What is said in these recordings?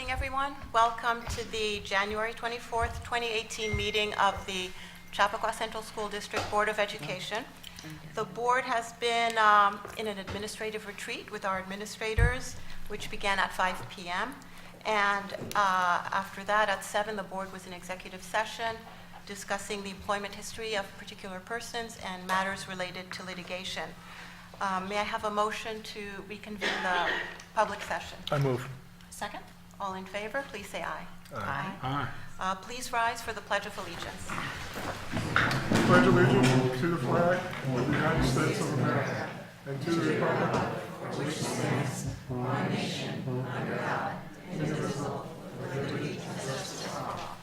morning, everyone. Welcome to the January 24th, 2018 meeting of the Chappaqua Central School District Board of Education. The board has been in an administrative retreat with our administrators, which began at 5 p.m. And after that, at 7, the board was in executive session discussing the employment history of particular persons and matters related to litigation. May I have a motion to reconvene the public session? I move. Second? All in favor, please say aye. Aye. Please rise for the Pledge of Allegiance. Pledge allegiance to the flag of the United States of America and to the republic for which it stands, one nation, under God, indivisible, with liberty and justice for all.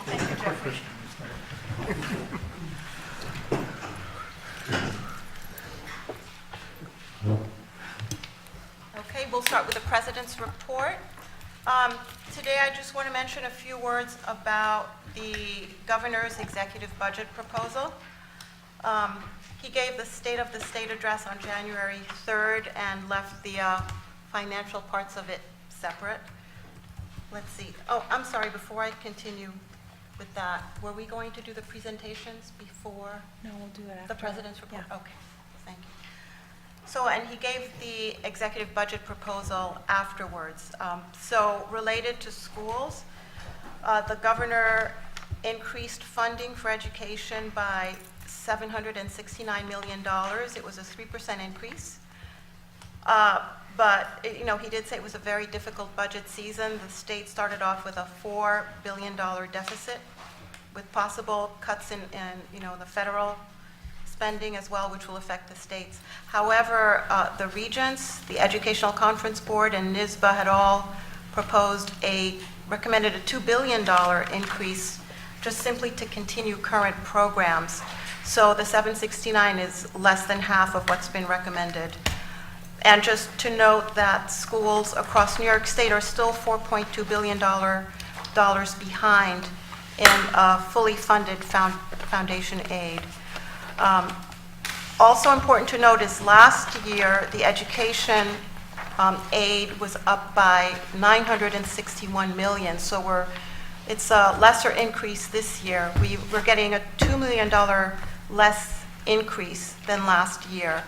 Thank you, Jeffrey. Okay, we'll start with the President's report. Today, I just want to mention a few words about the Governor's executive budget proposal. He gave the State of the State address on January 3rd and left the financial parts of it separate. Let's see. Oh, I'm sorry, before I continue with that, were we going to do the presentations before No, we'll do it after. the President's report? Yeah. Okay, thank you. So, and he gave the executive budget proposal afterwards. So related to schools, the governor increased funding for education by $769 million. It was a 3% increase. But, you know, he did say it was a very difficult budget season. The state started off with a $4 billion deficit with possible cuts in you know, the federal spending as well, which will affect the states. However, the regents, the Educational Conference Board, and NYSBA had all recommended a $2 billion increase just simply to continue current programs. So the 769 is less than half of what's been recommended. And just to note that schools across New York State are still $4.2 billion behind in fully funded foundation aid. Also important to note is last year, the education aid was up by $961 million. So it's a lesser increase this year. We're getting a $2 million less increase than last year.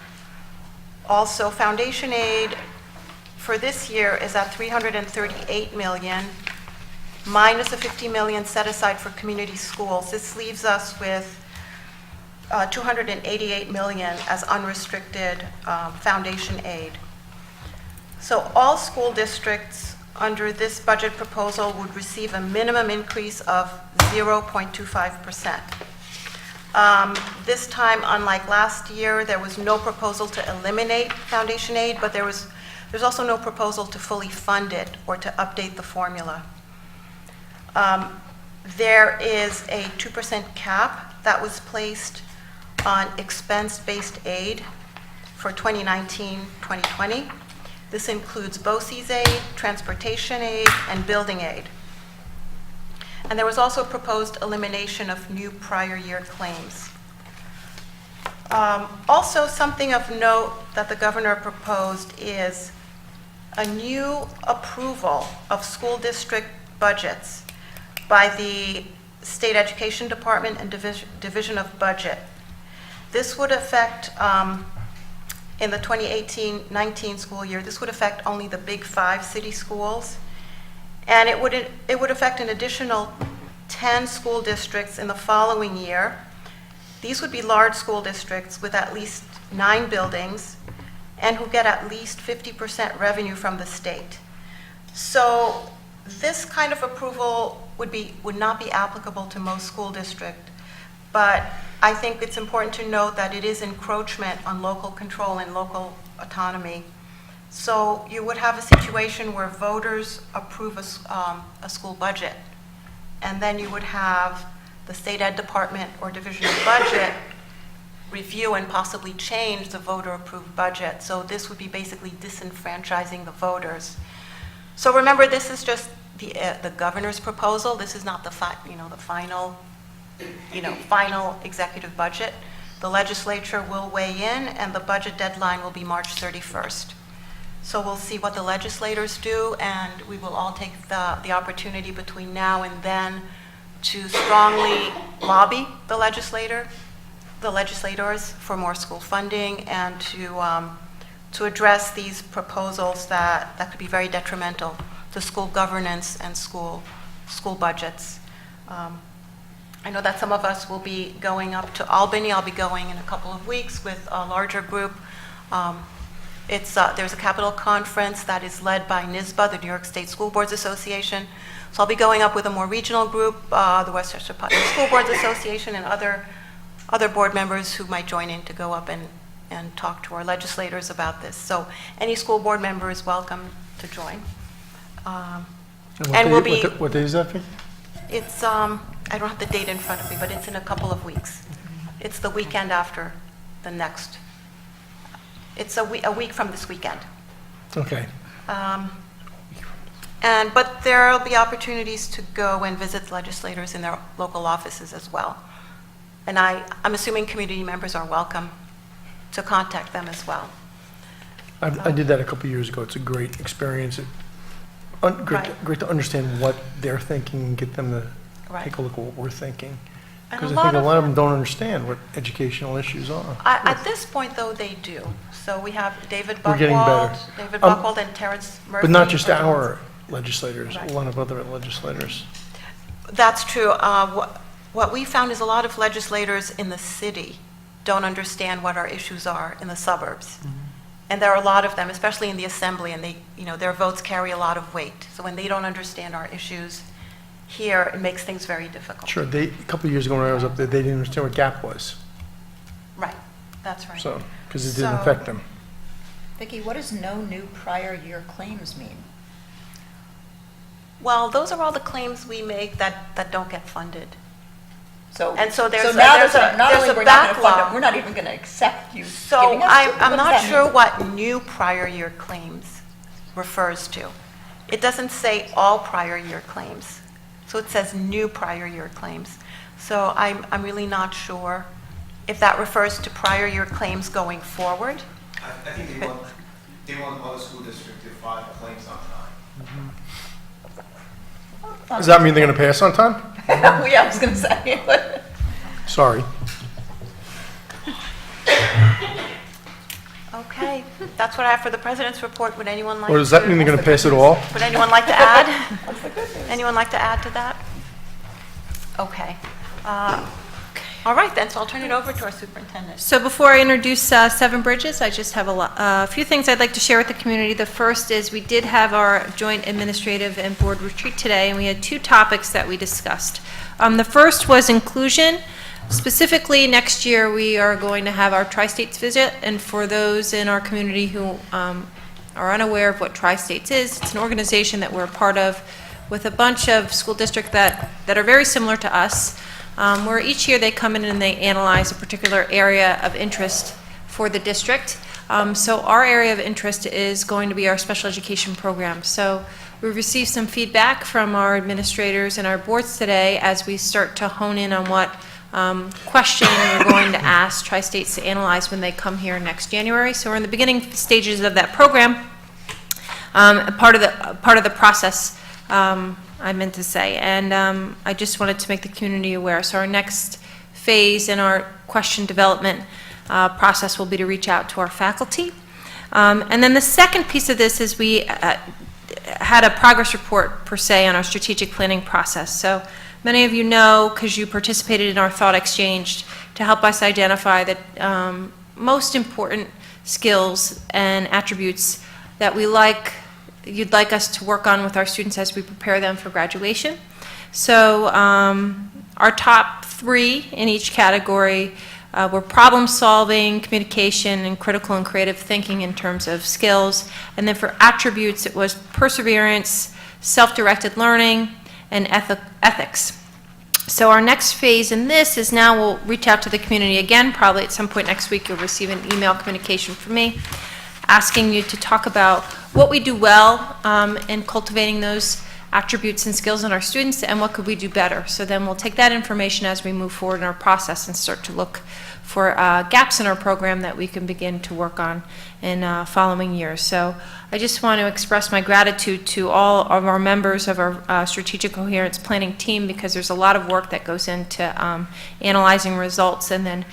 Also, foundation aid for this year is at $338 million, minus the $50 million set aside for community schools. This leaves us with $288 million as unrestricted foundation aid. So all school districts under this budget proposal would receive a minimum increase of 0.25%. This time, unlike last year, there was no proposal to eliminate foundation aid, but there's also no proposal to fully fund it or to update the formula. There is a 2% cap that was placed on expense-based aid for 2019-2020. This includes BOCES aid, transportation aid, and building aid. And there was also proposed elimination of new prior year claims. Also, something of note that the governor proposed is a new approval of school district budgets by the State Education Department and Division of Budget. This would affect, in the 2018-19 school year, this would affect only the big 5 city schools. And it would affect an additional 10 school districts in the following year. These would be large school districts with at least 9 buildings and who get at least 50% revenue from the state. So this kind of approval would not be applicable to most school districts, but I think it's important to note that it is encroachment on local control and local autonomy. So you would have a situation where voters approve a school budget, and then you would have the State Ed Department or Division of Budget review and possibly change the voter-approved budget. So this would be basically disenfranchising the voters. So remember, this is just the governor's proposal. This is not the final executive budget. The legislature will weigh in, and the budget deadline will be March 31st. So we'll see what the legislators do, and we will all take the opportunity between now and then to strongly lobby the legislators for more school funding and to address these proposals that could be very detrimental to school governance and school budgets. I know that some of us will be going up to Albany. I'll be going in a couple of weeks with a larger group. There's a Capitol Conference that is led by NYSBA, the New York State School Boards Association. So I'll be going up with a more regional group, the Westchester Putnam School Boards Association, and other board members who might join in to go up and talk to our legislators about this. So any school board member is welcome to join. And we'll be. What day is that, Vicky? It's I don't have the date in front of me, but it's in a couple of weeks. It's the weekend after the next. It's a week from this weekend. Okay. But there'll be opportunities to go and visit legislators in their local offices as well. And I'm assuming community members are welcome to contact them as well. I did that a couple years ago. It's a great experience. Great to understand what they're thinking and get them to take a look at what we're thinking. Because I think a lot of them don't understand what educational issues are. At this point, though, they do. So we have David We're getting better. Buchwald and Terrence Murphy. But not just our legislators, a lot of other legislators. That's true. What we found is a lot of legislators in the city don't understand what our issues are in the suburbs. Mm-hmm. And there are a lot of them, especially in the assembly, and their votes carry a lot of weight. So when they don't understand our issues here, it makes things very difficult. Sure. A couple of years ago when I was up there, they didn't understand what GAP was. Right. That's right. So, because it didn't affect them. Vicki, what does no new prior year claims mean? Well, those are all the claims we make that don't get funded. So now not there's only a we're not going to fund backlog. it, we're not even going to accept you So giving us. I'm what not does that sure mean? what new prior year claims refers to. It doesn't say all prior year claims. So it says new prior year claims. So I'm really not sure if that refers to prior year claims going forward. I think they want all the school districts to file claims on time. Does that mean they're going to pass on time? Yeah, I was going to say. Sorry. Okay, that's what I have for the president's report. Would anyone like Or does that mean they're going to pass it all? Would anyone like to add? Anyone like to add to that? Okay. All right, then, so I'll turn it over to our superintendent. So before I introduce Seven Bridges, I just have a few things I'd like to share with the community. The first is we did have our joint administrative and board retreat today, and we had two topics that we discussed. The first was inclusion. Specifically, next year we are going to have our Tri-States visit, and for those in our community who are unaware of what Tri-States is, it's an organization that we're a part of with a bunch of school districts that are very similar to us. Where each year they come in and they analyze a particular area of interest for the district. So our area of interest is going to be our special education program. So we received some feedback from our administrators and our boards today as we start to hone in on what question we're going to ask Tri-States to analyze when they come here next January. So we're in the beginning stages of that program, part of the process. I meant to say, and I just wanted to make the community aware. So our next phase in our question development process will be to reach out to our faculty. And then the second piece of this is we had a progress report, per se, on our strategic planning process. So many of you know, because you participated in our thought exchange, to help us identify the most important skills and attributes that you'd like us to work on with our students as we prepare them for graduation. So our top three in each category were problem solving, communication, and critical and creative thinking in terms of skills. And then for attributes, it was perseverance, self-directed learning, and ethics. So our next phase in this is now we'll reach out to the community again. Probably at some point next week you'll receive an email communication from me asking you to talk about what we do well in cultivating those attributes and skills in our students, and what could we do better. So then we'll take that information as we move forward in our process and start to look for gaps in our program that we can begin to work on in following years. So I just want to express my gratitude to all of our members of our strategic coherence planning team, because there's a lot of work that goes into analyzing results and then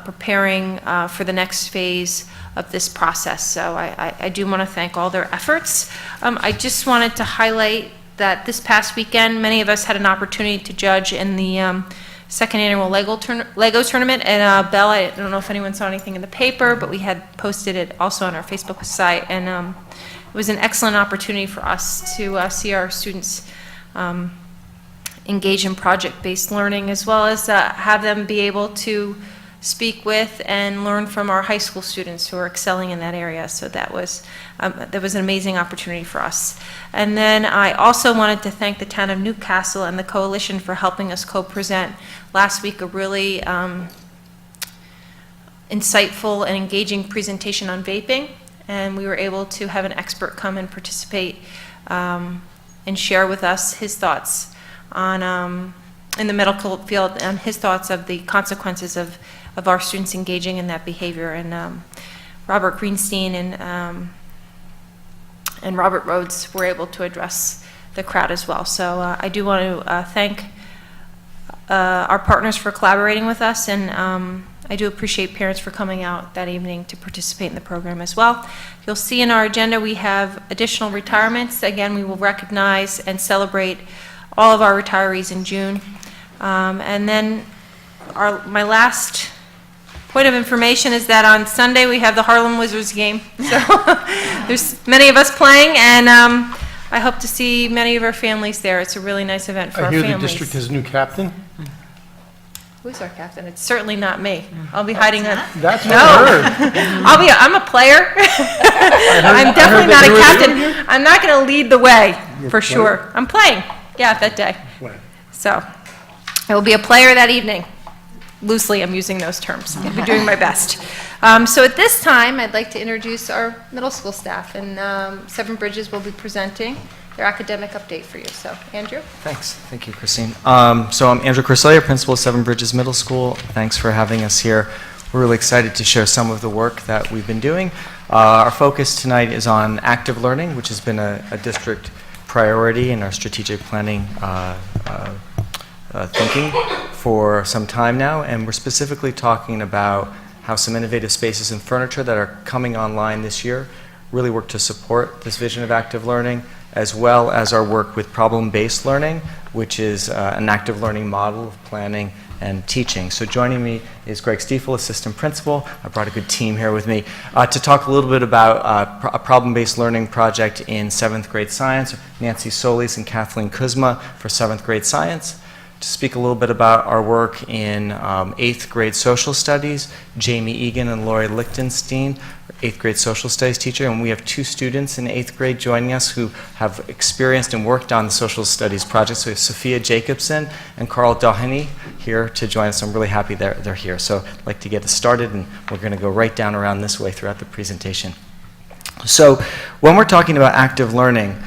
preparing for the next phase of this process. So I do want to thank all their efforts. I just wanted to highlight that this past weekend, many of us had an opportunity to judge in the second annual Lego tournament at Bell. I don't know if anyone saw anything in the paper, but we had posted it also on our Facebook site, and it was an excellent opportunity for us to see our students engage in project-based learning, as well as have them be able to speak with and learn from our high school students who are excelling in that area. So that was an amazing opportunity for us. And then I also wanted to thank the town of Newcastle and the coalition for helping us co-present last week a really insightful and engaging presentation on vaping. And we were able to have an expert come and participate and share with us his thoughts on in the medical field, and his thoughts of the consequences of our students engaging in that behavior. And Robert Greenstein and Robert Rhodes were able to address the crowd as well. So I do want to thank our partners for collaborating with us, and I do appreciate parents for coming out that evening to participate in the program as well. You'll see in our agenda we have additional retirements. Again, we will recognize and celebrate all of our retirees in June. And then my last point of information is that on Sunday we have the Harlem Wizards game. So there's many of us playing, and I hope to see many of our families there. It's a really nice event for our families. I hear the district has a new captain. Who's our captain? It's certainly not me. I'll be hiding on. That's what I heard. I'm a player. I'm definitely not a captain. I'm not going to lead the way, for sure. I'm playing, yeah, that day. So I will be a player that evening. Loosely, I'm using those terms. I'll be doing my best. So at this time, I'd like to introduce our middle school staff, and Seven Bridges will be presenting their academic update for you. So, Andrew? Thanks. Thank you, Christine. So I'm Andrew Corselia, principal of Seven Bridges Middle School. Thanks for having us here. We're really excited to share some of the work that we've been doing. Our focus tonight is on active learning, which has been a district priority in our strategic planning thinking for some time now, and we're specifically talking about how some innovative spaces and furniture that are coming online this year really work to support this vision of active learning, as well as our work with problem-based learning, which is an active learning model of planning and teaching. So joining me is Greg Stiefel, assistant principal. I brought a good team here with me to talk a little bit about a problem-based learning project in 7th grade science. Nancy Solis and Kathleen Kuzma for 7th grade science. To speak a little bit about our work in 8th grade social studies, Jamie Egan and Lori Lichtenstein, 8th grade social studies teacher, and we have 2 students in 8th grade joining us who have experienced and worked on the social studies project. So we have Sophia Jacobson and Carl Doheny here to join us. I'm really happy they're here. So I'd like to get us started, and we're going to go right down around this way throughout the presentation. So when we're talking about active learning,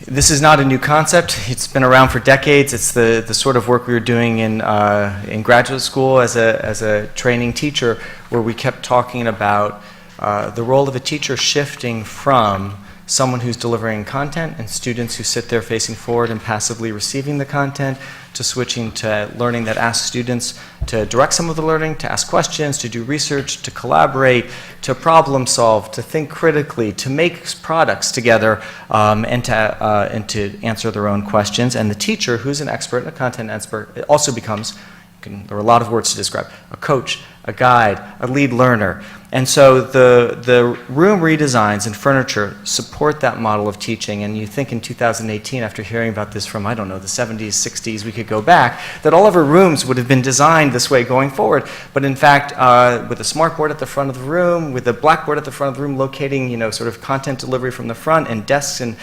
this is not a new concept. It's been around for decades. It's the sort of work we were doing in graduate school as a training teacher, where we kept talking about the role of a teacher shifting from someone who's delivering content and students who sit there facing forward and passively receiving the content, to switching to learning that asks students to direct some of the learning, to ask questions, to do research, to collaborate, to problem solve, to think critically, to make products together, and to answer their own questions. And the teacher, who's an expert, a content expert, it also becomes, there are a lot of words to describe, a coach, a guide, a lead learner. And so the room redesigns and furniture support that model of teaching. And you think in 2018, after hearing about this from, I don't know, the 70s, 60s, we could go back, that all of our rooms would have been designed this way going forward. But in fact, with a smart board at the front of the room, with a blackboard at the front of the room locating, sort of content delivery from the front, and desks and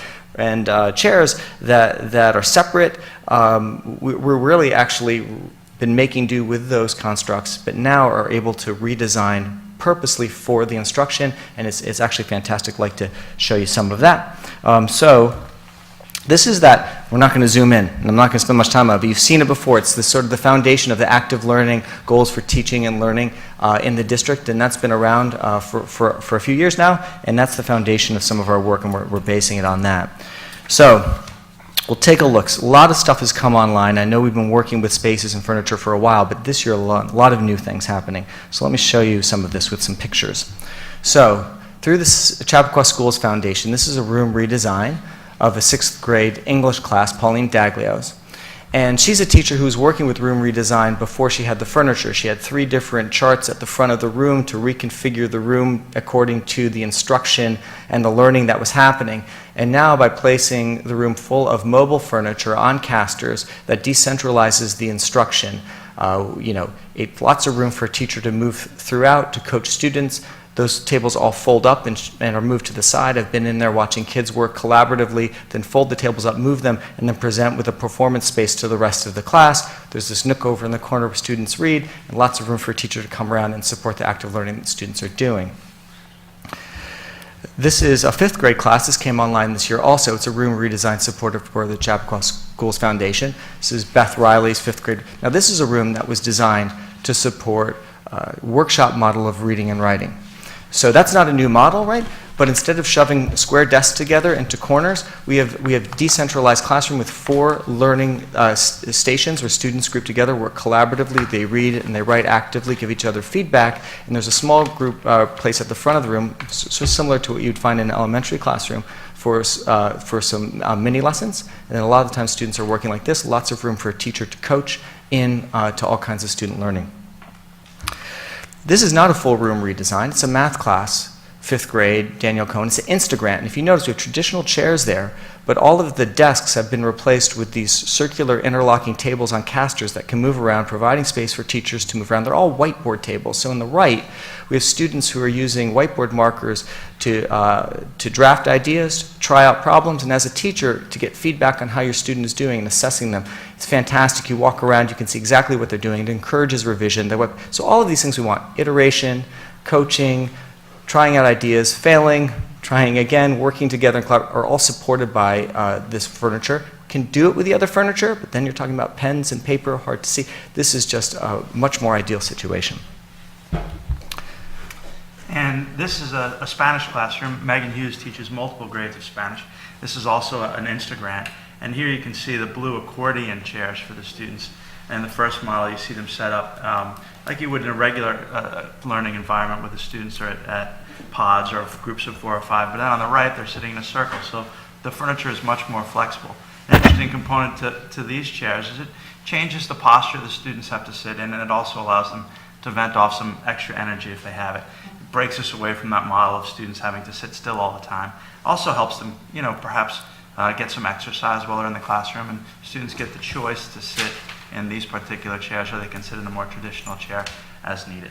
chairs that are separate, we're really actually been making do with those constructs, but now are able to redesign purposely for the instruction, and it's actually fantastic. I'd like to show you some of that. So This is that, we're not going to zoom in, and I'm not going to spend much time on it, but you've seen it before. It's the sort of the foundation of the active learning goals for teaching and learning in the district, and that's been around for a few years now, and that's the foundation of some of our work, and we're basing it on that. So, we'll take a look. A lot of stuff has come online. I know we've been working with spaces and furniture for a while, but this year a lot of new things happening. So let me show you some of this with some pictures. So, through the Chappaqua Schools Foundation, this is a room redesign of a 6th grade English class, Pauline Daglios. And she's a teacher who was working with room redesign before she had the furniture. She had 3 different charts at the front of the room to reconfigure the room according to the instruction and the learning that was happening. And now by placing the room full of mobile furniture on casters that decentralizes the instruction, lots of room for a teacher to move throughout, to coach students. Those tables all fold up and are moved to the side. I've been in there watching kids work collaboratively, then fold the tables up, move them, and then present with a performance space to the rest of the class. There's this nook over in the corner where students read, and lots of room for a teacher to come around and support the active learning that students are doing. This is a 5th grade class. This came online this year also. It's a room redesign supported for the Chappaqua Schools Foundation. This is Beth Riley's 5th grade. Now this is a room that was designed to support a workshop model of reading and writing. So that's not a new model, right? But instead of shoving square desks together into corners, we have decentralized classroom with 4 learning stations where students group together, work collaboratively, they read and they write actively, give each other feedback, and there's a small group place at the front of the room, so similar to what you'd find in an elementary classroom for some mini lessons. And then a lot of the time students are working like this, lots of room for a teacher to coach in to all kinds of student learning. This is not a full room redesign. It's a math class, 5th grade, Daniel Cohen. It's an Instagrant. And if you notice, we have traditional chairs there, but all of the desks have been replaced with these circular interlocking tables on casters that can move around, providing space for teachers to move around. They're all whiteboard tables. So on the right, we have students who are using whiteboard markers to draft ideas, try out problems, and as a teacher, to get feedback on how your student is doing and assessing them. It's fantastic. You walk around, you can see exactly what they're doing. It encourages revision. So all of these things we want, iteration, coaching, trying out ideas, failing, trying again, working together, and are all supported by this furniture. Can do it with the other furniture, but then you're talking about pens and paper, hard to see. This is just a much more ideal situation. And this is a Spanish classroom. Megan Hughes teaches multiple grades of Spanish. This is also an Instagrant. And here you can see the blue accordion chairs for the students. And the first model, you see them set up like you would in a regular learning environment where the students are at pods or groups of 4 or 5. But then on the right, they're sitting in a circle. So the furniture is much more flexible. An interesting component to these chairs is it changes the posture the students have to sit in, and it also allows them to vent off some extra energy if they have it. It breaks us away from that model of students having to sit still all the time. Also helps them, perhaps get some exercise while they're in the classroom, and students get the choice to sit in these particular chairs, or they can sit in a more traditional chair as needed.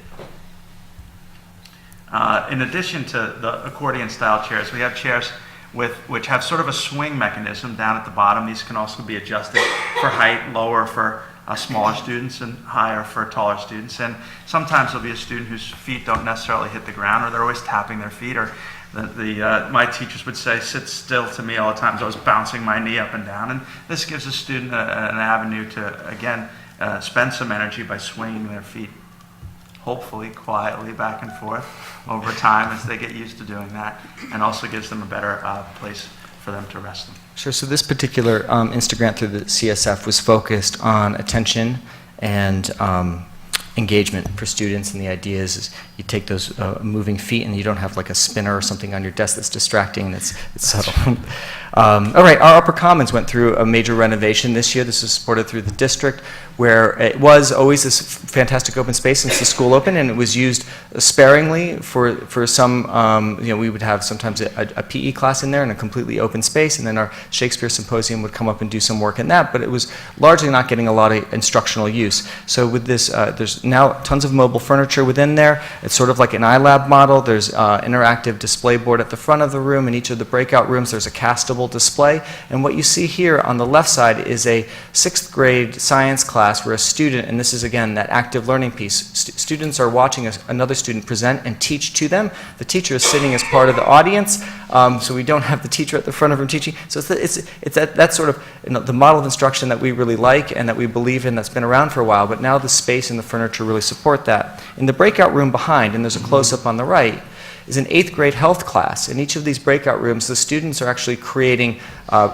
In addition to the accordion-style chairs, we have chairs which have sort of a swing mechanism down at the bottom. These can also be adjusted for height, lower for smaller students and higher for taller students. And sometimes there'll be a student whose feet don't necessarily hit the ground, or they're always tapping their feet, or my teachers would say, sit still to me all the time, so I was bouncing my knee up and down. And this gives a student an avenue to, again, spend some energy by swinging their feet, hopefully quietly back and forth over time as they get used to doing that, and also gives them a better place for them to rest them. Sure, so this particular Instagrant through the CSF was focused on attention and engagement for students, and the idea is you take those moving feet and you don't have like a spinner or something on your desk that's distracting, and it's subtle. All right, our Upper Commons went through a major renovation this year. This is supported through the district, where it was always this fantastic open space since the school opened, and it was used sparingly for some, we would have sometimes a PE class in there in a completely open space, and then our Shakespeare Symposium would come up and do some work in that, but it was largely not getting a lot of instructional use. So with this, there's now tons of mobile furniture within there. It's sort of like an iLab model. There's interactive display board at the front of the room. In each of the breakout rooms, there's a castable virtual display. And what you see here on the left side is a 6th grade science class where a student, and this is again that active learning piece, students are watching another student present and teach to them. The teacher is sitting as part of the audience, so we don't have the teacher at the front of them teaching. So it's that sort of the model of instruction that we really like and that we believe in, that's been around for a while, but now the space and the furniture really support that. In the breakout room behind, and there's a close-up on the right, is an 8th grade health class. In each of these breakout rooms, the students are actually creating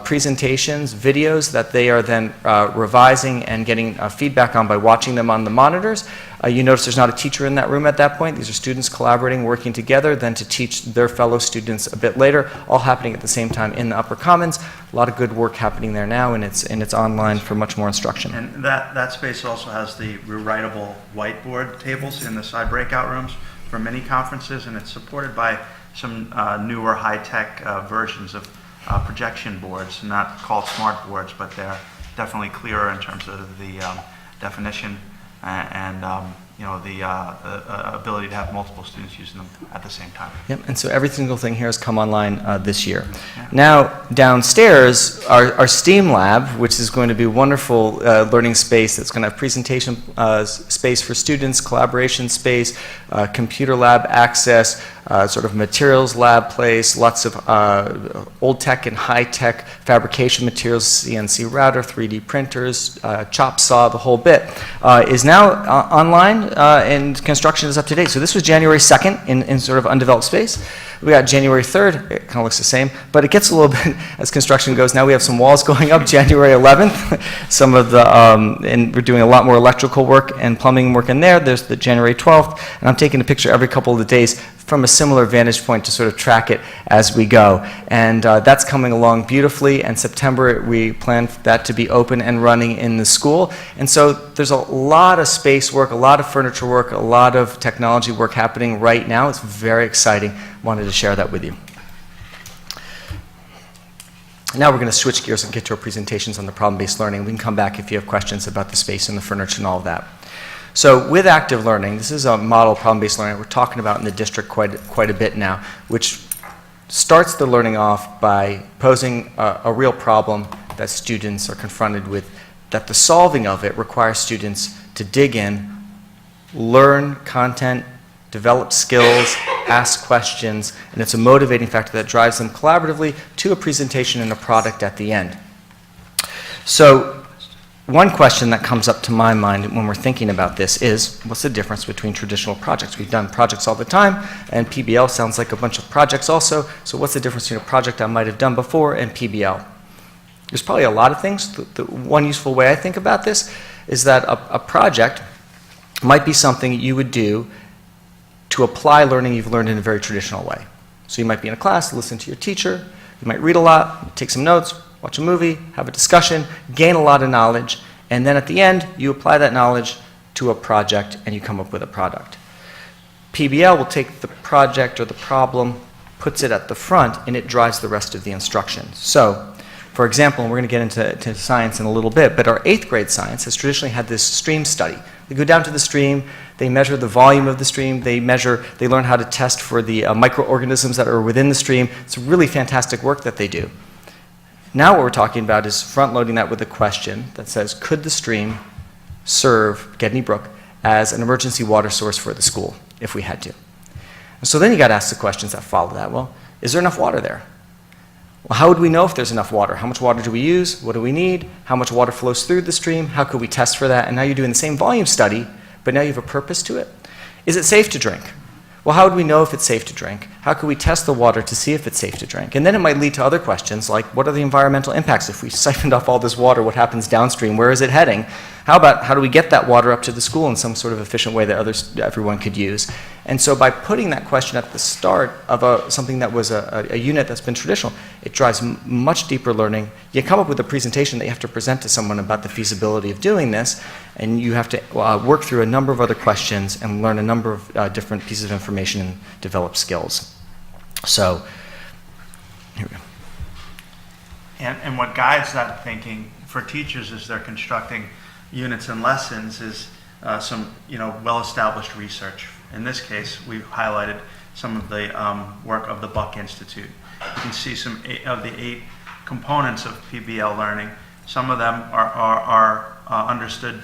presentations, videos that they are then revising and getting feedback on by watching them on the monitors. You notice there's not a teacher in that room at that point. These are students collaborating, working together, then to teach their fellow students a bit later, all happening at the same time in the upper commons. A lot of good work happening there now, and it's online for much more instruction. And that space also has the rewritable whiteboard tables in the side breakout rooms for mini conferences, and it's supported by some newer high-tech versions of projection boards, not called smart boards, but they're definitely clearer in terms of the definition and the ability to have multiple students using them at the same time. Yep, and so every single thing here has come online this year. Yeah. Now, downstairs, our STEAM lab, which is going to be a wonderful learning space that's going to have presentation space for students, collaboration space, computer lab access, sort of materials lab place, lots of old tech and high tech fabrication materials, CNC router, 3D printers, chop saw, the whole bit, is now online and construction is up to date. So this was January 2nd in sort of undeveloped space. We got January 3rd, it kind of looks the same, but it gets a little bit, as construction goes, now we have some walls going up January 11th, some of the, and we're doing a lot more electrical work and plumbing work in there. There's the January 12th, and I'm taking a picture every couple of the days from a similar vantage point to sort of track it as we go. And that's coming along beautifully, and September we plan that to be open and running in the school. And so there's a lot of space work, a lot of furniture work, a lot of technology work happening right now. It's very exciting. Wanted to share that with you. Now we're going to switch gears and get to our presentations on the problem-based learning. We can come back if you have questions about the space and the furniture and all of that. So with active learning, this is a model of problem-based learning we're talking about in the district quite a bit now, which starts the learning off by posing a real problem that students are confronted with, that the solving of it requires students to dig in, learn content, develop skills, ask questions, and it's a motivating factor that drives them collaboratively to a presentation and a product at the end. So one question that comes up to my mind when we're thinking about this is, what's the difference between traditional projects? We've done projects all the time, and PBL sounds like a bunch of projects also, so what's the difference between a project I might have done before and PBL? There's probably a lot of things. The one useful way I think about this is that a project might be something you would do to apply learning you've learned in a very traditional way. So you might be in a class, listen to your teacher, you might read a lot, take some notes, watch a movie, have a discussion, gain a lot of knowledge, and then at the end, you apply that knowledge to a project and you come up with a product. PBL will take the project or the problem, puts it at the front, and it drives the rest of the instruction. So, for example, and we're going to get into science in a little bit, but our 8th grade science has traditionally had this stream study. They go down to the stream, they measure the volume of the stream, they learn how to test for the microorganisms that are within the stream. It's really fantastic work that they do. Now what we're talking about is front-loading that with a question that says, could the stream serve Gedney Brook as an emergency water source for the school if we had to? And so then you got to ask the questions that follow that. Well, is there enough water there? Well, how would we know if there's enough water? How much water do we use? What do we need? How much water flows through the stream? How could we test for that? And now you're doing the same volume study, but now you have a purpose to it. Is it safe to drink? Well, how would we know if it's safe to drink? How could we test the water to see if it's safe to drink? And then it might lead to other questions like, what are the environmental impacts? If we siphoned off all this water, what happens downstream? Where is it heading? How do we get that water up to the school in some sort of efficient way that everyone could use? And so by putting that question at the start of something that was a unit that's been traditional, it drives much deeper learning. You come up with a presentation that you have to present to someone about the feasibility of doing this, and you have to work through a number of other questions and learn a number of different pieces of information and develop skills. So, here we go. And what guides that thinking for teachers as they're constructing units and lessons is some well-established research. In this case, we've highlighted some of the work of the Buck Institute. You can see some of the 8 components of PBL learning. Some of them are understood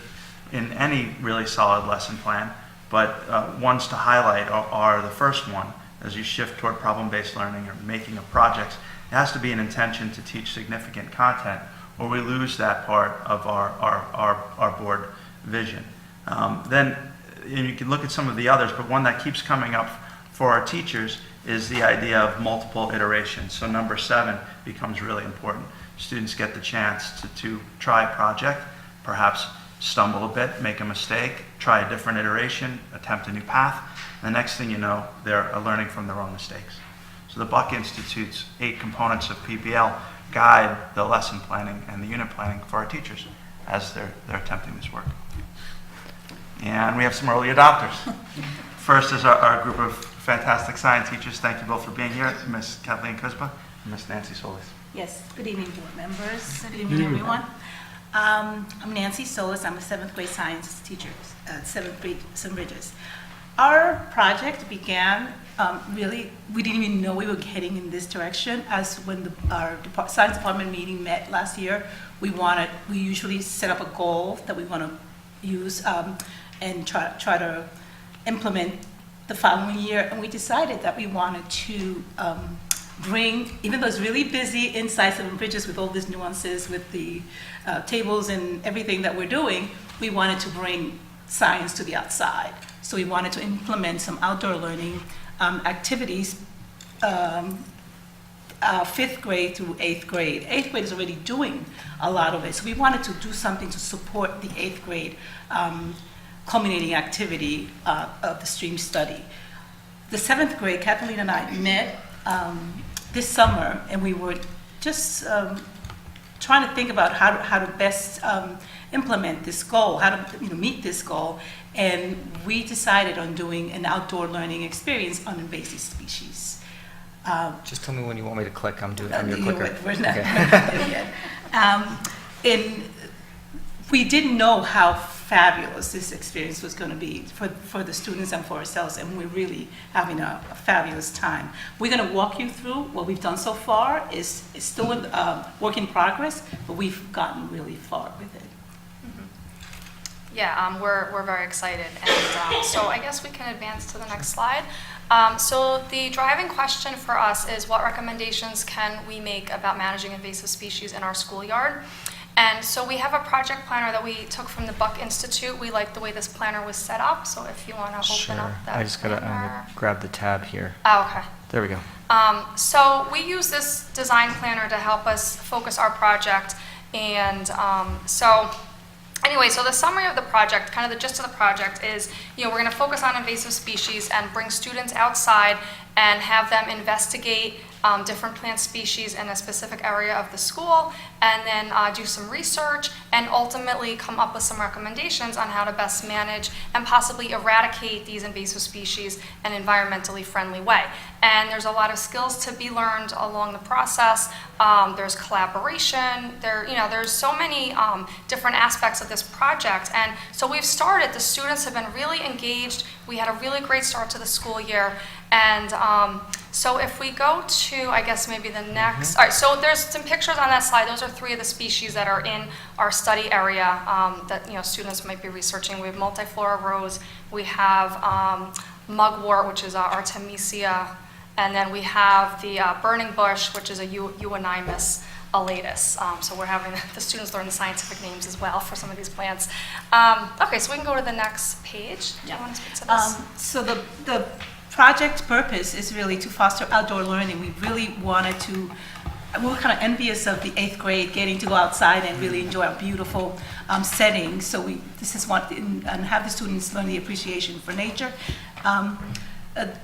in any really solid lesson plan, but ones to highlight are the first one. As you shift toward problem-based learning or making of projects, it has to be an intention to teach significant content, or we lose that part of our board vision. Then you can look at some of the others, but one that keeps coming up for our teachers is the idea of multiple iterations. So number 7 becomes really important. Students get the chance to try a project, perhaps stumble a bit, make a mistake, try a different iteration, attempt a new path. The next thing you know, they're learning from their own mistakes. So the Buck Institute's 8 components of PBL guide the lesson planning and the unit planning for our teachers as they're attempting this work. And we have some early adopters. First is our group of fantastic science teachers. Thank you both for being here. Ms. Kathleen Kuzma and Ms. Nancy Solis. Yes, good evening, board members. Good evening, everyone. I'm Nancy Solis. I'm a 7th grade science teacher at 7th grade St. Bridges. Our project began really, we didn't even know we were heading in this direction. As when our science department meeting met last year, we usually set up a goal that we want to use and try to implement the following year. And we decided that we wanted to bring, even though it's really busy inside St. Bridges with all these nuances, with the tables and everything that we're doing, we wanted to bring science to the outside. So we wanted to implement some outdoor learning activities, 5th grade through 8th grade. 8th grade is already doing a lot of it. So we wanted to do something to support the 8th grade culminating activity of the STREAM study. The 7th grade, Kathleen and I met this summer, and we were just trying to think about how to best implement this goal, how to meet this goal, and we decided on doing an outdoor learning experience on invasive species. Just tell me when you want me to click. I'm your clicker. We're not there yet. And we didn't know how fabulous this experience was going to be for the students and for ourselves, and we're really having a fabulous time. We're going to walk you through what we've done so far. It's still a work in progress, but we've gotten really far with it. Yeah, we're very excited, and so I guess we can advance to the next slide. So the driving question for us is, what recommendations can we make about managing invasive species in our schoolyard? And so we have a project planner that we took from the Buck Institute. We like the way this planner was set up, so if you want to open up that I just gotta grab the tab here. Oh, okay. There we go. So we use this design planner to help us focus our project, and anyway, so the summary of the project, kind of the gist of the project is, we're going to focus on invasive species and bring students outside and have them investigate different plant species in a specific area of the school, and then do some research and ultimately come up with some recommendations on how to best manage and possibly eradicate these invasive species in an environmentally friendly way. And there's a lot of skills to be learned along the process. There's collaboration. There's so many different aspects of this project. And so we've started. The students have been really engaged. We had a really great start to the school year. And so if we go to, I guess maybe the next, all right, so there's some pictures on that slide. Those are 3 of the species that are in our study area that students might be researching. We have multiflora rose, we have mugwort, which is Artemisia, and then we have the burning bush, which is a Euonymus elatus. So we're having the students learn the scientific names as well for some of these plants. Okay, so we can go to the next page. Do you want to speak to this? So the project purpose is really to foster outdoor learning. We really wanted to, we were kind of envious of the 8th grade getting to go outside and really enjoy a beautiful setting. So and have the students learn the appreciation for nature.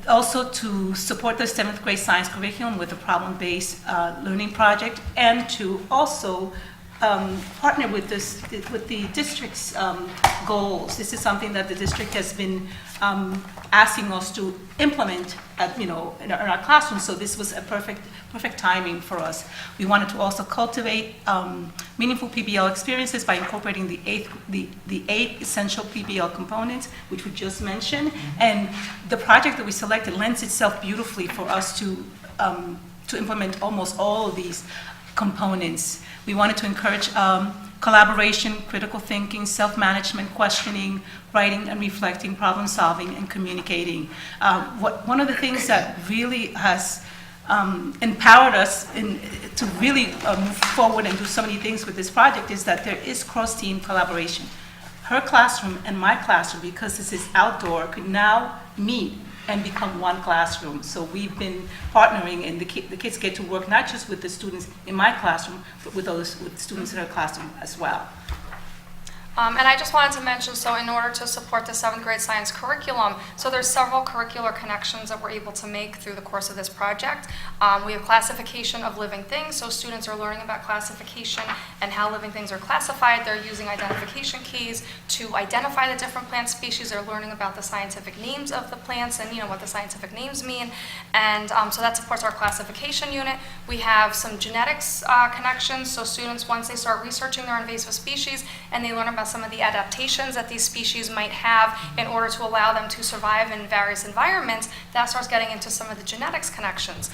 Also to support the 7th grade science curriculum with a problem-based learning project, and to also partner with the district's goals. This is something that the district has been asking us to implement in our classroom, so this was a perfect timing for us. We wanted to also cultivate meaningful PBL experiences by incorporating the 8 essential PBL components, which we just mentioned, and the project that we selected lends itself beautifully for us to implement almost all of these components. We wanted to encourage collaboration, critical thinking, self-management, questioning, writing and reflecting, problem solving, and communicating. One of the things that really has empowered us to really move forward and do so many things with this project is that there is cross-team collaboration. Her classroom and my classroom, because this is outdoor, could now meet and become one classroom. So we've been partnering, and the kids get to work not just with the students in my classroom, but with students in her classroom as well. And I just wanted to mention, so in order to support the 7th grade science curriculum, so there's several curricular connections that we're able to make through the course of this project. We have classification of living things, so students are learning about classification and how living things are classified. They're using identification keys to identify the different plant species. They're learning about the scientific names of the plants and what the scientific names mean. And so that supports our classification unit. We have some genetics connections, so students, once they start researching their invasive species and they learn about some of the adaptations that these species might have in order to allow them to survive in various environments, that starts getting into some of the genetics connections.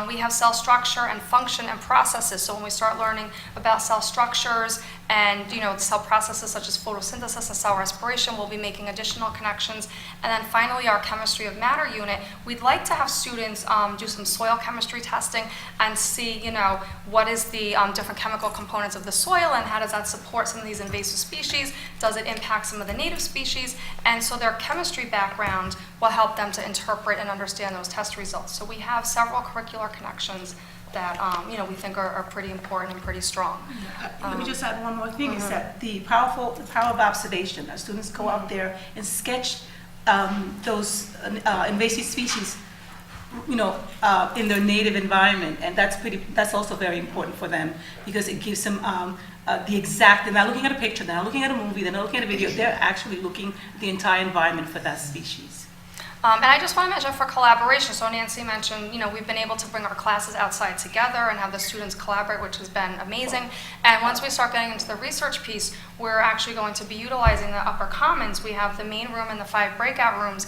We have cell structure and function and processes. So when we start learning about cell structures and cell processes such as photosynthesis and cell respiration, we'll be making additional connections. And then finally, our chemistry of matter unit, we'd like to have students do some soil chemistry testing and see, what is the different chemical components of the soil and how does that support some of these invasive species? Does it impact some of the native species? And so their chemistry background will help them to interpret and understand those test results. So we have several curricular connections that we think are pretty important and pretty strong. Let me just add one more thing, is that the power of observation. Our students go out there and sketch those invasive species, in their native environment, and that's also very important for them because it gives them they're not looking at a picture, they're not looking at a movie, they're not looking at a video, they're actually looking at the entire environment for that species. And I just want to mention for collaboration, so Nancy mentioned, we've been able to bring our classes outside together and have the students collaborate, which has been amazing. And once we start getting into the research piece, we're actually going to be utilizing the upper commons. We have the main room and the 4 breakout rooms,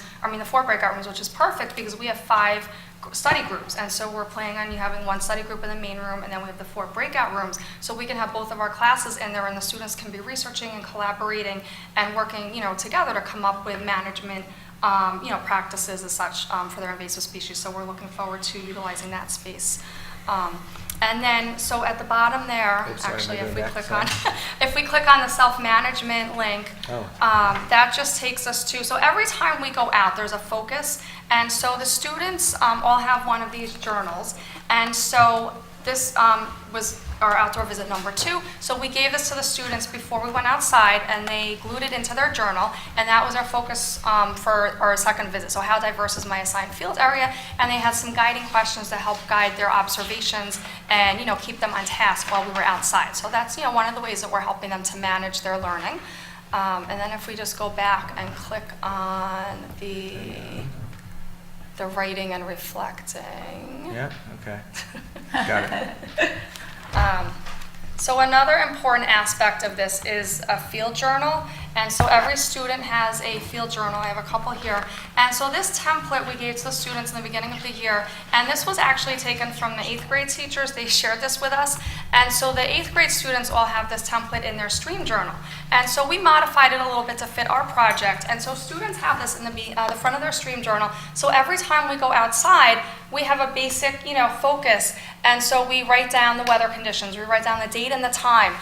which is perfect because we have 5 study groups, and so we're planning on having 1 study group in the main room, and then we have the 4 breakout rooms, so we can have both of our classes in there, and the students can be researching and collaborating and working, together to come up with management, practices as such for their invasive species. So we're looking forward to utilizing that space. And then, so at the bottom there, if we click on the self-management link, that just takes us to, so every time we go out, there's a focus, and so the students all have one of these journals, and so this was our outdoor visit number 2. So we gave this to the students before we went outside, and they glued it into their journal, and that was our focus for our second visit. So how diverse is my assigned field area? And they had some guiding questions to help guide their observations and keep them on task while we were outside. So that's one of the ways that we're helping them to manage their learning. And then if we just go back and click on the writing and reflecting. Yeah, okay. Got it. So another important aspect of this is a field journal, and so every student has a field journal. I have a couple here, and so this template we gave to the students in the beginning of the year, and this was actually taken from the 8th grade teachers. They shared this with us, and so the 8th grade students all have this template in their stream journal, and so we modified it a little bit to fit our project, and so students have this in the front of their stream journal. So every time we go outside, we have a basic, focus, and so we write down the weather conditions, we write down the date and the time.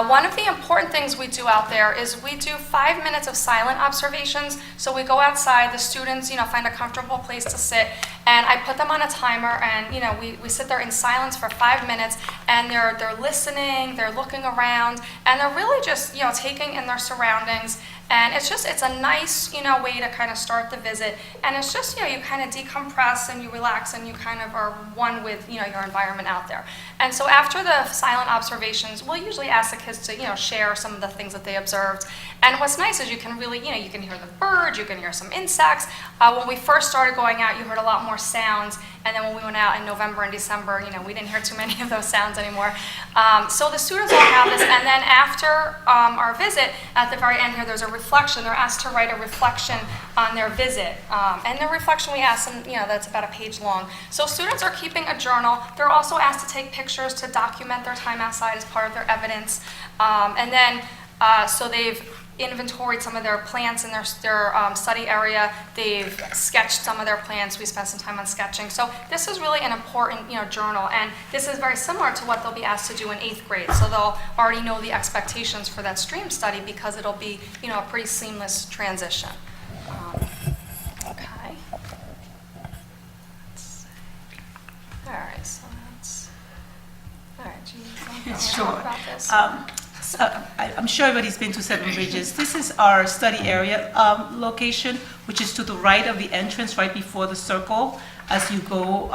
One of the important things we do out there is we do 5 minutes of silent observations. So we go outside, the students, find a comfortable place to sit, and I put them on a timer, and we sit there in silence for 5 minutes, and they're listening, they're looking around, and they're really just taking in their surroundings. And it's a nice, way to kind of start the visit. And it's just, you kind of decompress and you relax and you kind of are one with, your environment out there. And so after the silent observations, we'll usually ask the kids to, share some of the things that they observed. And what's nice is you can really, you can hear the birds, you can hear some insects. When we first started going out, you heard a lot more sounds And then when we went out in November and December, we didn't hear too many of those sounds anymore. So the students all have this, and then after our visit, at the very end here, there's a reflection. They're asked to write a reflection on their visit. And the reflection we asked them, that's about a page long. So students are keeping a journal. They're also asked to take pictures to document their time outside as part of their evidence. And then, so they've inventoried some of their plants in their study area. They've sketched some of their plants. We spent some time on sketching. So this is really an important, journal, and this is very similar to what they'll be asked to do in 8th grade. So they'll already know the expectations for that stream study because it'll be, a pretty seamless transition. Okay. Let's see. All right. So that's. All right. Do you want to talk about this? I'm sure everybody's been to Seven Bridges. This is our study area location, which is to the right of the entrance, right before the circle, as you go,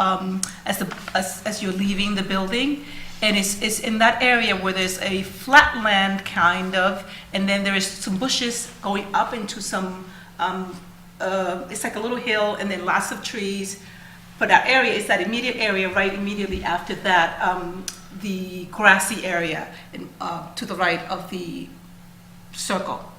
as you're leaving the building. And it's in that area where there's a flat land, kind of, and then there is some bushes going up into some, it's like a little hill, and then lots of trees. But that area is that immediate area right immediately after that, the grassy area to the right of the circle.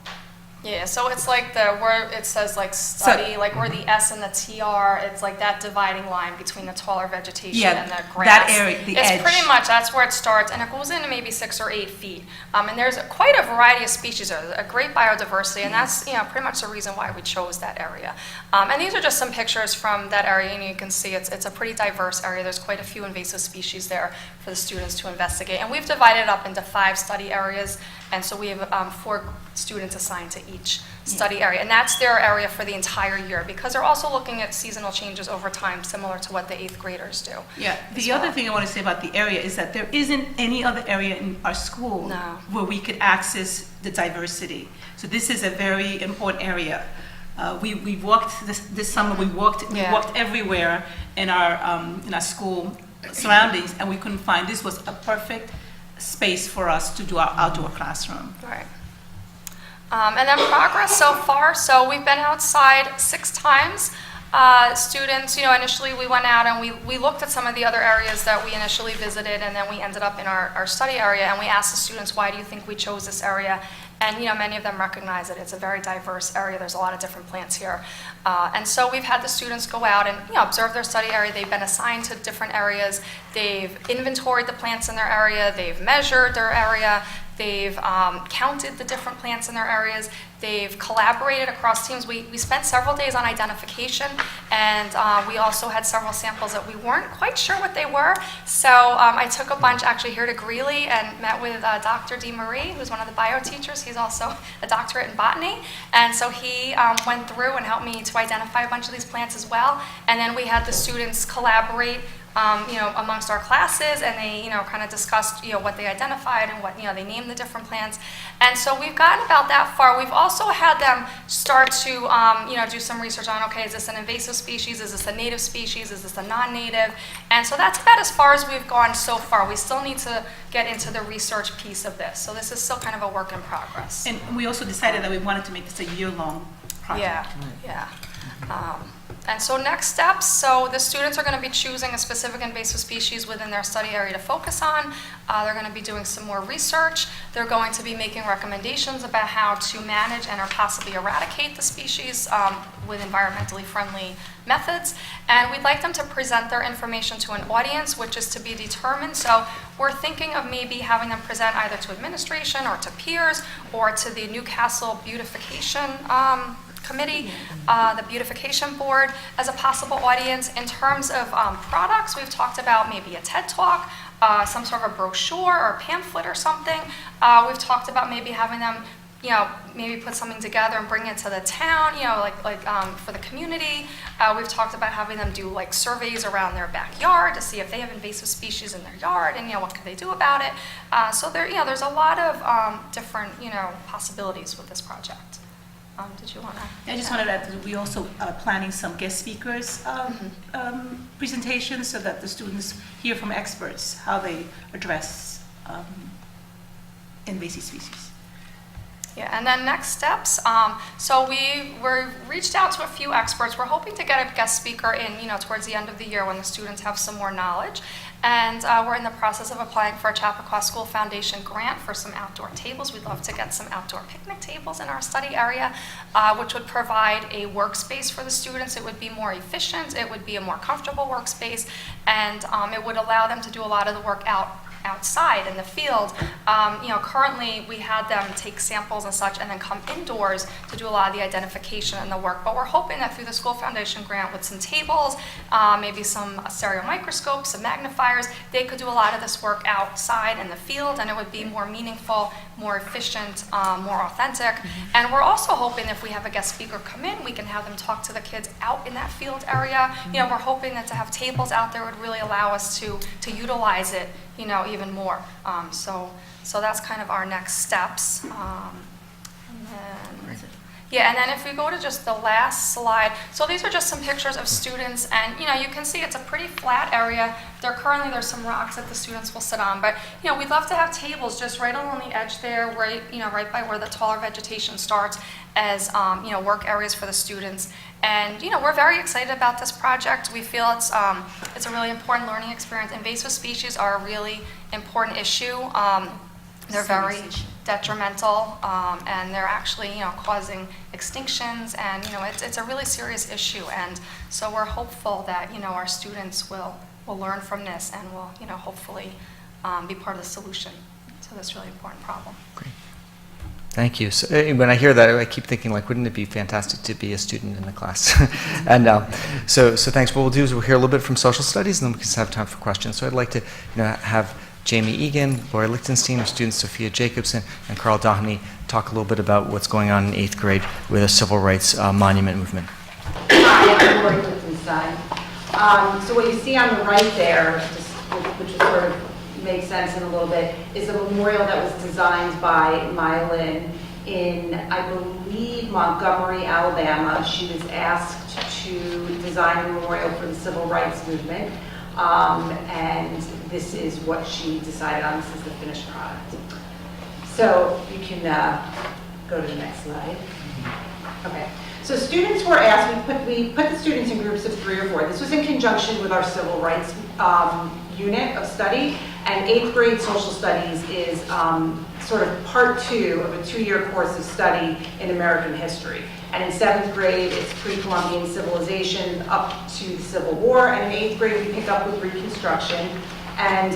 Yeah, so it's like where it says like study, like where the S and the T are, it's like that dividing line between the taller vegetation and the grass. That area, the edge. It's pretty much, that's where it starts, and it goes into maybe 6 or 8 feet. And there's quite a variety of species there, a great biodiversity, and that's pretty much the reason why we chose that area. And these are just some pictures from that area, and you can see it's a pretty diverse area. There's quite a few invasive species there for the students to investigate. And we've divided it up into 5 study areas, and so we have 4 students assigned to each study area, and that's their area for the entire year, because they're also looking at seasonal changes over time, similar to what the 8th graders do. Yeah, the other thing I want to say about the area is that there isn't any other area in our school where we could access the diversity. So this is a very important area. We walked this summer. We walked everywhere in our school surroundings, and we couldn't find. This was a perfect space for us to do our outdoor classroom. Right. And then progress so far. So we've been outside 6 times. Students, initially we went out and we looked at some of the other areas that we initially visited, and then we ended up in our study area, and we asked the students, why do you think we chose this area? And many of them recognize that it's a very diverse area. There's a lot of different plants here. And so we've had the students go out and observe their study area. They've been assigned to different areas. They've inventoried the plants in their area. They've measured their area. They've counted the different plants in their areas. They've collaborated across teams. We spent several days on identification, and we also had several samples that we weren't quite sure what they were. So I took a bunch actually here to Greeley and met with Dr. DeMarie, who's one of the bio teachers. He's also a doctorate in botany. And so he went through and helped me to identify a bunch of these plants as well. And then we had the students collaborate amongst our classes, and they, kind of discussed, what they identified and what, they named the different plants. And so we've gotten about that far. We've also had them start to, do some research on, okay, is this an invasive species? Is this a native species? Is this a non-native? And so that's about as far as we've gone so far. We still need to get into the research piece of this. So this is still kind of a work in progress. And we also decided that we wanted to make this a year-long project. Yeah. And so next steps, so the students are going to be choosing a specific invasive species within their study area to focus on. They're going to be doing some more research. They're going to be making recommendations about how to manage and or possibly eradicate the species with environmentally friendly methods. And we'd like them to present their information to an audience, which is to be determined. So we're thinking of maybe having them present either to administration or to peers or to the Newcastle Beautification Committee, the Beautification Board, as a possible audience. In terms of products, we've talked about maybe a TED Talk, some sort of a brochure or a pamphlet or something. We've talked about maybe having them, maybe put something together and bring it to the town, like for the community. We've talked about having them do like surveys around their backyard to see if they have invasive species in their yard and, what can they do about it. So there's a lot of different, possibilities with this project. Did you want to? I just wanted to add that we also are planning some guest speakers presentations so that the students hear from experts how they address invasive species. Yeah, and then next steps. So we reached out to a few experts. We're hoping to get a guest speaker in, towards the end of the year when the students have some more knowledge. And we're in the process of applying for a Chappaqua School Foundation grant for some outdoor tables. We'd love to get some outdoor picnic tables in our study area, which would provide a workspace for the students. It would be more efficient, it would be a more comfortable workspace, and it would allow them to do a lot of the work outside in the field. Currently we had them take samples and such and then come indoors to do a lot of the identification and the work. But we're hoping that through the School Foundation grant with some tables, maybe some stereo microscopes, some magnifiers, they could do a lot of this work outside in the field, and it would be more meaningful, more efficient, more authentic. And we're also hoping if we have a guest speaker come in, we can have them talk to the kids out in that field area. We're hoping that to have tables out there would really allow us to utilize it even more. So that's kind of our next steps. And then if we go to just the last slide, so these are just some pictures of students, and you can see it's a pretty flat area. There's some rocks that the students will sit on, but we'd love to have tables just right along the edge there, right by where the taller vegetation starts, as work areas for the students. And we're very excited about this project. We feel it's a really important learning experience. Invasive species are a really important issue. They're very detrimental, and they're actually causing extinctions, and it's a really serious issue. And so we're hopeful that our students will learn from this and will hopefully be part of the solution to this really important problem. Great. Thank you. So, when I hear that, I keep thinking, wouldn't it be fantastic to be a student in the class? And so thanks. What we'll do is we'll hear a little bit from social studies, and then we can have time for questions. So I'd like to have Jamie Egan, Laura Lichtenstein, students Sophia Jacobson, and Carl Doheny talk a little bit about what's going on in 8th grade with a civil rights monument movement. Hi, I'm Laura Lichtenstein. So what you see on the right there, which sort of makes sense in a little bit, is a memorial that was designed by Mylin in, I believe, Montgomery, Alabama. She was asked to design a memorial for the civil rights movement, and this is what she decided on. This is the finished product. So you can go to the next slide. Okay. So students were asked, we put the students in groups of 3 or 4. This was in conjunction with our civil rights unit of study, and 8th grade social studies is sort of part 2 of a 2-year course of study in American history. And in 7th grade, it's pre-Columbian civilization up to the Civil War, and in 8th grade, we pick up with Reconstruction, and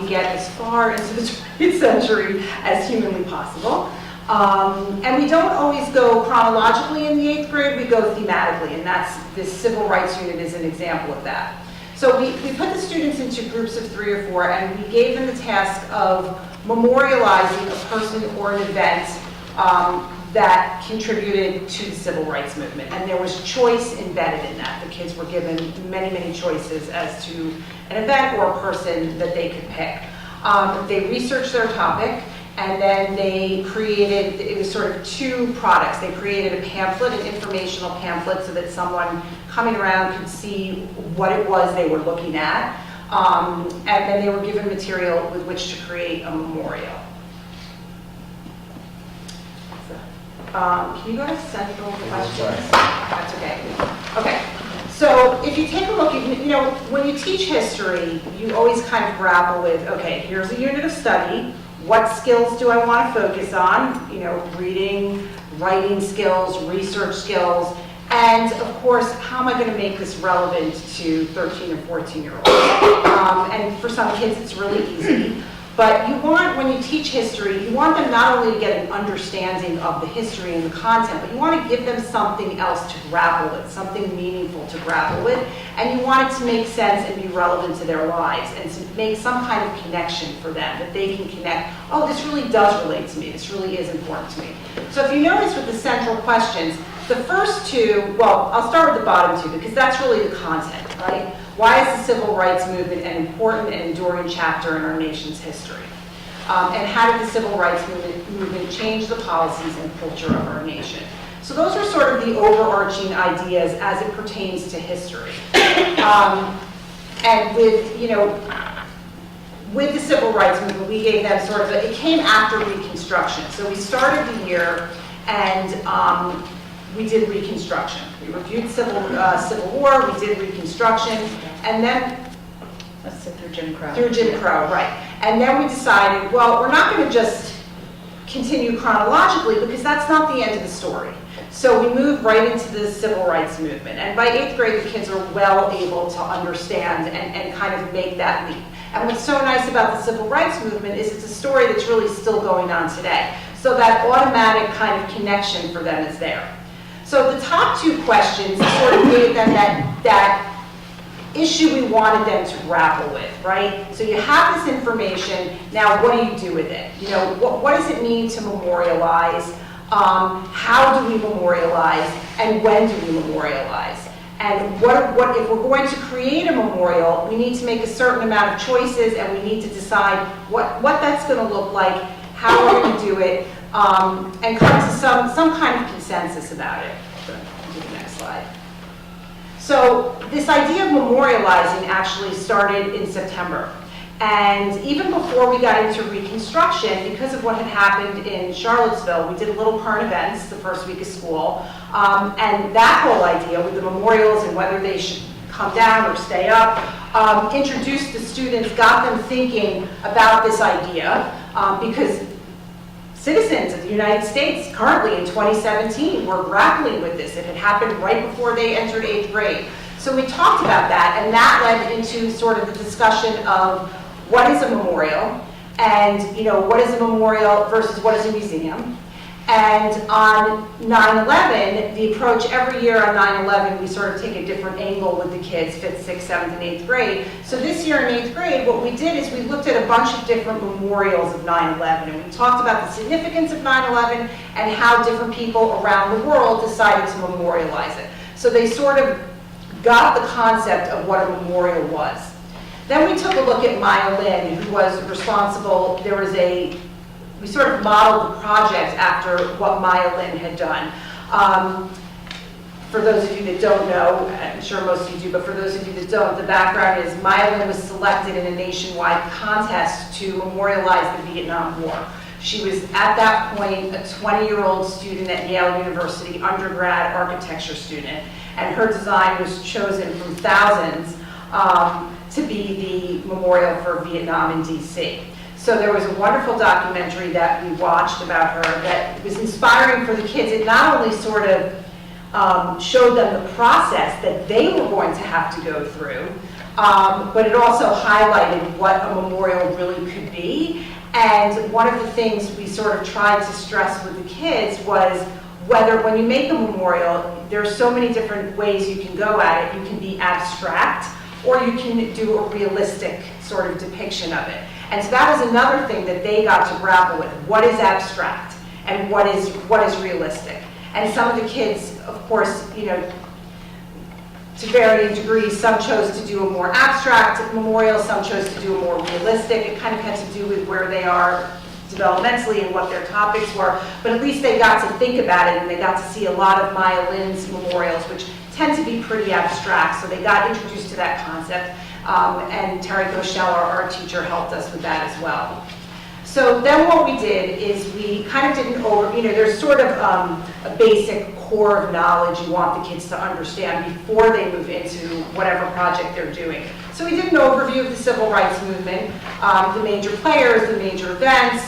we get as far into the 20th century as humanly possible. And we don't always go chronologically in the 8th grade, we go thematically, and that's this civil rights unit is an example of that. So we put the students into groups of 3 or 4, and we gave them the task of memorializing a person or an event that contributed to the civil rights movement. And there was choice embedded in that. The kids were given many, many choices as to an event or a person that they could pick. They researched their topic, and then they created, it was sort of 2 products. They created a pamphlet, an informational pamphlet, so that someone coming around could see what it was they were looking at. And then they were given material with which to create a memorial. Can you go to central questions? That's okay. Okay. So if you take a look, when you teach history, you always kind of grapple with, okay, here's a unit of study. What skills do I want to focus on? Reading, writing skills, research skills, and of course, how am I going to make this relevant to 13 or 14-year-olds? And for some kids, it's really easy. But you want, when you teach history, you want them not only to get an understanding of the history and the content, but you want to give them something else to grapple with, something meaningful to grapple with, and you want it to make sense and be relevant to their lives, and to make some kind of connection for them, that they can connect, oh, this really does relate to me, this really is important to me. So if you notice with the central questions, the first 2, well, I'll start with the bottom 2, because that's really the content, right? Why is the civil rights movement an important and enduring chapter in our nation's history? And how did the civil rights movement change the policies and culture of our nation? So those are sort of the overarching ideas as it pertains to history. And with, with the civil rights movement, we gave them sort of, it came after Reconstruction. So we started the year and we did Reconstruction. We reviewed Civil War, we did Reconstruction, and then Let's sit through Jim Crow. through Jim Crow, right. And then we decided, well, we're not going to just continue chronologically because that's not the end of the story. So we moved right into the civil rights movement. And by 8th grade, the kids are well able to understand and kind of make that leap. And what's so nice about the civil rights movement is it's a story that's really still going on today. So that automatic kind of connection for them is there. So the top two questions sort of gave them that issue we wanted them to grapple with, right? So you have this information, now what do you do with it? You know, what does it mean to memorialize? How do we memorialize? And when do we memorialize? And what if we're going to create a memorial, we need to make a certain amount of choices and we need to decide what that's going to look like, how we're going to do it, and come to some kind of consensus about it. Do the next slide. So this idea of memorializing actually started in September. And even before we got into Reconstruction, because of what had happened in Charlottesville, we did a little current events the first week of school. And that whole idea with the memorials and whether they should come down or stay up, introduced the students, got them thinking about this idea, because citizens of the United States currently in 2017 were grappling with this. It had happened right before they entered 8th grade. So we talked about that, and that led into sort of the discussion of what is a memorial, and you know, what is a memorial versus what is a museum. And on 9/11, the approach every year on 9/11, we sort of take a different angle with the kids, 5th, 6th, 7th, and 8th grade. So this year in 8th grade, what we did is we looked at a bunch of different memorials of 9/11, and we talked about the significance of 9/11 and how different people around the world decided to memorialize it. So they sort of got the concept of what a memorial was. Then we took a look at Maya Lin, who was responsible. We sort of modeled the project after what Maya Lin had done. For those of you that don't know, I'm sure most of you do, but for those of you that don't, the background is Maya Lin was selected in a nationwide contest to memorialize the Vietnam War. She was, at that point, a 20-year-old student at Yale University, undergrad architecture student, and her design was chosen from thousands to be the memorial for Vietnam in DC. So there was a wonderful documentary that we watched about her that was inspiring for the kids. It not only sort of showed them the process that they were going to have to go through, but it also highlighted what a memorial really could be. And one of the things we sort of tried to stress with the kids was whether when you make a memorial, there are so many different ways you can go at it. You can be abstract, or you can do a realistic sort of depiction of it. And so that was another thing that they got to grapple with. What is abstract and what is realistic? And some of the kids, of course, you know, to varying degrees, some chose to do a more abstract memorial, some chose to do a more realistic. It kind of had to do with where they are developmentally and what their topics were, but at least they got to think about it and they got to see a lot of Maya Lin's memorials, which tend to be pretty abstract, so they got introduced to that concept. And Terry Goschel, our art teacher, helped us with that as well. So then what we did is we kind of didn't there's sort of a basic core of knowledge you want the kids to understand before they move into whatever project they're doing. So we did an overview of the civil rights movement, the major players, the major events,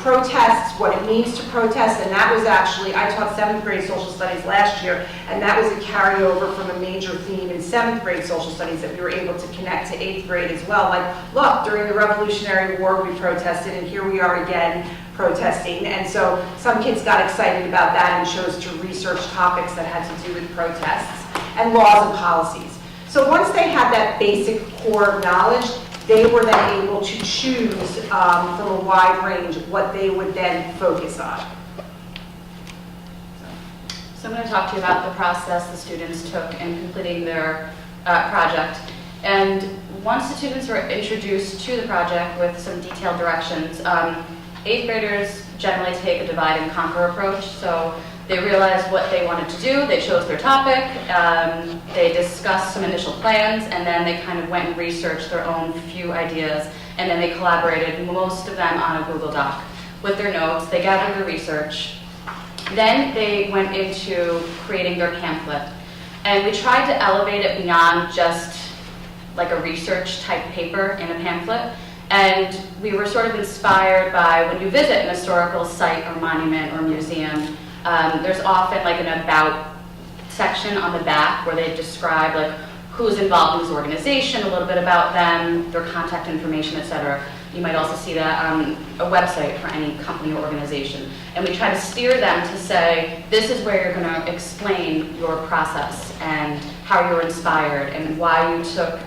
protests, what it means to protest, and that was actually, I taught 7th grade social studies last year, and that was a carryover from a major theme in 7th grade social studies that we were able to connect to 8th grade as well. Like, look, during the Revolutionary War we protested, and here we are again protesting. And so some kids got excited about that and chose to research topics that had to do with protests and laws and policies. So once they had that basic core of knowledge, they were then able to choose from a wide range of what they would then focus on. So I'm going to talk to you about the process the students took in completing their project. And once the students were introduced to the project with some detailed directions, 8th graders generally take a divide and conquer approach. So they realized what they wanted to do, they chose their topic, they discussed some initial plans, and then they kind of went and researched their own few ideas and then they collaborated, most of them on a Google Doc, with their notes. They gathered their research. Then they went into creating their pamphlet. And we tried to elevate it beyond just like a research type paper in a pamphlet. And we were sort of inspired by when you visit an historical site or monument or museum, there's often like an about section on the back where they describe like who's involved in this organization, a little bit about them, their contact information, etc. You might also see that on a website for any company or organization. And we try to steer them to say, this is where you're going to explain your process and how you were inspired and why you took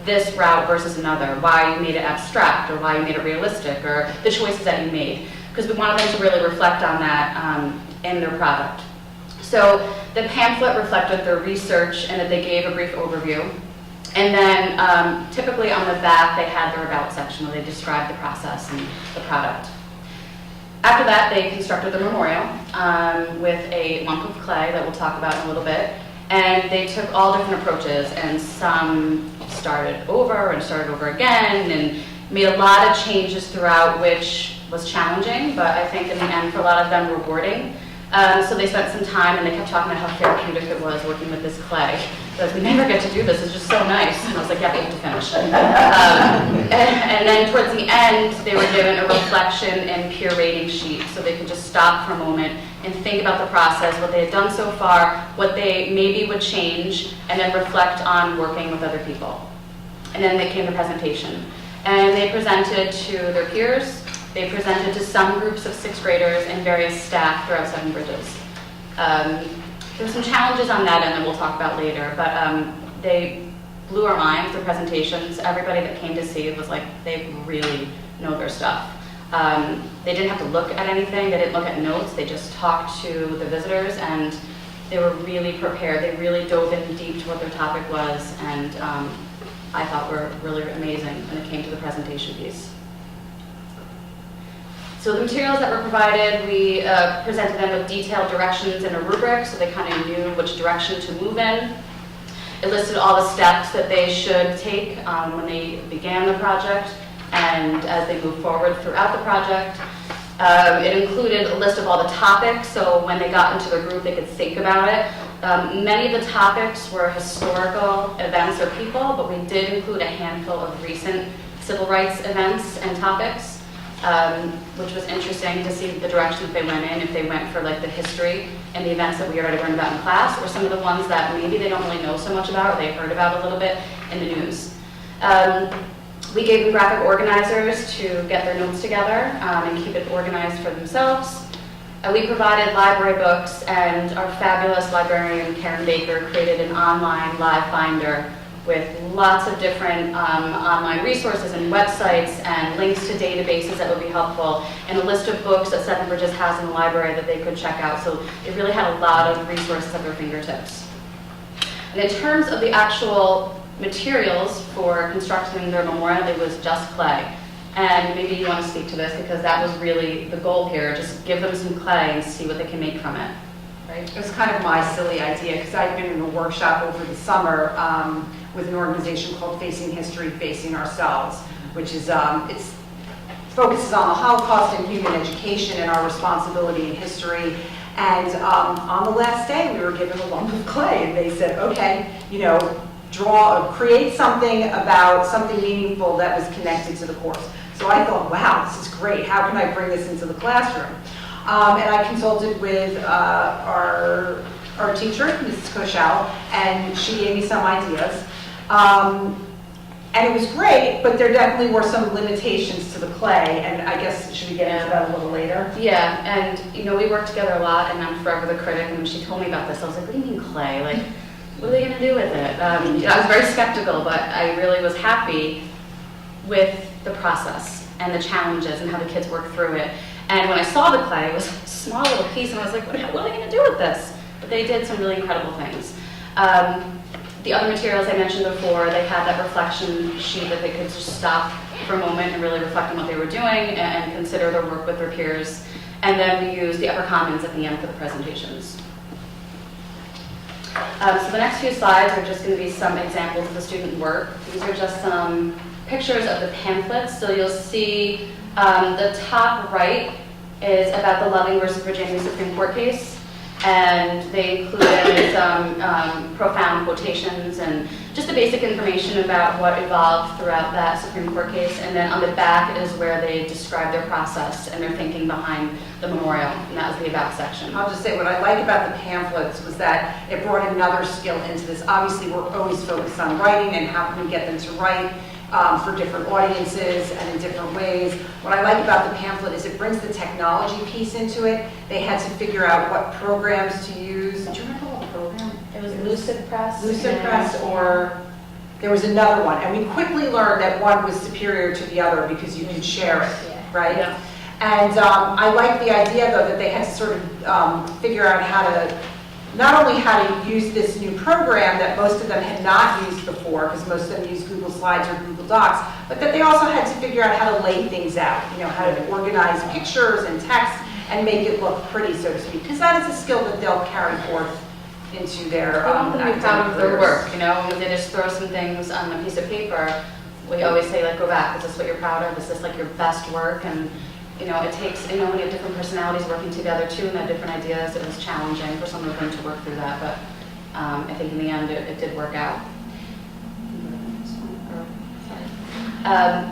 this route versus another, why you made it abstract or why you made it realistic or the choices that you made. Because we wanted them to really reflect on that in their product. So the pamphlet reflected their research and that they gave a brief overview. And then typically on the back they had their about section where they described the process and the product. After that they constructed the memorial with a lump of clay that we'll talk about in a little bit. And they took all different approaches, and some started over again and made a lot of changes throughout, which was challenging, but I think in the end for a lot of them rewarding. So they spent some time and they kept talking about how therapeutic it was working with this clay. But we never get to do this, it's just so nice. And I was like, yeah, we have to finish. And then towards the end, they were given a reflection and peer rating sheet so they could just stop for a moment and think about the process, what they had done so far, what they maybe would change, and then reflect on working with other people. And then they came to presentation. And they presented to their peers. They presented to some groups of 6th graders and various staff throughout Seven Bridges. There were some challenges on that end that we'll talk about later, but they blew our minds, their presentations. Everybody that came to see it was like, they really know their stuff. They didn't have to look at anything, they didn't look at notes, they just talked to the visitors and they were really prepared. They really dove in deep to what their topic was, and I thought were really amazing when it came to the presentation piece. So the materials that were provided, we presented them with detailed directions and a rubric so they kind of knew which direction to move in. It listed all the steps that they should take when they began the project and as they move forward throughout the project. It included a list of all the topics, so when they got into the group they could think about it. Many of the topics were historical events or people, but we did include a handful of recent civil rights events and topics. Which was interesting to see the direction that they went in, if they went for like the history and the events that we already learned about in class, or some of the ones that maybe they don't really know so much about, or they heard about a little bit in the news. We gave them graphic organizers to get their notes together and keep it organized for themselves. We provided library books, and our fabulous librarian, Karen Baker, created an online live binder with lots of different online resources and websites and links to databases that would be helpful, and a list of books that Seven Bridges has in the library that they could check out. So it really had a lot of resources at their fingertips. And in terms of the actual materials for constructing their memorial, it was just clay. And maybe you want to speak to this because that was really the goal here, just give them some clay and see what they can make from it. Right? It was kind of my silly idea because I've been in a workshop over the summer with an organization called Facing History, Facing Ourselves, which is, it focuses on the Holocaust and human education and our responsibility in history. And on the last day, we were given a lump of clay, and they said, okay, you know, create something about something meaningful that was connected to the course. So I thought, wow, this is great. How can I bring this into the classroom? And I consulted with our teacher, Mrs. Koshal, and she gave me some ideas. And it was great, but there definitely were some limitations to the clay, and I guess, should we get into that a little later? Yeah, and you know, we work together a lot, and I'm forever the critic, and when she told me about this, I was like, what do you mean clay? Like, what are they gonna do with it? I was very skeptical, but I really was happy with the process and the challenges and how the kids worked through it. And when I saw the clay, it was a small little piece, and I was like, what are they gonna do with this? But they did some really incredible things. The other materials I mentioned before, they had that reflection sheet that they could just stop for a moment and really reflect on what they were doing and consider their work with their peers. And then we used the upper commons at the end for the presentations. So the next few slides are just going to be some examples of the student work. These are just some pictures of the pamphlets. So you'll see the top right is about the Loving versus Virginia Supreme Court case. And they included some profound quotations and just the basic information about what evolved throughout that Supreme Court case. And then on the back is where they describe their process and their thinking behind the memorial, and that was the about section. I'll just say what I like about the pamphlets was that it brought another skill into this. Obviously, we're always focused on writing and how can we get them to write for different audiences and in different ways. What I like about the pamphlet is it brings the technology piece into it. They had to figure out what programs to use. Do you remember what program? It was Lucid Press. Lucid Press, or there was another one. And we quickly learned that one was superior to the other because you could share it, right? Yeah. And I like the idea, though, that they had to sort of figure out how to, not only how to use this new program that most of them had not used before, because most of them use Google Slides or Google Docs, but that they also had to figure out how to lay things out, you know, how to organize pictures and text and make it look pretty, so to speak, because that is a skill that they'll carry forth into their We want them to be proud academic of their careers. work, you know, when they just throw some things on a piece of paper, we always say, like, go back, is this what you're proud of? Is this like your best work? And you know, it takes, you know, when you have different personalities working together too and they have different ideas, it was challenging for some of them to work through that, but I think in the end it did work out.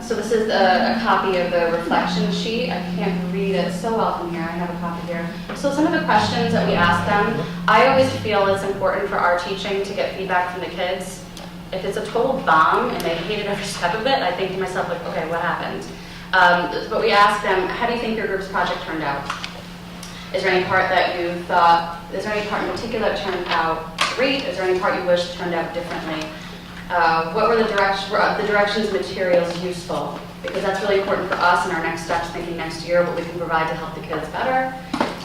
So this is a copy of the reflection sheet. I can't read it so well from here. I have a copy here. So some of the questions that we asked them, I always feel it's important for our teaching to get feedback from the kids. If it's a total bomb and they hated every step of it, I think to myself, like, okay, what happened? But we asked them, how do you think your group's project turned out? Is there any part that you thought, is there any part in particular that turned out great? Is there any part you wish turned out differently? What were the directions materials useful? Because that's really important for us in our next steps, thinking next year, what we can provide to help the kids better.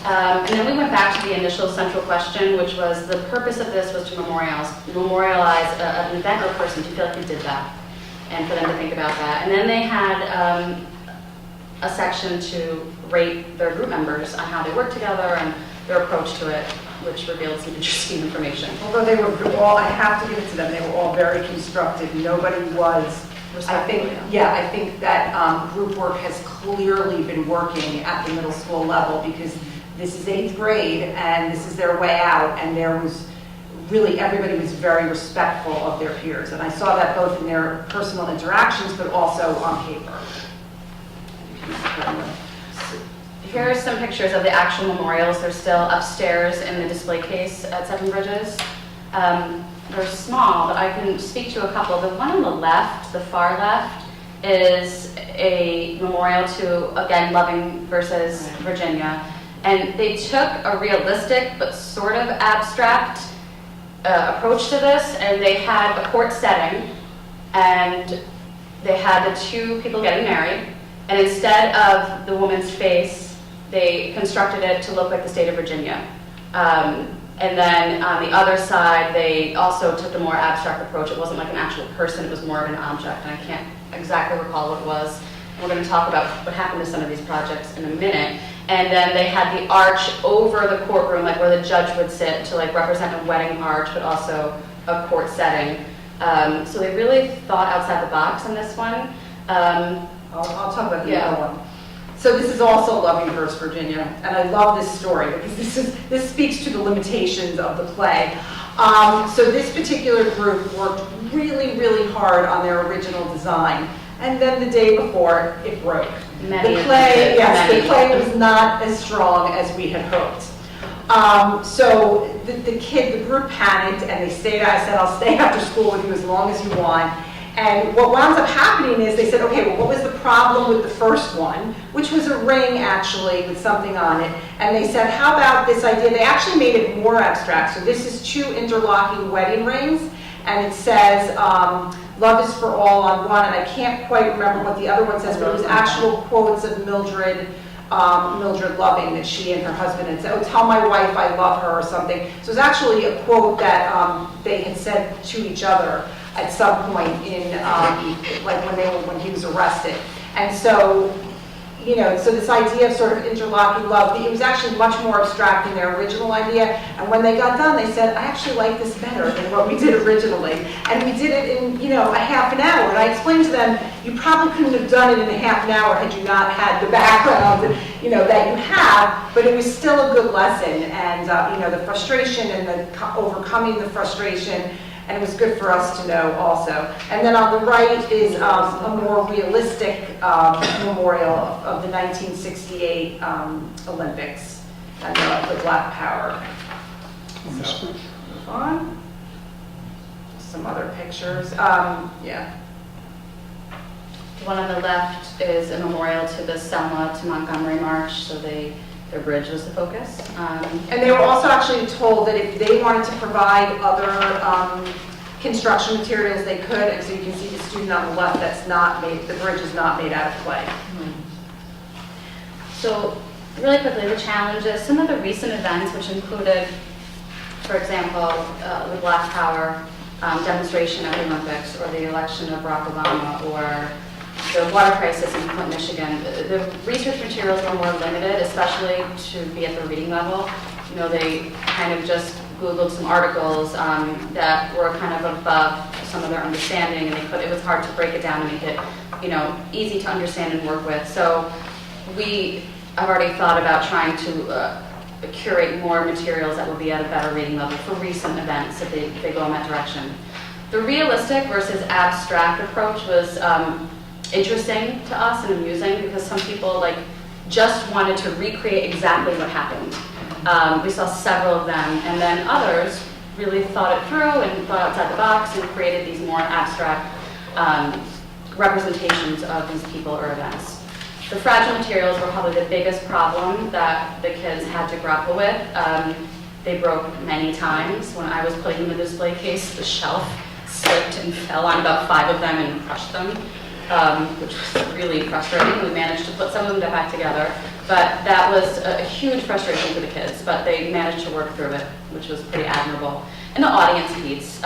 And then we went back to the initial central question, which was the purpose of this was to memorialize an event or person. Do you feel like you did that? And for them to think about that. And then they had a section to rate their group members on how they work together and their approach to it, which revealed some interesting information. Although they were all, I have to give it to them, they were all very constructive. Nobody was, I think that group work has clearly been working at the middle school level because this is 8th grade and this is their way out, and there was really, everybody was very respectful of their peers. And I saw that both in their personal interactions, but also on paper. Here are some pictures of the actual memorials. They're still upstairs in the display case at Seven Bridges. They're small, but I can speak to a couple. The one on the left, the far left, is a memorial to, again, Loving versus Virginia. And they took a realistic but sort of abstract approach to this, and they had a court setting, and they had the two people getting married, and instead of the woman's face, they constructed it to look like the state of Virginia. And then on the other side, they also took a more abstract approach. It wasn't like an actual person, it was more of an object, and I can't exactly recall what it was. And we're going to talk about what happened to some of these projects in a minute. And then they had the arch over the courtroom, like where the judge would sit, to like represent a wedding arch, but also a court setting. So they really thought outside the box on this one. I'll talk about the other one. So this is also Loving versus Virginia, and I love this story because this speaks to the limitations of the play. So this particular group worked really, really hard on their original design, and then the day before it broke. The play was not as strong as we had hoped. So the group panicked, and they stayed. I said, I'll stay after school with you as long as you want. And what wound up happening is they said, okay, well, what was the problem with the first one, which was a ring, actually, with something on it. And they said, how about this idea? They actually made it more abstract. So this is 2 interlocking wedding rings, and it says, love is for all on one, and I can't quite remember what the other one says, but it was actual quotes of Mildred Loving that she and her husband had said, oh, tell my wife I love her, or something. So it was actually a quote that they had said to each other at some point in, like when he was arrested. And so, you know, so this idea of sort of interlocking love, it was actually much more abstract than their original idea. And when they got done, they said, I actually like this better than what we did originally. And we did it in, you know, a half an hour. And I explained to them, you probably couldn't have done it in a half an hour had you not had the background, you know, that you have, but it was still a good lesson. And, you know, the frustration and the overcoming the frustration, and it was good for us to know also. And then on the right is a more realistic memorial of the 1968 Olympics and the Black Power. So, move on. Some other pictures. Yeah. The one on the left is a memorial to the Selma to Montgomery March, so their bridge was the focus. And they were also actually told that if they wanted to provide other construction materials, they could. And so you can see the student on the left that's not made, the bridge is not made out of clay. So really quickly, the challenges, some of the recent events, which included, for example, the Black Power demonstration at the Olympics, or the election of Barack Obama, or the water crisis in Flint, Michigan, the research materials were more limited, especially to be at the reading level. You know, they kind of just Googled some articles that were kind of above some of their understanding, and it was hard to break it down and make it, you know, easy to understand and work with. So we have already thought about trying to curate more materials that will be at a better reading level for recent events if they go in that direction. The realistic versus abstract approach was interesting to us and amusing, because some people just wanted to recreate exactly what happened. We saw several of them, and then others really thought it through and thought outside the box and created these more abstract representations of these people or events. The fragile materials were probably the biggest problem that the kids had to grapple with. They broke many times. When I was putting them in the display case, the shelf slipped and fell on about 5 of them and crushed them, which was really frustrating. We managed to put some of them back together, but that was a huge frustration for the kids, but they managed to work through it, which was pretty admirable. And the audience piece.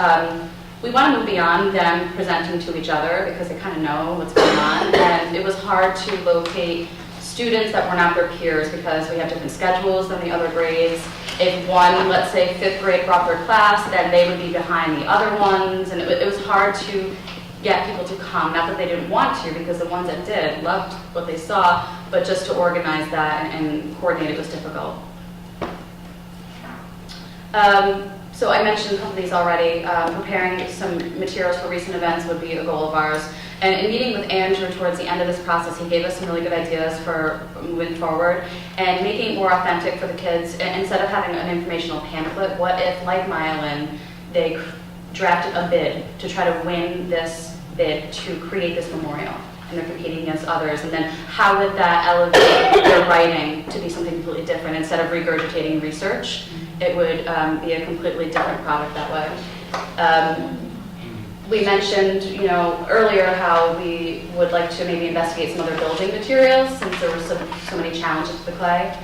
We want to move beyond them presenting to each other, because they kind of know what's going on, and it was hard to locate students that were not their peers, because we have different schedules than the other grades. If one, let's say 5th grade, brought their class, then they would be behind the other ones, and it was hard to get people to come. Not that they didn't want to, because the ones that did loved what they saw, but just to organize that and coordinate it was difficult. So I mentioned a couple of these already. Preparing some materials for recent events would be a goal of ours. And in meeting with Andrew towards the end of this process, he gave us some really good ideas for moving forward and making it more authentic for the kids. And instead of having an informational pamphlet, what if, like Myelin, they drafted a bid to try to win this bid to create this memorial, and they're competing against others, and then how would that elevate their writing to be something completely different? Instead of regurgitating research, it would be a completely different product that way. We mentioned, earlier how we would like to maybe investigate some other building materials, since there were so many challenges to the clay.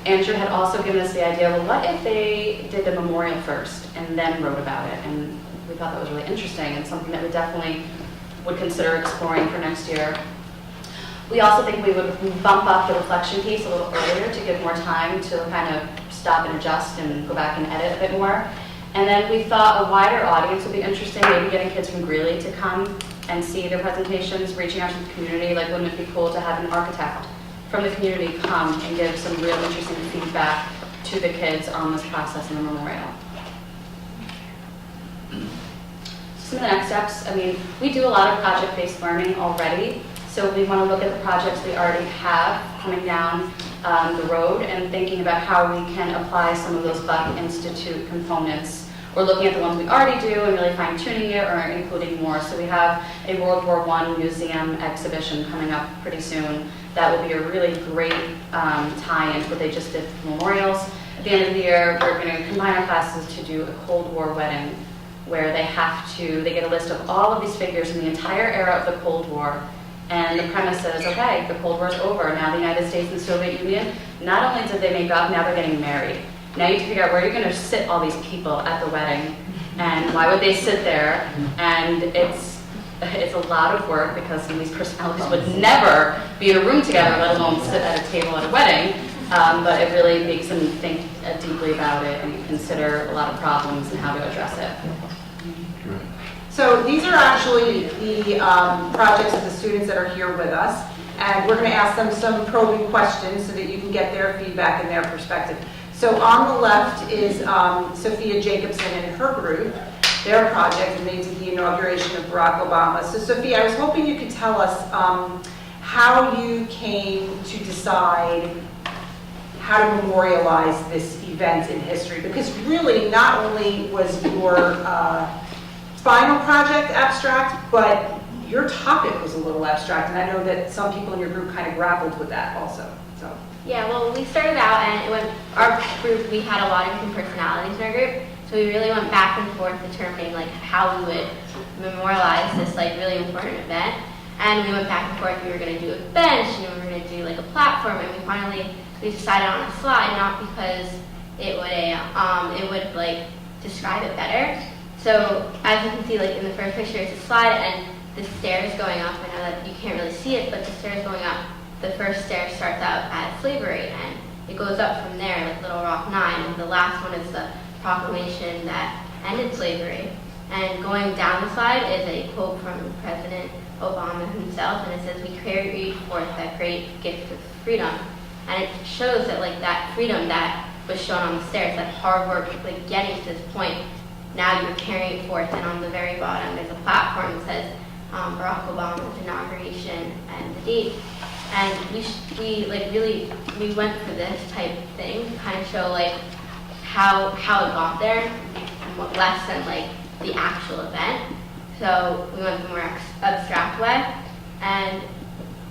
Andrew had also given us the idea, well, what if they did the memorial first and then wrote about it? And we thought that was really interesting and something that we definitely would consider exploring for next year. We also think we would bump up the reflection piece a little earlier to give more time to kind of stop and adjust and go back and edit a bit more. And then we thought a wider audience would be interesting, maybe getting kids from Greeley to come and see their presentations, reaching out to the community. Like, wouldn't it be cool to have an architect from the community come and give some real interesting feedback to the kids on this process in the memorial? Some of the next steps, we do a lot of project-based learning already, so we want to look at the projects we already have coming down the road and thinking about how we can apply some of those Buck Institute components. We're looking at the ones we already do and really fine-tuning it or including more. So we have a World War I museum exhibition coming up pretty soon. That will be a really great tie-in to what they just did for memorials. At the end of the year, we're going to combine our classes to do a Cold War wedding, where they get a list of all of these figures in the entire era of the Cold War. And the premise is, okay, the Cold War is over. Now the United States and the Soviet Union, not only did they make up, now they're getting married. Now you have to figure out where you're going to sit all these people at the wedding, and why would they sit there? And it's it's a lot of work because some of these personalities would never be in a room together, let alone sit at a table at a wedding. But it really makes them think deeply about it and consider a lot of problems and how to address it. So these are actually the projects of the students that are here with us, and we're going to ask them some probing questions so that you can get their feedback and their perspective. So on the left is Sophia Jacobson and her group, their project, and they did the inauguration of Barack Obama. So Sophia, I was hoping you could tell us how you came to decide how to memorialize this event in history, because really not only was your final project abstract, but your topic was a little abstract, and I know that some people in your group kind of grappled with that also. So. Yeah, well, we started out, and when our group, we had a lot of different personalities in our group, so we really went back and forth determining like how we would memorialize this like really important event. And we went back and forth. We were going to do a bench, and we were going to do like a platform, and we decided on a slide, not because it would like describe it better. So as you can see, like in the first picture, it's a slide, and the stairs going up. I know that you can't really see it, but the stairs going up. The first stair starts out at slavery, and it goes up from there, like Little Rock 9. And the last one is the proclamation that ended slavery. And going down the slide is a quote from President Obama himself, and it says, "We carry forth that great gift of freedom." And it shows that like that freedom that was shown on the stairs, that hard work, like getting to this point, now you're carrying it forth. And on the very bottom, there's a platform that says Barack Obama's inauguration and the date. And we went for this type of thing to kind of show like how it got there, and what less than like the actual event. So we went the more abstract way, and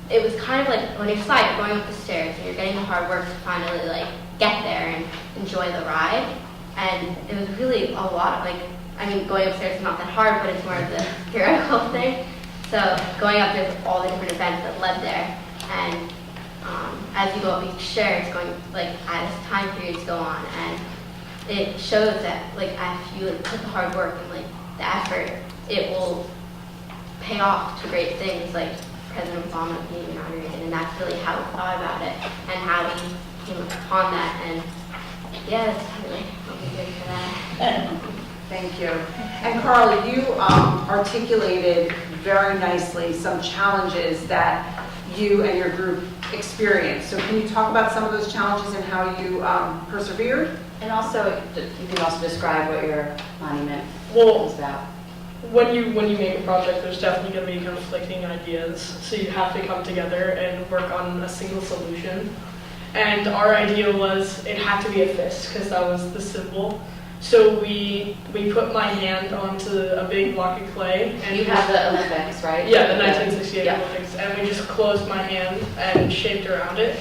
it was kind of like when you're sliding, you're going up the stairs, and you're getting the hard work to finally like get there and enjoy the ride. And it was really a lot of going upstairs is not that hard, but it's more of the theoretical thing. So going up, there's all the different events that led there. And as you go up each stair, it's going like as time periods go on, and it shows that like if you put the hard work and like the effort, it will pay off to great things like President Obama being inaugurated, and that's really how we thought about it and how we came upon that. And yeah, that's really what we did for that. Thank you. And Carl, you articulated very nicely some challenges that you and your group experienced. So can you talk about some of those challenges and how you persevered? And also, you can also describe what your monument is about. When you make a project, there's definitely going to be conflicting ideas. So you have to come together and work on a single solution. And our idea was it had to be a fist, because that was the symbol. So we put my hand onto a big block of clay. And you have the Olympics, right? Yeah, the 1968 Olympics. And we just closed my hand and shaped around it.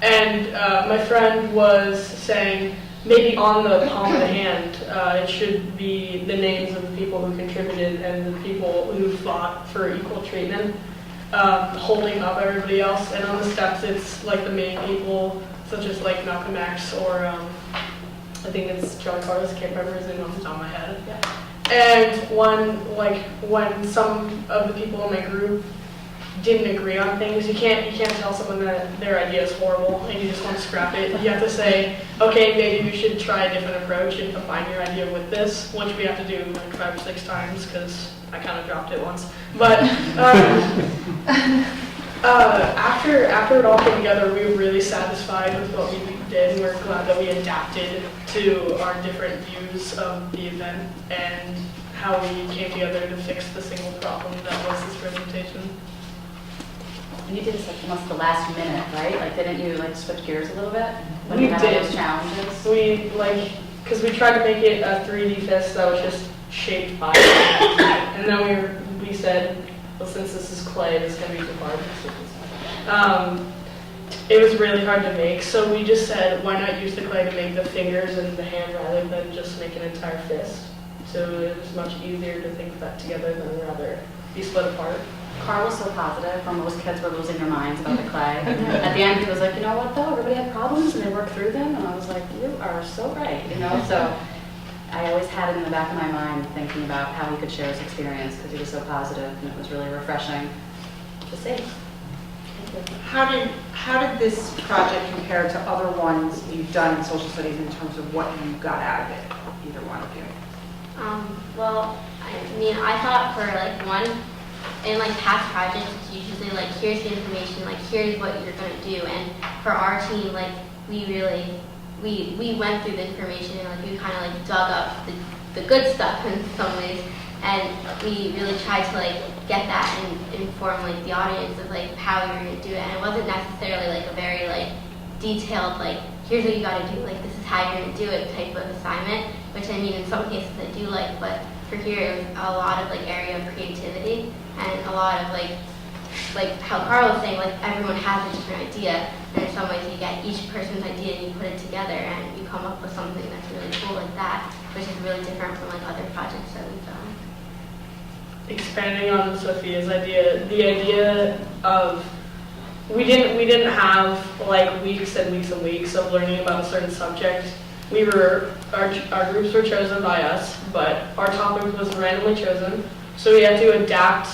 And my friend was saying, maybe on the palm of the hand, it should be the names of the people who contributed and the people who fought for equal treatment, holding up everybody else. And on the steps, it's like the main people, such as like Malcolm X or I think it's John Carlos. I can't remember his name off the top of my head. Yeah. And when some of the people in my group didn't agree on things, you can't tell someone that their idea is horrible and you just want to scrap it. You have to say, okay, maybe we should try a different approach and combine your idea with this, which we have to do like 5 or 6 times because I kind of dropped it once. But after it all came together, we were really satisfied with what we did, and we're glad that we adapted to our different views of the event and how we came together to fix the single problem that was this presentation. And you did this like almost the last minute, right? Like, didn't you like switch gears a little bit when We you had did. all those challenges? Because we tried to make it a 3D fist that was just shaped by it. And then we said, well, since this is clay, it's going to be too hard. It was really hard to make, so we just said, why not use the clay to make the fingers and the hand rather than just make an entire fist? So it was much easier to think of that together than rather be split apart. Carl was so positive, when most kids were losing their minds about the clay. At the end, he was like, you know what though, everybody had problems and they worked through them, and I was like, you are so right, you know, so I always had it in the back of my mind thinking about how he could share his experience because he was so positive, and it was really refreshing to see. How did this project compare to other ones you've done in social studies in terms of what you got out of it, either one of you? Well, I mean, I thought for like one, in like past projects, it's usually like, here's the information, like here's what you're gonna do. And for our team, like we really, we went through the information and like we kind of like dug up the good stuff in some ways. And we really tried to like get that and inform like the audience of like how we were gonna do it. And it wasn't necessarily like a very like detailed like, here's what you gotta do, like this is how you're gonna do it type of assignment, which I mean in some cases I do like, but for here it was a lot of like area of creativity and a lot of like how Carl was saying, like everyone has a different idea, and in some ways you get each person's idea and you put it together and you come up with something that's really cool like that, which is really different from like other projects that we've done. Expanding on Sophia's idea, the idea of we didn't have like weeks and weeks and weeks of learning about a certain subject. Our groups were chosen by us, but our topic was randomly chosen, so we had to adapt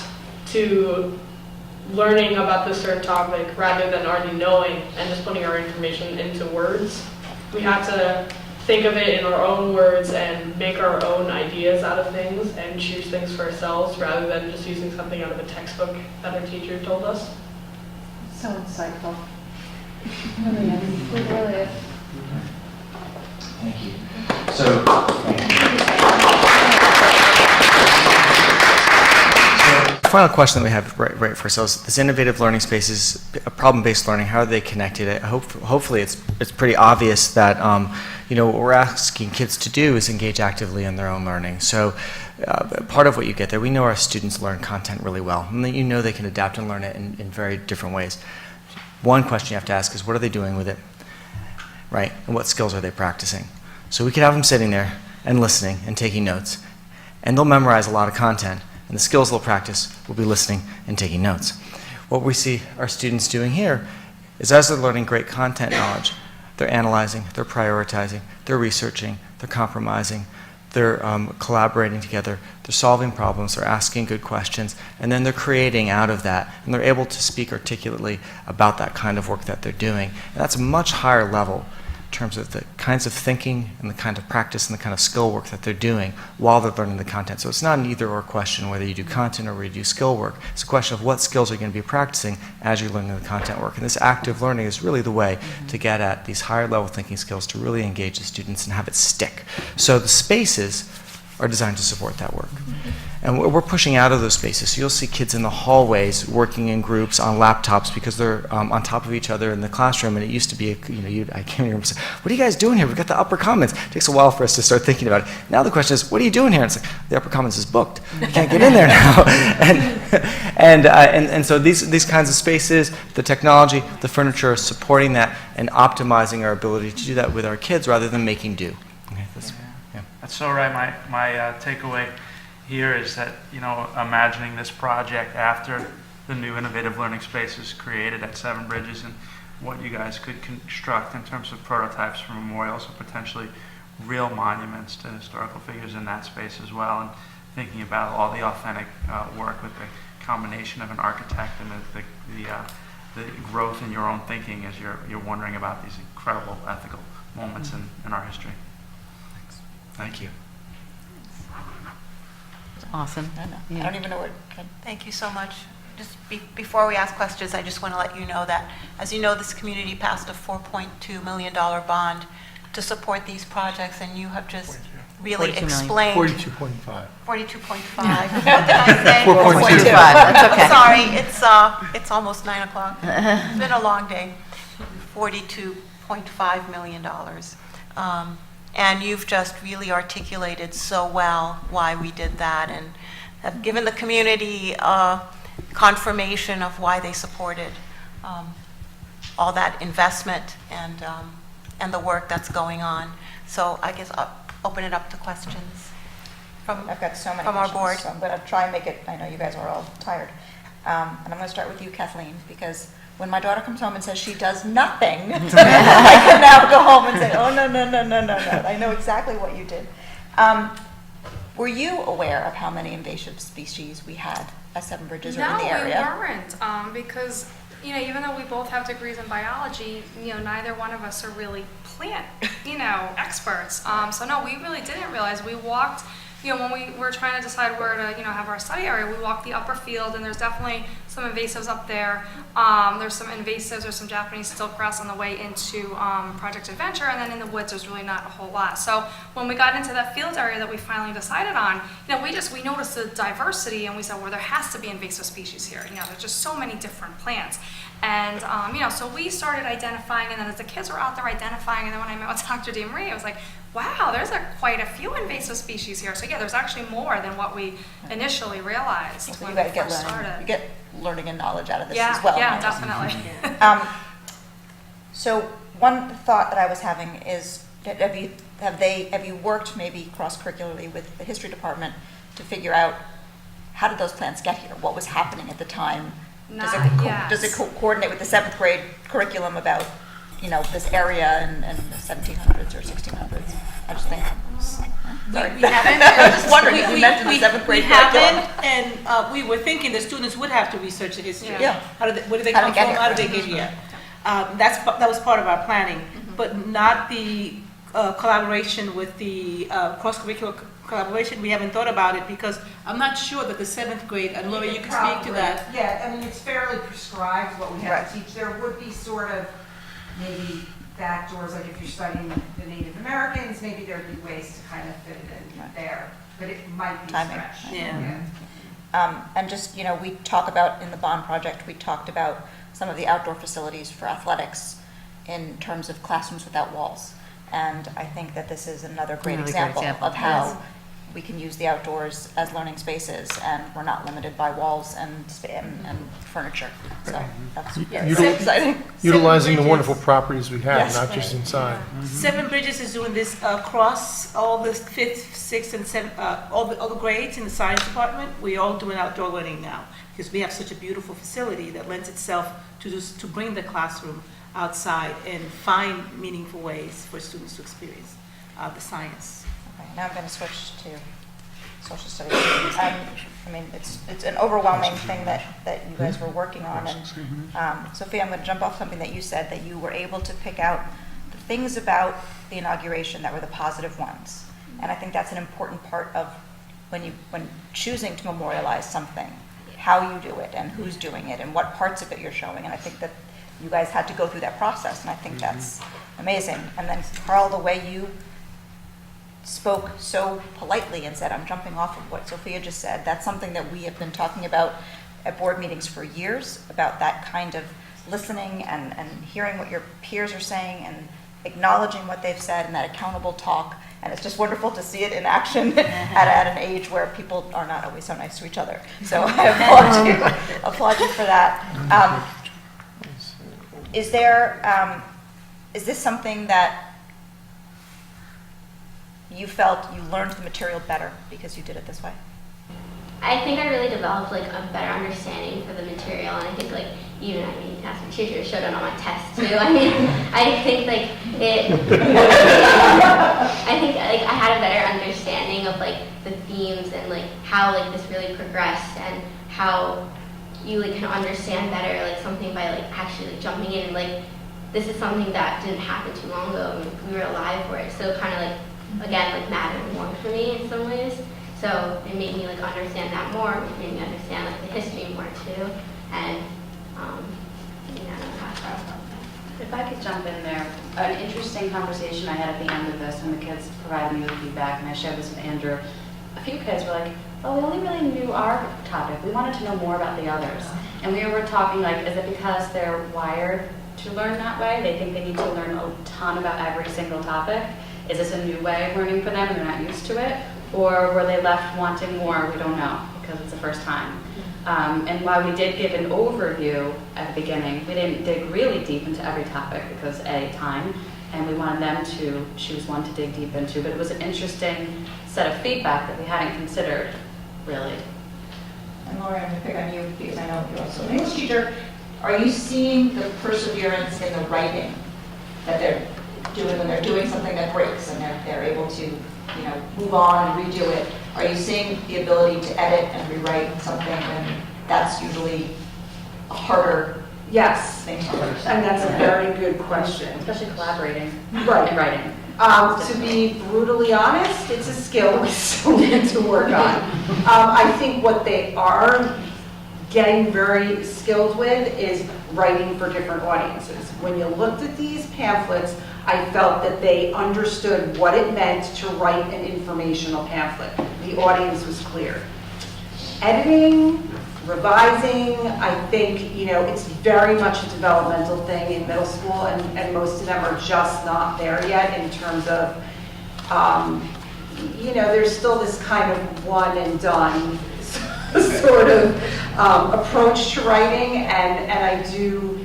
to learning about this certain topic rather than already knowing and just putting our information into words. We had to think of it in our own words and make our own ideas out of things and choose things for ourselves rather than just using something out of a textbook that our teacher told us. So insightful. Really is. It really is. Thank you. So, the final question that we have right for ourselves, this innovative learning spaces, problem-based learning, how are they connected? Hopefully it's pretty obvious that what we're asking kids to do is engage actively in their own learning. So part of what you get there, we know our students learn content really well, and you know they can adapt and learn it in very different ways. One question you have to ask is, what are they doing with it, right? And what skills are they practicing? So we could have them sitting there and listening and taking notes, and they'll memorize a lot of content, and the skills they'll practice will be listening and taking notes. What we see our students doing here is as they're learning great content knowledge, they're analyzing, they're prioritizing, they're researching, they're compromising, they're collaborating together, they're solving problems, they're asking good questions, and then they're creating out of that, and they're able to speak articulately about that kind of work that they're doing. And that's a much higher level in terms of the kinds of thinking and the kind of practice and the kind of skill work that they're doing while they're learning the content. So it's not an either or question whether you do content or whether you do skill work. It's a question of what skills are you going to be practicing as you're learning the content work. And this active learning is really the way to get at these higher level thinking skills to really engage the students and have it stick. So the spaces are designed to support that work. And we're pushing out of those spaces. So you'll see kids in the hallways working in groups on laptops because they're on top of each other in the classroom. And it used to be, I came here and said, what are you guys doing here? We've got the upper commons. It takes a while for us to start thinking about it. Now the question is, what are you doing here? And it's like, the upper commons is booked. You can't get in there now. And so these kinds of spaces, the technology, the furniture, are supporting that and optimizing our ability to do that with our kids rather than making do. Okay, That's so right. My takeaway here is that, imagining this project after the new innovative learning space is created at Seven Bridges and what you guys could construct in terms of prototypes for memorials or potentially real monuments to historical figures in that space as well, and thinking about all the authentic work with the combination of an architect and the growth in your own thinking as you're wondering about these incredible ethical moments in our history. Thank you. Awesome. I don't even know what. Thank you so much. Just before we ask questions, I just want to let you know that, as you know, this community passed a $4.2 million bond to support these projects, and you have just really explained. 42.5. 42.5. What did I say? 4.25. That's okay. Sorry, it's almost 9 o'clock. It's been a long day. $42.5 million. And you've just really articulated so well why we did that and have given the community confirmation of why they supported all that investment and the work that's going on. So I guess I'll open it up to questions I've got so many from our questions, board. so I'm going to try and make it, I know you guys are all tired. And I'm going to start with you, Kathleen, because when my daughter comes home and says she does nothing, I can now go home and say, oh, no. I know exactly what you did. Were you aware of how many invasive species we had at Seven Bridges or in No, the we area? weren't, because, even though we both have degrees in biology, neither one of us are really plant, experts. So no, we really didn't realize. We walked, when we were trying to decide where to, have our study area, we walked the upper field, and there's definitely some invasives up there. There's some invasives, there's some Japanese stilt grass on the way into Project Adventure, and then in the woods, there's really not a whole lot. So when we got into that field area that we finally decided on, we noticed the diversity, and we said, well, there has to be invasive species here. There's just so many different plants. And, so we started identifying, and then as the kids were out there identifying, and then when I met with Dr. DeMarie, I was like, wow, there's quite a few invasive species here. So yeah, there's actually more than what we initially realized So when you we guys get first learning, started. you get learning and knowledge out of this Yeah, as well. yeah, definitely. So one thought that I was having is, have you worked maybe cross-curricularly with the history department to figure out how did those plants get here? What was happening at the time? Does it coordinate with the 7th grade curriculum about, this area and the 1700s or 1600s? I just think. Sorry. We haven't. I was just wondering, you mentioned the 7th grade curriculum. We haven't, and we were thinking the students would have to research the history. Yeah. Where do they How come to get from? here. How do they get here? That was part of our planning, but not the collaboration with the cross-curricular collaboration. We haven't thought about it because I'm not sure that the 7th grade, and Laura, you can speak to that. Yeah, it's fairly prescribed what we have to teach. There would be sort of maybe backdoors, like if you're studying the Native Americans, maybe there'd be ways to kind of fit it in there, but it might be Timing. stretched. Yeah. And just, we talk about, in the bond project, we talked about some of the outdoor facilities for athletics in terms of classrooms without walls. And I think that this is another great example of how we can use the outdoors as learning spaces, and we're not limited by walls and furniture. So that's very exciting. Utilizing the wonderful properties we have, Yes. not just inside. Seven Bridges is doing this across all the 5th, 6th, and 7th, all the grades in the science department. We're all doing outdoor learning now because we have such a beautiful facility that lends itself to bring the classroom outside and find meaningful ways for students to experience the science. Okay, now I'm going to switch to social studies. It's an overwhelming thing that you guys were working on. And Sophia, I'm going to jump off something that you said, that you were able to pick out the things about the inauguration that were the positive ones. And I think that's an important part of when choosing to memorialize something, how you do it and who's doing it and what parts of it you're showing. And I think that you guys had to go through that process, and I think that's amazing. And then, Carl, the way you spoke so politely and said, I'm jumping off of what Sophia just said, that's something that we have been talking about at board meetings for years, about that kind of listening and hearing what your peers are saying and acknowledging what they've said and that accountable talk. And it's just wonderful to see it in action at an age where people are not always so nice to each other. So I applaud you for that. Is this something that you felt you learned the material better because you did it this way? I think I really developed a better understanding for the material, and I think as my teacher showed it on my test too. I think I had a better understanding of the themes and how this really progressed and how you can understand better something by actually jumping in and this is something that didn't happen too long ago and we were alive for it, so kind of again mattered more for me in some ways. So it made me understand that more. It made me understand the history more too, and If I could jump in there, an interesting conversation I had at the end of this, and the kids provided me with feedback, and I shared this with Andrew. A few kids were like, "Oh, we only really knew our topic. We wanted to know more about the others." And we were talking is it because they're wired to learn that way? They think they need to learn a ton about every single topic. Is this a new way of learning for them and they're not used to it? Or were they left wanting more? We don't know because it's the first time. And while we did give an overview at the beginning, we didn't dig really deep into every topic because time, and we wanted them to choose one to dig deep into. But it was an interesting set of feedback that we hadn't considered, really. And Laura, I'm going to pick on you because I know you're also an English teacher. Are you seeing the perseverance in the writing that they're doing when they're doing something that breaks and they're able to, move on and redo it? Are you seeing the ability to edit and rewrite something when that's usually a harder Yes, thing to and understand? that's a very good question. Especially collaborating Right. and writing. To be brutally honest, it's a skill we still need to work on. I think what they are getting very skilled with is writing for different audiences. When you looked at these pamphlets, I felt that they understood what it meant to write an informational pamphlet. The audience was clear. Editing, revising, I think, it's very much a developmental thing in middle school, and most of them are just not there yet in terms of, there's still this kind of one and done sort of approach to writing, and I do,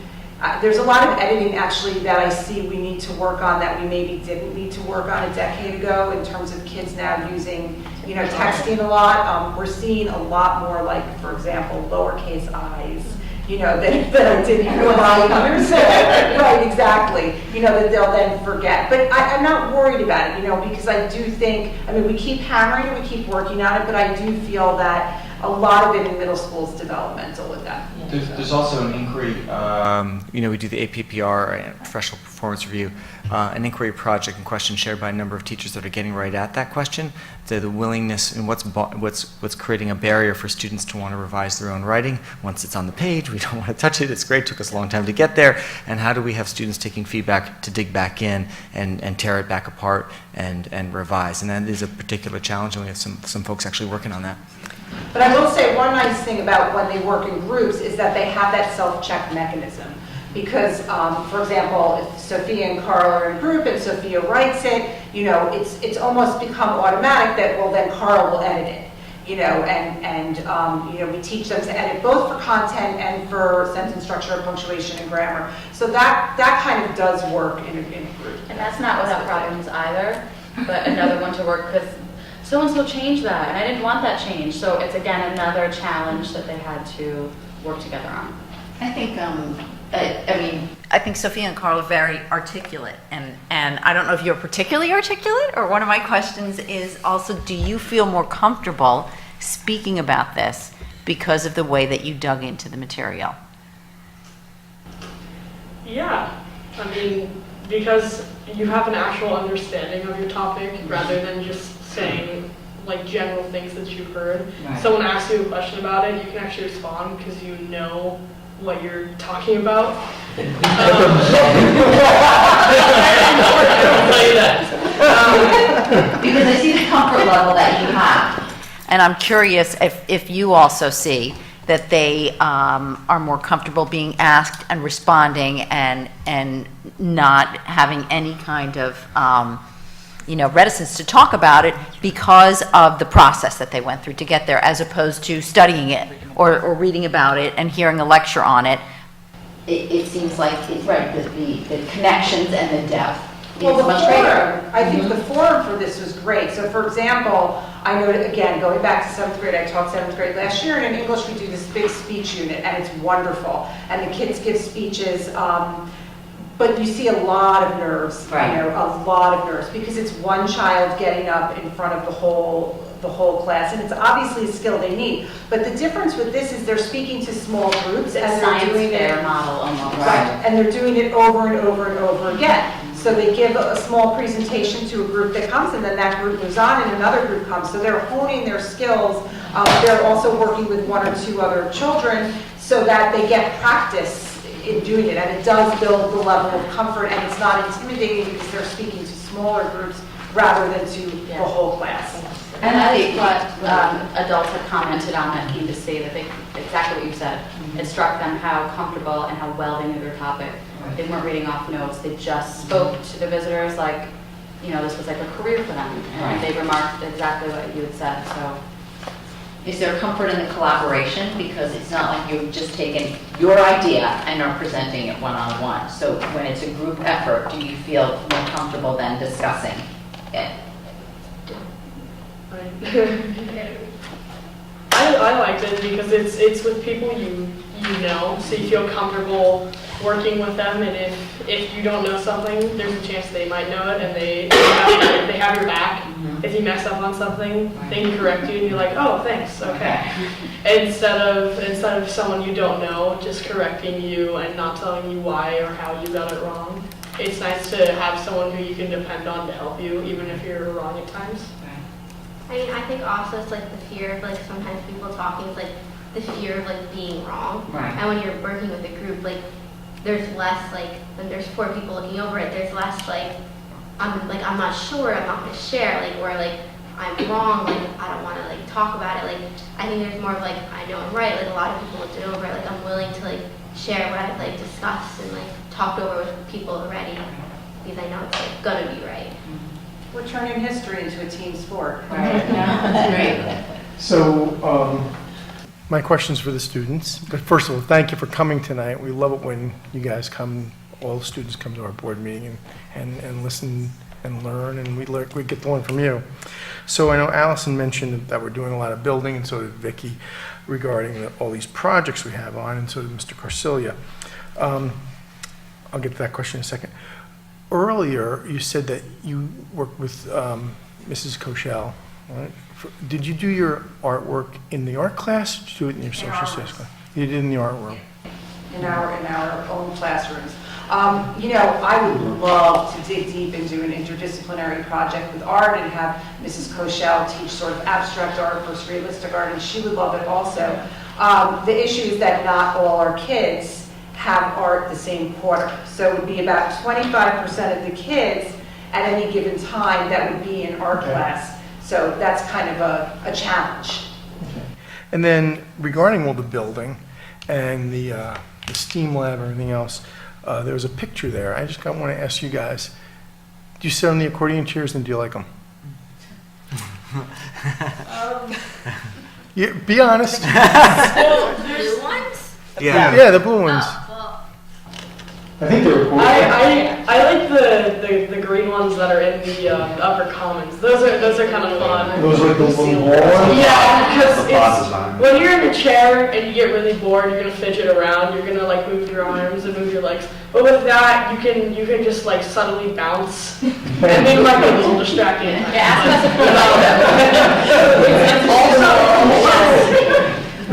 there's a lot of editing actually that I see we need to work on that we maybe didn't need to work on a decade ago in terms of kids now using, texting a lot. We're seeing a lot more, like, for example, lowercase i's, that I didn't quite understand. Right, exactly. That they'll then forget. But I'm not worried about it, because I do think, we keep hammering it, we keep working on it, but I do feel that a lot of it in middle school is developmental with them. There's also an inquiry, we do the APPR, Professional Performance Review, an inquiry project and question shared by a number of teachers that are getting right at that question, the willingness and what's creating a barrier for students to want to revise their own writing. Once it's on the page, we don't want to touch it, it's great, took us a long time to get there, and how do we have students taking feedback to dig back in and tear it back apart and revise, and that is a particular challenge, and we have some folks actually working on that. But I will say one nice thing about when they work in groups is that they have that self-check mechanism. Because, for example, if Sophia and Carl are in a group and Sophia writes it, it's almost become automatic that, well, then Carl will edit it. We teach them to edit both for content and for sentence structure, punctuation, and grammar. So that kind of does work in a group. And that's not without problems either, but another one to work with. So-and-so changed that, and I didn't want that change. So it's, again, another challenge that they had to work together on. I think, I think Sophia and Carl are very articulate, and I don't know if you're particularly articulate, or one of my questions is also, do you feel more comfortable speaking about this because of the way that you dug into the material? Yeah, because you have an actual understanding of your topic rather than just saying like general things that you've heard. Right. Someone asks you a question about it, you can actually respond because you know what you're talking about. Because I see the comfort level that you have. And I'm curious if you also see that they are more comfortable being asked and responding and not having any kind of reticence to talk about it because of the process that they went through to get there, as opposed to studying it or reading about it and hearing a lecture on it. It seems like it's right, the connections and the depth Well, is much greater. I think the forum for this was great. So for example, I know, again, going back to 7th grade, I taught 7th grade last year, and in English we do this big speech unit, and it's wonderful. And the kids give speeches, but you see a lot of nerves, Right. a lot of nerves, because it's one child getting up in front of the whole class, and it's obviously a skill they need. But the difference with this is they're speaking to small groups, and they're doing it, model almost. right, and they're doing it over and over and over again. So they give a small presentation to a group that comes, and then that group moves on, and another group comes. So they're honing their skills. They're also working with 1 or 2 other children so that they get practice in doing it, and it does build the level of comfort, and it's not intimidating because they're speaking to smaller groups rather than to the whole class. And I think what adults have commented on that came to say that they, exactly what you said, it struck them how comfortable and how well they knew their topic. They weren't reading off notes, they just spoke to the visitors like, this was like a career for them. And they remarked exactly what you had said, so. Is there comfort in the collaboration? Because it's not like you've just taken your idea and are presenting it one-on-one. So when it's a group effort, do you feel more comfortable than discussing it? I liked it because it's with people you you know, so you feel comfortable working with them. And if you don't know something, there's a chance they might know it, and they have your back. If you mess up on something, they can correct you, and you're like, oh, thanks, okay. Instead of someone you don't know just correcting you and not telling you why or how you got it wrong. It's nice to have someone who you can depend on to help you, even if you're wrong at times. I mean, I think also it's like the fear of like sometimes people talking is like the fear of like being wrong. Right. And when you're working with a group, like there's less like when there's 4 people looking over it, there's less like I'm not sure, I'm not gonna share, like, or like I'm wrong, like I don't want to like talk about it. Like I think there's more of like I know I'm right. Like a lot of people looked it over. Like I'm willing to like share what I've like discussed and like talked over with people already because I know it's like gonna be right. We're turning history into a team sport. Right. That's great. So, my question's for the students, but first of all, thank you for coming tonight. We love it when you guys come, all the students come to our board meeting and listen and learn, and we get to learn from you. So I know Allison mentioned that we're doing a lot of building, and so did Vicki, regarding all these projects we have on, and so did Mr. Carcilia. I'll get to that question in a second. Earlier, you said that you worked with Mrs. Koschel, right? Did you do your artwork in the art class, or did you do it in your social studies class? You did it in the art room. In our own classrooms. You know, I would love to dig deep and do an interdisciplinary project with art and have Mrs. Koschel teach sort of abstract art versus realistic art, and she would love it also. The issue is that not all our kids have art the same quarter. So it would be about 25% of the kids at any given time that would be in art class. So that's kind of a challenge. Okay. And then regarding all the building and the STEAM lab and everything else, there was a picture there. I just want to ask you guys, do you sit on the accordion chairs and do you like them? Yeah, be honest. Blue ones? Yeah, the blue ones. I think they were cool. I like the green ones that are in the upper commons. Those are kind of fun. Those are like the little wall ones? Yeah, because when you're in a chair and you get really bored, you're gonna fidget around. You're gonna like move your arms and move your legs. But with that, you can just like subtly bounce and make like a little distracting.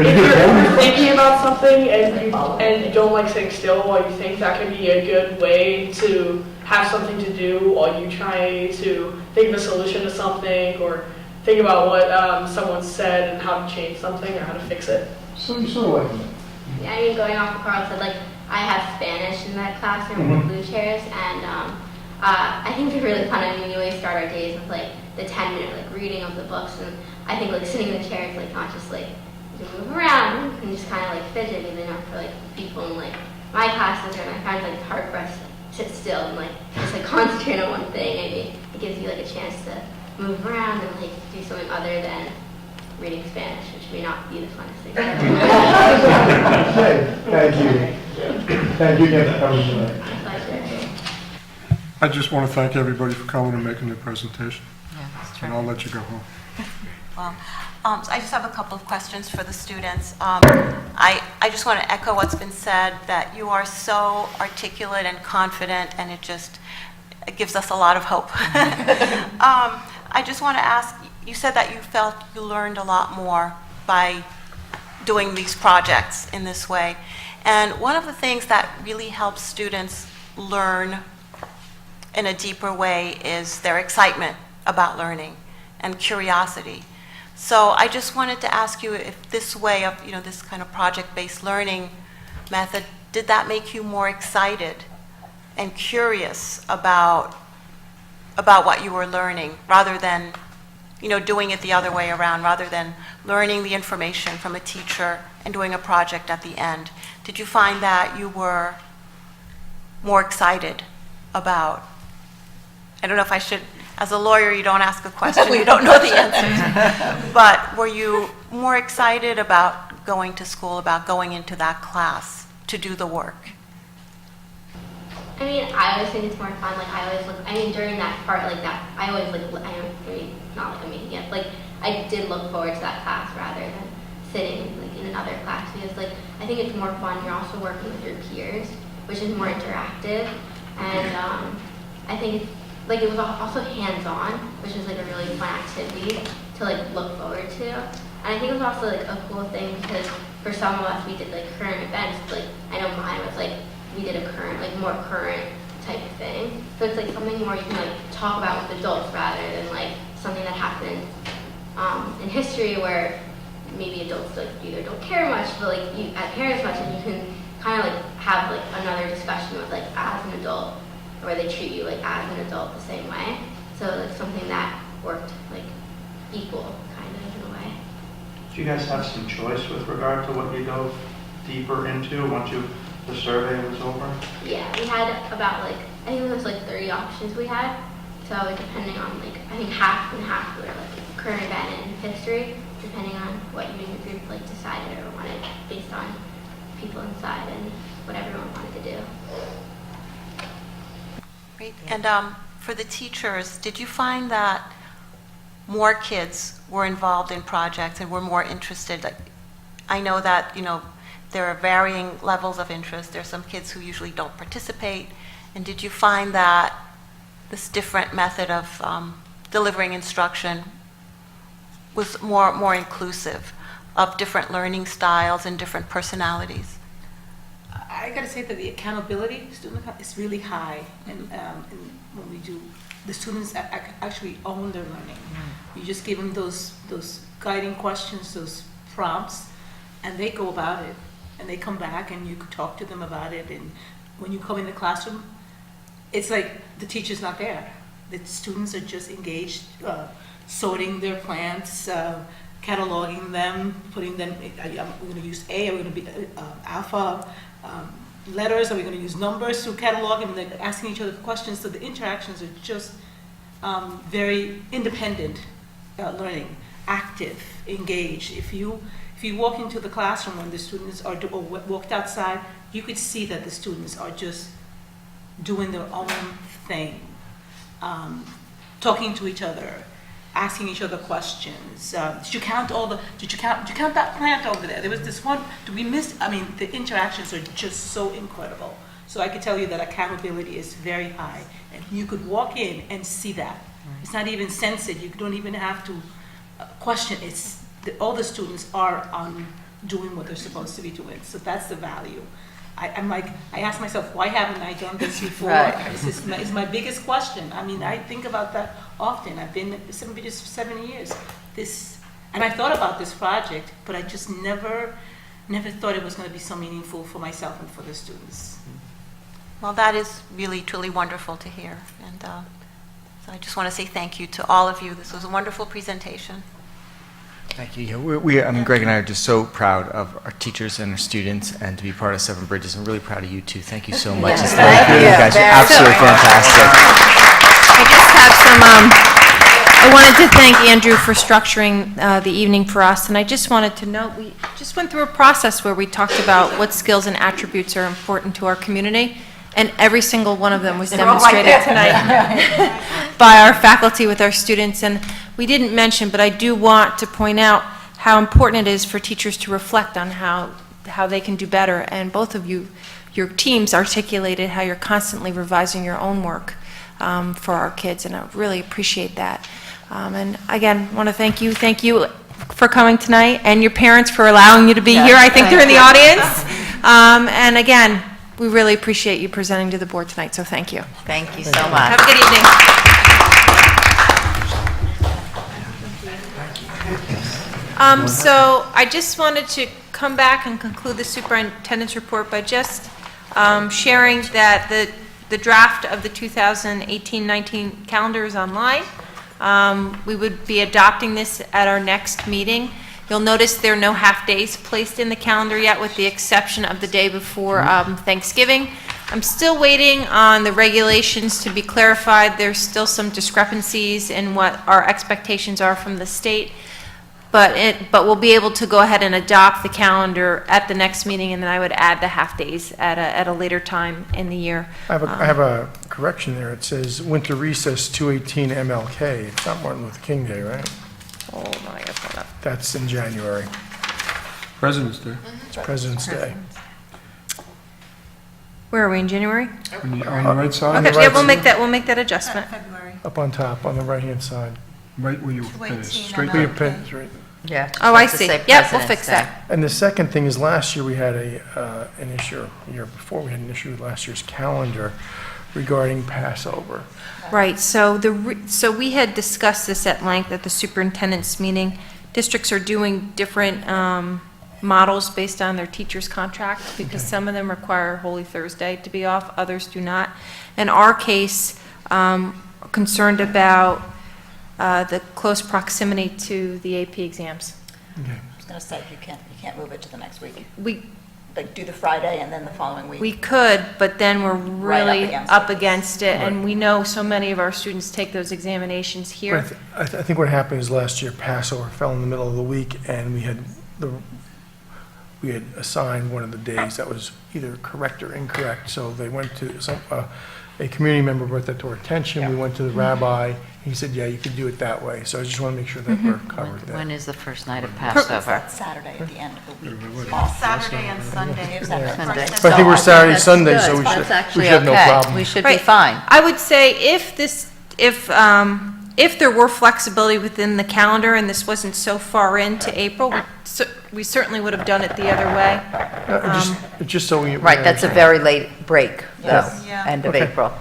If you're thinking about something and you don't like sitting still while you think, that can be a good way to have something to do while you try to think of a solution to something or think about what someone said and how to change something or how to fix it. So you sort of like it. Yeah, I mean, going off what Carl said, like I have Spanish in that classroom with blue chairs, and I think they're really fun. I mean, we always start our days with like the 10-minute like reading of the books, and I think like sitting in the chair is like not just like you move around and just kind of like fidget, even though for like people in like my classes or my friends, like it's hard for us to sit still and like just like concentrate on one thing. I mean, it gives you like a chance to move around and like do something other than reading Spanish, which may not be the funnest thing. Thank you. Thank you again for coming tonight. I just want to thank everybody for coming and making the presentation. Yeah, that's And I'll let you go home. Well, so I just have a couple of questions for the students. I just want to echo what's been said, that you are so articulate and confident, and it gives us a lot of hope. I just want to ask, you said that you felt you learned a lot more by doing these projects in this way. And one of the things that really helps students learn in a deeper way is their excitement about learning and curiosity. So I just wanted to ask you if this way of, this kind of project-based learning method, did that make you more excited and curious about what you were learning, rather than, doing it the other way around, rather than learning the information from a teacher and doing a project at the end? Did you find that you were more excited about, I don't know if I should, as a lawyer, you don't ask a question, you don't know the answers. But were you more excited about going to school, about going into that class to do the work? I mean, I always think it's more fun. Like, during that part, like that, not like I'm making it, like, I did look forward to that class rather than sitting like in another class, because like I think it's more fun. You're also working with your peers, which is more interactive, and I think like it was also hands-on, which is like a really fun activity to like look forward to. And I think it was also like a cool thing because for some of us we did like current events. Like I know mine was like we did a current, like more current type of thing. So it's like something more you can like talk about with adults rather than like something that happened in history where maybe adults like either don't care much, but like you care as much, and you can kind of like have like another discussion with like as an adult, where they treat you like as an adult the same way. So like something that worked like equal kind of in a way. Do you guys have some choice with regard to what you go deeper into once the survey was over? Yeah, we had about like I think it was like 30 options we had. So depending on like I think half and half were like current event and history, depending on what you and your group like decided or wanted based on people inside and what everyone wanted to do. Great. And for the teachers, did you find that more kids were involved in projects and were more interested? Like, I know that, there are varying levels of interest. There's some kids who usually don't participate. And did you find that this different method of delivering instruction was more inclusive of different learning styles and different personalities? I got to say that the accountability is really high, and when we do, the students actually own their learning. You just give them those guiding questions, those prompts, and they go about it, and they come back, and you could talk to them about it. And when you come in the classroom, it's like the teacher's not there. The students are just engaged, sorting their plants, cataloging them, putting them. We're going to use A. Are we going to be alpha? Letters? Are we going to use numbers to catalog them? And asking each other questions. So the interactions are just very independent learning, active, engaged. If you walk into the classroom when the students are or walked outside, you could see that the students are just doing their own thing, talking to each other, asking each other questions. Did you count that plant over there? There was this one, the interactions are just so incredible. So I could tell you that accountability is very high. And you could walk in and see that. Right. It's not even censored. You don't even have to question. All the students are doing what they're supposed to be doing. So that's the value. I ask myself, why haven't I done this before? Right. It's my biggest question. I think about that often. I've been at Seven Bridges for 7 years. And I thought about this project, but I just never thought it was going to be so meaningful for myself and for the students. Well, that is really, truly wonderful to hear. And so I just want to say thank you to all of you. This was a wonderful presentation. Thank you. Greg and I are just so proud of our teachers and our students, and to be part of Seven Bridges. I'm really proud of you too. Thank you so much. Yes, Thank you. You guys are absolutely fantastic. I just have I wanted to thank Andrew for structuring the evening for us, and I just wanted to note, we just went through a process where we talked about what skills and attributes are important to our community, and every single one of them was demonstrated tonight by our faculty with our students. And we didn't mention, but I do want to point out how important it is for teachers to reflect on how they can do better. And both of you, your teams articulated how you're constantly revising your own work for our kids, and I really appreciate that. And again, want to thank you for coming tonight, and your parents for allowing you to be here. I think they're in the audience. And again, we really appreciate you presenting to the board tonight, so thank you. Thank you so much. Have a good evening. So I just wanted to come back and conclude the superintendent's report by just sharing that the draft of the 2018-19 calendar is online. We would be adopting this at our next meeting. You'll notice there are no half-days placed in the calendar yet, with the exception of the day before Thanksgiving. I'm still waiting on the regulations to be clarified. There's still some discrepancies in what our expectations are from the state, but we'll be able to go ahead and adopt the calendar at the next meeting, and then I would add the half-days at a later time in the year. I have a correction there. It says winter recess 2/18 MLK. It's not Martin Luther King Day, right? Hold on, I gotta pull it up. That's in January. President's Day. It's President's Day. Where are we, in January? On the right side? Okay, yeah, we'll make that adjustment. February. Up on top, on the right-hand side. Right where you pin, straight Where your there. pin is, right. Yeah. Oh, I supposed to see. say Yep, we'll President's fix Day. that. And the second thing is, last year we had an issue, a year before, we had an issue with last year's calendar regarding Passover. Right, so so we had discussed this at length at the superintendent's meeting. Districts are doing different models based on their teacher's contract, because some of them require Holy Thursday to be off, others do not. In our case, concerned about the close proximity to the AP exams. Okay. I was going to say, you can't move it to the next week. We Like, do the Friday and then the following week. We could, but then we're really against up it. against it, and we know so many of our students take those examinations here. I think what happened is last year Passover fell in the middle of the week, and we had assigned one of the days that was either correct or incorrect, so they went to a community member brought that to our attention. We went to the rabbi. He said, yeah, you could do it that way. So I just want to make sure that we're covered there. When is the first night of Passover? Saturday at the end of the week. Saturday and Sunday. Sunday. But I think we're Saturday, Sunday, so we That's should actually have no okay. problem. We should be Right. fine. I would say if there were flexibility within the calendar and this wasn't so far into April, we certainly would have done it the other way. Just so we. Right, that's a very late break, though, Yes. Yeah. end of Okay. April.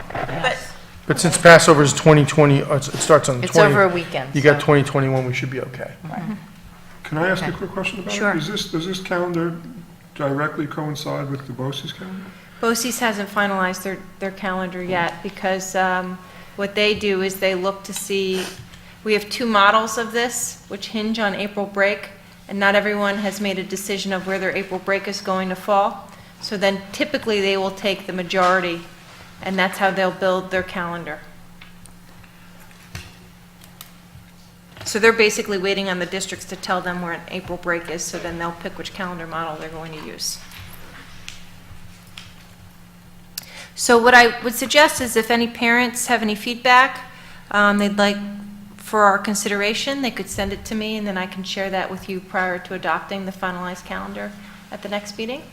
But since Passover is 2020, it starts on the 20th. It's over a weekend, You got so- 2021, we should be okay. Can I ask a quick question about it? Sure. Does this calendar directly coincide with the BOCES calendar? BOCES hasn't finalized their calendar yet, because what they do is they look to see, we have two models of this, which hinge on April break, and not everyone has made a decision of where their April break is going to fall. So then typically they will take the majority, and that's how they'll build their calendar. So they're basically waiting on the districts to tell them where an April break is, so then they'll pick which calendar model they're going to use. So what I would suggest is if any parents have any feedback they'd like for our consideration, they could send it to me, and then I can share that with you prior to adopting the finalized calendar at the next meeting.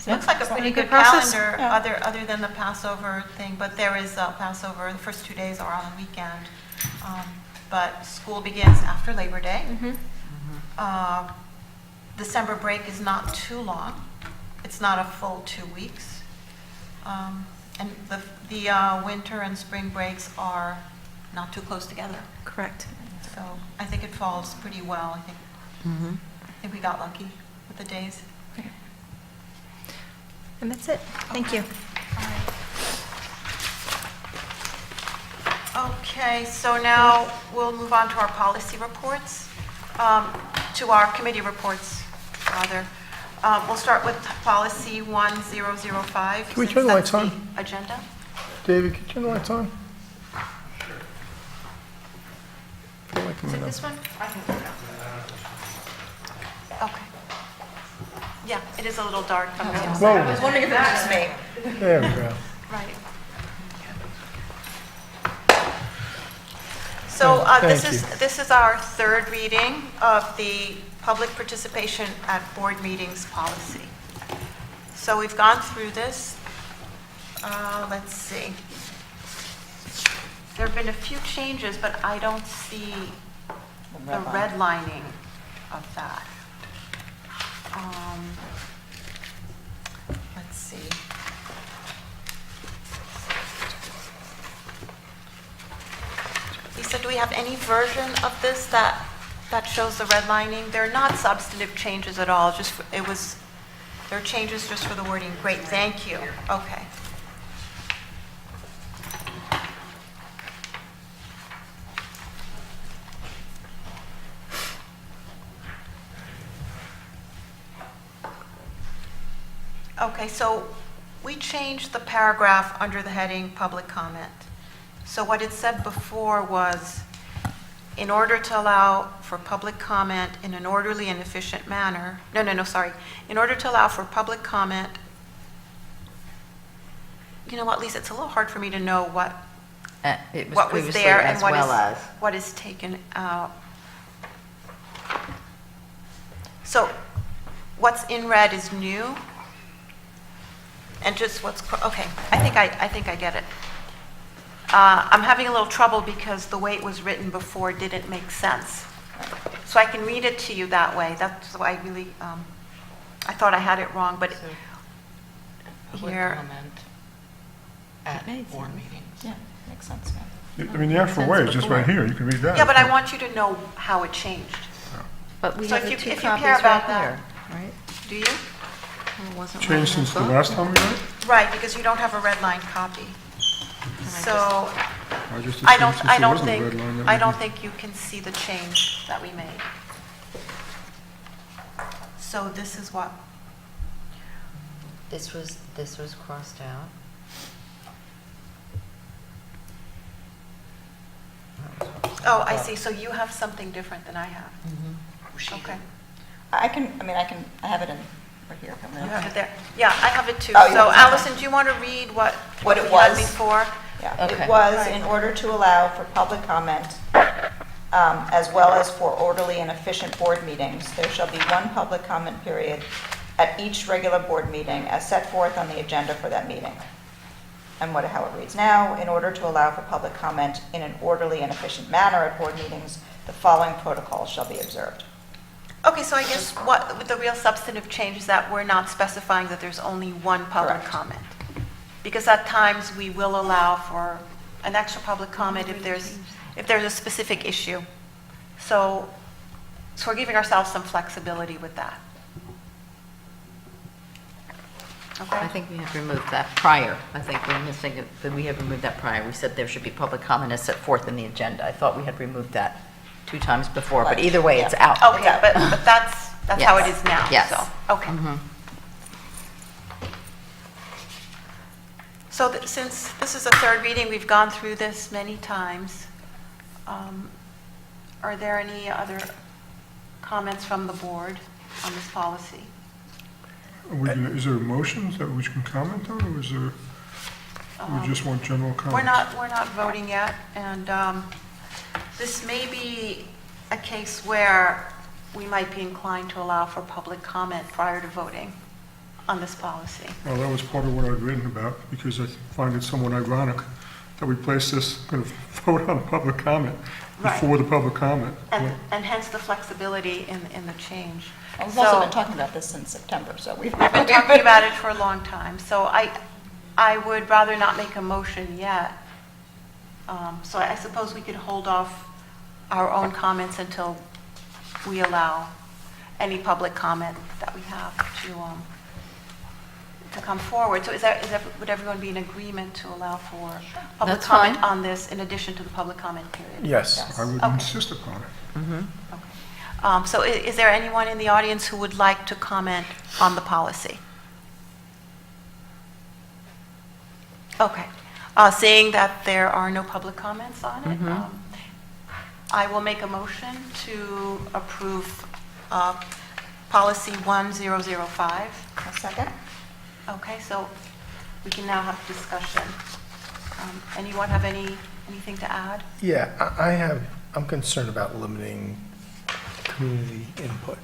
Looks like a pretty good process. calendar, other than the Passover thing, but there is Passover, the first 2 days are on the weekend. But school begins after Labor Day. December break is not too long. It's not a full 2 weeks. And the winter and spring breaks are not too close together. Correct. So I think it falls pretty well. I think we got lucky with the days. And that's it. Thank you. Okay, so now we'll move on to our policy reports, to our committee reports, rather. We'll start with policy 1005. Can we since turn the that's lights on? the agenda. David, can you turn the lights on? I feel like I'm Is it in a- this one? Okay. Yeah, it is a little dark from the Whoa. outside. I was wondering if it was just me. There we go. Right. So this is our third reading of the public participation at board meetings policy. So we've gone through this. Let's see. There have been a few changes, but I don't see the redlining of that. Let's see. Lisa, do we have any version of this that shows the redlining? They're not substantive changes at all, they're changes just for the wording. Great, thank you. Okay. Okay, so we changed the paragraph under the heading public comment. So what it said before was, in order to allow for public comment in an orderly and efficient manner, in order to allow for public comment, you know what, Lisa, it's a little hard for me to know what It was what was previously there as and well as. what is taken out. So what's in red is new, and just okay, I think I get it. I'm having a little trouble because the way it was written before didn't make sense. So I can read it to you that way. That's why I really, I thought I had it wrong, but here. At board meetings. Yeah, makes sense. I mean, the actual way is just right here, you can read that. Yeah, but I want you to know how it changed. But we So have if the you- two if you care copies about right that. there, right? Do you? It wasn't Changed one since the book? last time we read it? Right, because you don't have a red line copy. So I just I assumed don't, since I there don't wasn't a think, red line that I we don't could- think you can see the change that we made. So this is what, This was crossed out. oh, I see, so you have something different than I have. Okay. I have it in, right here. You have it there. Yeah, I have it too. Oh, you So have it. Allison, do you want to read what What it we had was? before? Yeah, Okay. it was Right. in order to allow for public comment, as well as for orderly and efficient board meetings, there shall be one public comment period at each regular board meeting as set forth on the agenda for that meeting. And how it reads now, in order to allow for public comment in an orderly and efficient manner at board meetings, the following protocols shall be observed. Okay, so I guess what the real substantive change is that we're not specifying that there's only one public Correct. comment. Because at times, we will allow for an extra public comment if there's a specific issue. So we're giving ourselves some flexibility with that. I Okay? think we have removed that prior. I think we're missing it, but we have removed that prior. We said there should be public comment as set forth in the agenda. I thought we had removed that 2 times before, but Right. either way, it's out. Okay, but that's how it is now, Yes. so, okay. Mhm. So since this is a third reading, we've gone through this many times. Are there any other comments from the board on this policy? Is there motions that we can comment on, or is there, we just want general comments? We're not voting yet, and this may be a case where we might be inclined to allow for public comment prior to voting on this policy. Well, that was part of what I'd written about, because I find it somewhat ironic that we place this kind of vote on public comment Right. before the public comment. And hence the flexibility in the change. We've also So- been talking about this since September, so we've We've been talking about it for a long time, so I would rather not make a motion yet. So I suppose we could hold off our own comments until we allow any public comment that we have to come forward. So would everyone be in agreement to allow for public That's comment fine. on this in addition to the public comment period? Yes. I would Okay. insist upon it. Okay. So is there anyone in the audience who would like to comment on the policy? Okay. Seeing that there are no public comments on it, I will make a motion to approve policy 1005. A second? Okay, so we can now have discussion. Anyone have anything to add? Yeah, I'm concerned about limiting community input.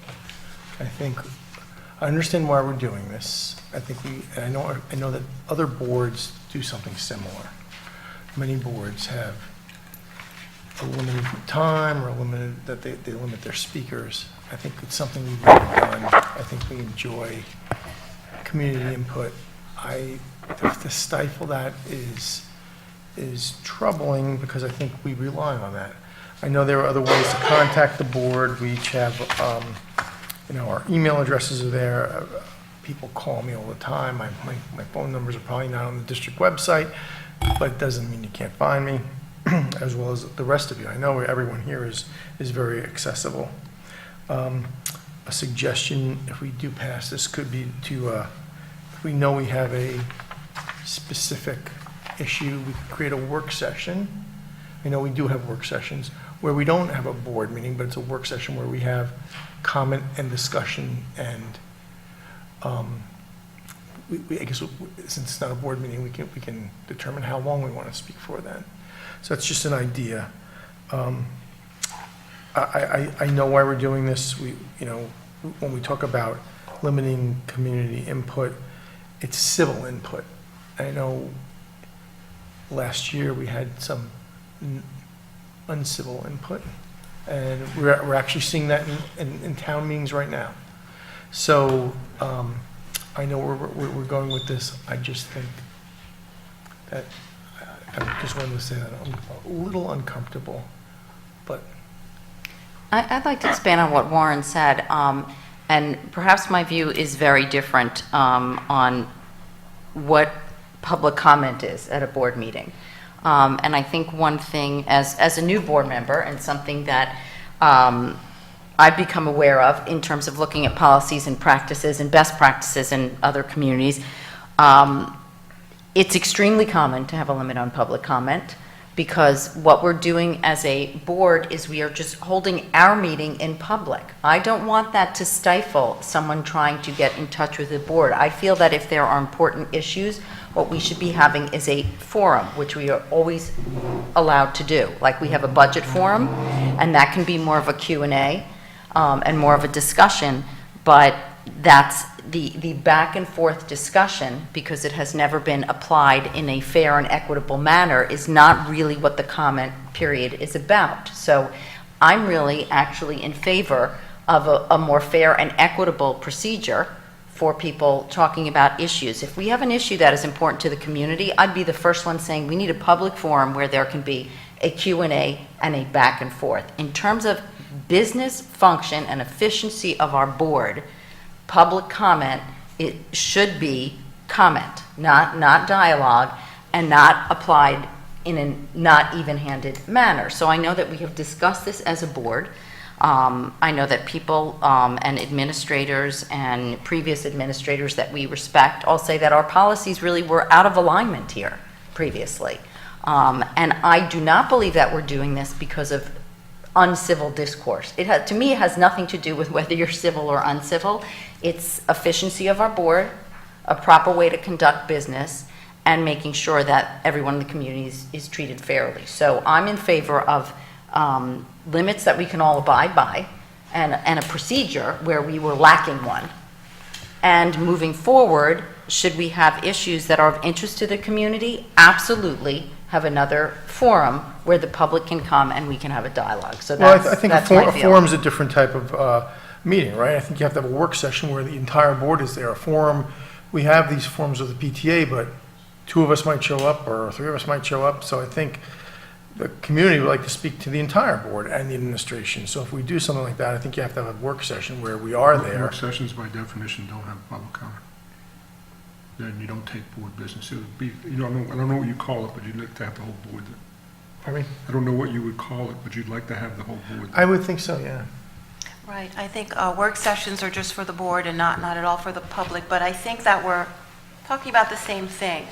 I understand why we're doing this. I know that other boards do something similar. Many boards have a limited time or that they limit their speakers. I think it's something we've really done. I think we enjoy community input. To stifle that is troubling because I think we rely on that. I know there are other ways to contact the board. We each have, our email addresses are there. People call me all the time. My phone numbers are probably not on the district website, but it doesn't mean you can't find me, as well as the rest of you. I know everyone here is very accessible. A suggestion, if we do pass this, could be to, if we know we have a specific issue, we could create a work session. I know we do have work sessions where we don't have a board meeting, but it's a work session where we have comment and discussion and I guess since it's not a board meeting, we can determine how long we want to speak for then. So that's just an idea. I know why we're doing this. when we talk about limiting community input, it's civil input. I know last year we had some uncivil input, and we're actually seeing that in town meetings right now. So I know we're going with this. I just think that I just wanted to say that I'm a little uncomfortable, but. I'd like to expand on what Warren said, and perhaps my view is very different on what public comment is at a board meeting. And I think one thing, as a new board member, and something that I've become aware of in terms of looking at policies and practices and best practices in other communities, it's extremely common to have a limit on public comment, because what we're doing as a board is we are just holding our meeting in public. I don't want that to stifle someone trying to get in touch with the board. I feel that if there are important issues, what we should be having is a forum, which we are always allowed to do. Like we have a budget forum, and that can be more of a Q&A and more of a discussion, but that's the back and forth discussion, because it has never been applied in a fair and equitable manner, is not really what the comment period is about. So I'm really actually in favor of a more fair and equitable procedure for people talking about issues. If we have an issue that is important to the community, I'd be the first one saying we need a public forum where there can be a Q&A and a back and forth. In terms of business function and efficiency of our board, public comment, it should be comment, not dialogue, and not applied in a not even-handed manner. So I know that we have discussed this as a board. I know that people and administrators and previous administrators that we respect all say that our policies really were out of alignment here previously. And I do not believe that we're doing this because of uncivil discourse. To me, it has nothing to do with whether you're civil or uncivil. It's efficiency of our board, a proper way to conduct business, and making sure that everyone in the community is treated fairly. So I'm in favor of limits that we can all abide by, and a procedure where we were lacking one. And moving forward, should we have issues that are of interest to the community, absolutely have another forum where the public can come and we can have a dialogue. So that's, well, I think a forum's a different type of meeting, right? I think you have to have a work session where the entire board is there. A forum, we have these forums of the PTA, but 2 of us might show up or 3 of us might show up. So I think the community would like to speak to the entire board and the administration. So if we do something like that, I think you have to have a work session where we are there. Work sessions by definition don't have public comment. Then you don't take board business. It would be, I don't know what you call it, but you'd like to have the whole board there. Pardon me? I don't know what you would call it, but you'd like to have the whole board there. I would think so, yeah. Right, I think work sessions are just for the board and not at all for the public, but I think that we're talking about the same thing.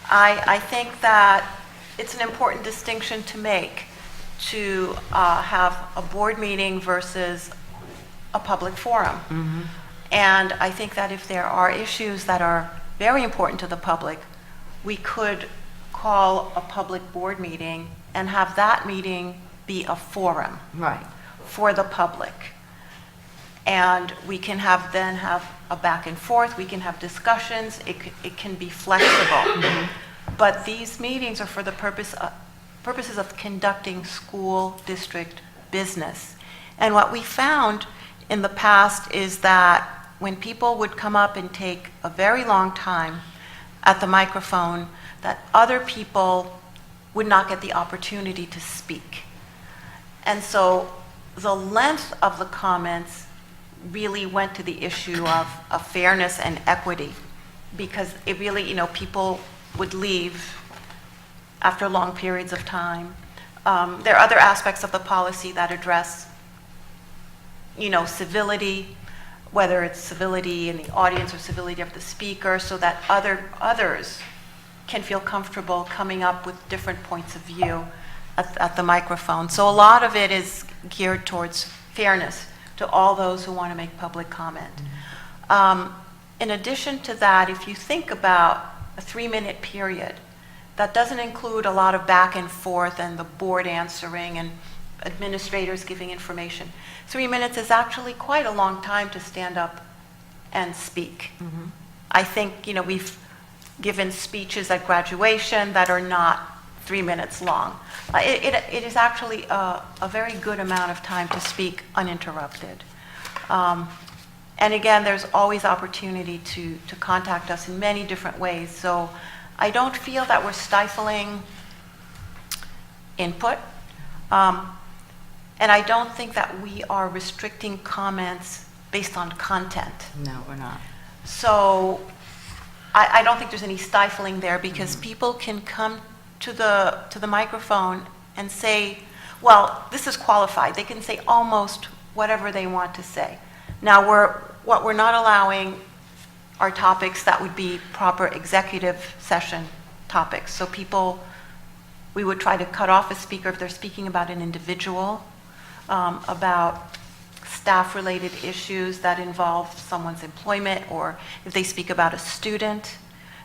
I think that it's an important distinction to make, to have a board meeting versus a public forum. Mm-hmm. And I think that if there are issues that are very important to the public, we could call a public board meeting and have that meeting be a forum. Right. For the public. And we can then have a back and forth, we can have discussions, it can be flexible. But these meetings are for the purposes of conducting school district business. And what we found in the past is that when people would come up and take a very long time at the microphone, that other people would not get the opportunity to speak. And so the length of the comments really went to the issue of fairness and equity, because it really, people would leave after long periods of time. There are other aspects of the policy that address, civility, whether it's civility in the audience or civility of the speaker, so that others can feel comfortable coming up with different points of view at the microphone. So a lot of it is geared towards fairness to all those who want to make public comment. In addition to that, if you think about a 3-minute period, that doesn't include a lot of back and forth and the board answering administrators giving information. 3 minutes is actually quite a long time to stand up and speak. I think, we've given speeches at graduation that are not 3 minutes long. It is actually a very good amount of time to speak uninterrupted. And again, there's always opportunity to contact us in many different ways. So I don't feel that we're stifling input. And I don't think that we are restricting comments based on content. No, we're not. So I don't think there's any stifling there, because people can come to the microphone and say, well, this is qualified. They can say almost whatever they want to say. Now, what we're not allowing are topics that would be proper executive session topics. So we would try to cut off a speaker if they're speaking about an individual, about staff-related issues that involve someone's employment, or if they speak about a student,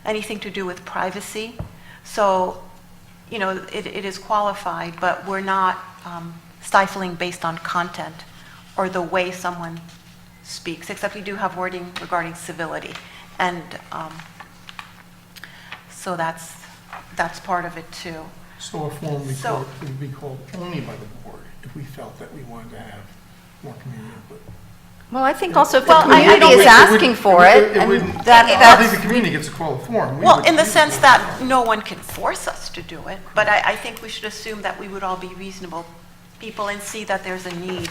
anything to do with privacy. So, it is qualified, but we're not stifling based on content or the way someone speaks, except we do have wording regarding civility. And so that's part of it too. So a form would be called only by the board if we felt that we wanted to have more community input. Well, I think also if the Well, I community don't- is asking for it, and I don't that's, think the community gets to call the form. We Well, would- in the sense that no one can force us to do it, but I think we should assume that we would all be reasonable people and see that there's a need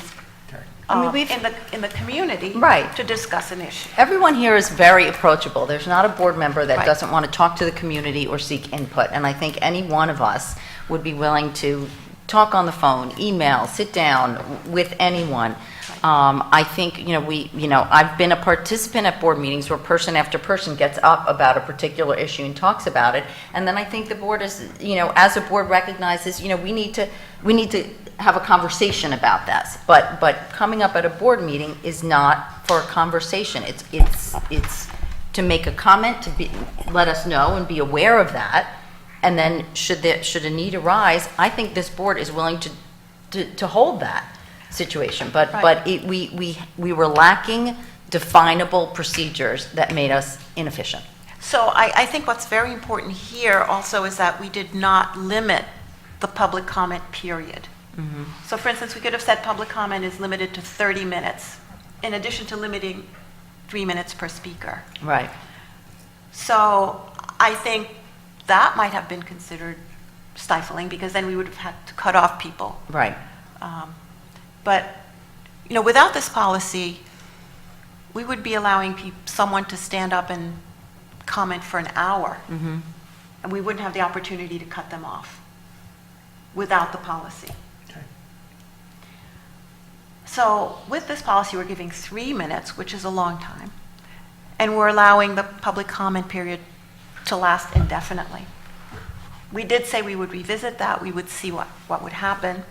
in the community Right. to discuss an issue. everyone here is very approachable. There's not a board member that Right. doesn't want to talk to the community or seek input. And I think any one of us would be willing to talk on the phone, email, sit down with anyone. I think, I've been a participant at board meetings where person after person gets up about a particular issue and talks about it. And then I think the board is, as a board recognizes, we need to have a conversation about this. But coming up at a board meeting is not for a conversation. It's to make a comment, let us know and be aware of that. And then should a need arise, I think this board is willing to hold that situation. But we were lacking definable procedures that made us inefficient. So I think what's very important here also is that we did not limit the public comment period. So for instance, we could have said public comment is limited to 30 minutes, in addition to limiting 3 minutes per speaker. Right. So I think that might have been considered stifling, because then we would have had to cut off people. Right. But, without this policy, we would be allowing someone to stand up and comment for an hour, and we wouldn't have the opportunity to cut them off without the policy. Okay. So with this policy, we're giving 3 minutes, which is a long time, and we're allowing the public comment period to last indefinitely. We did say we would revisit that, we would see what would happen,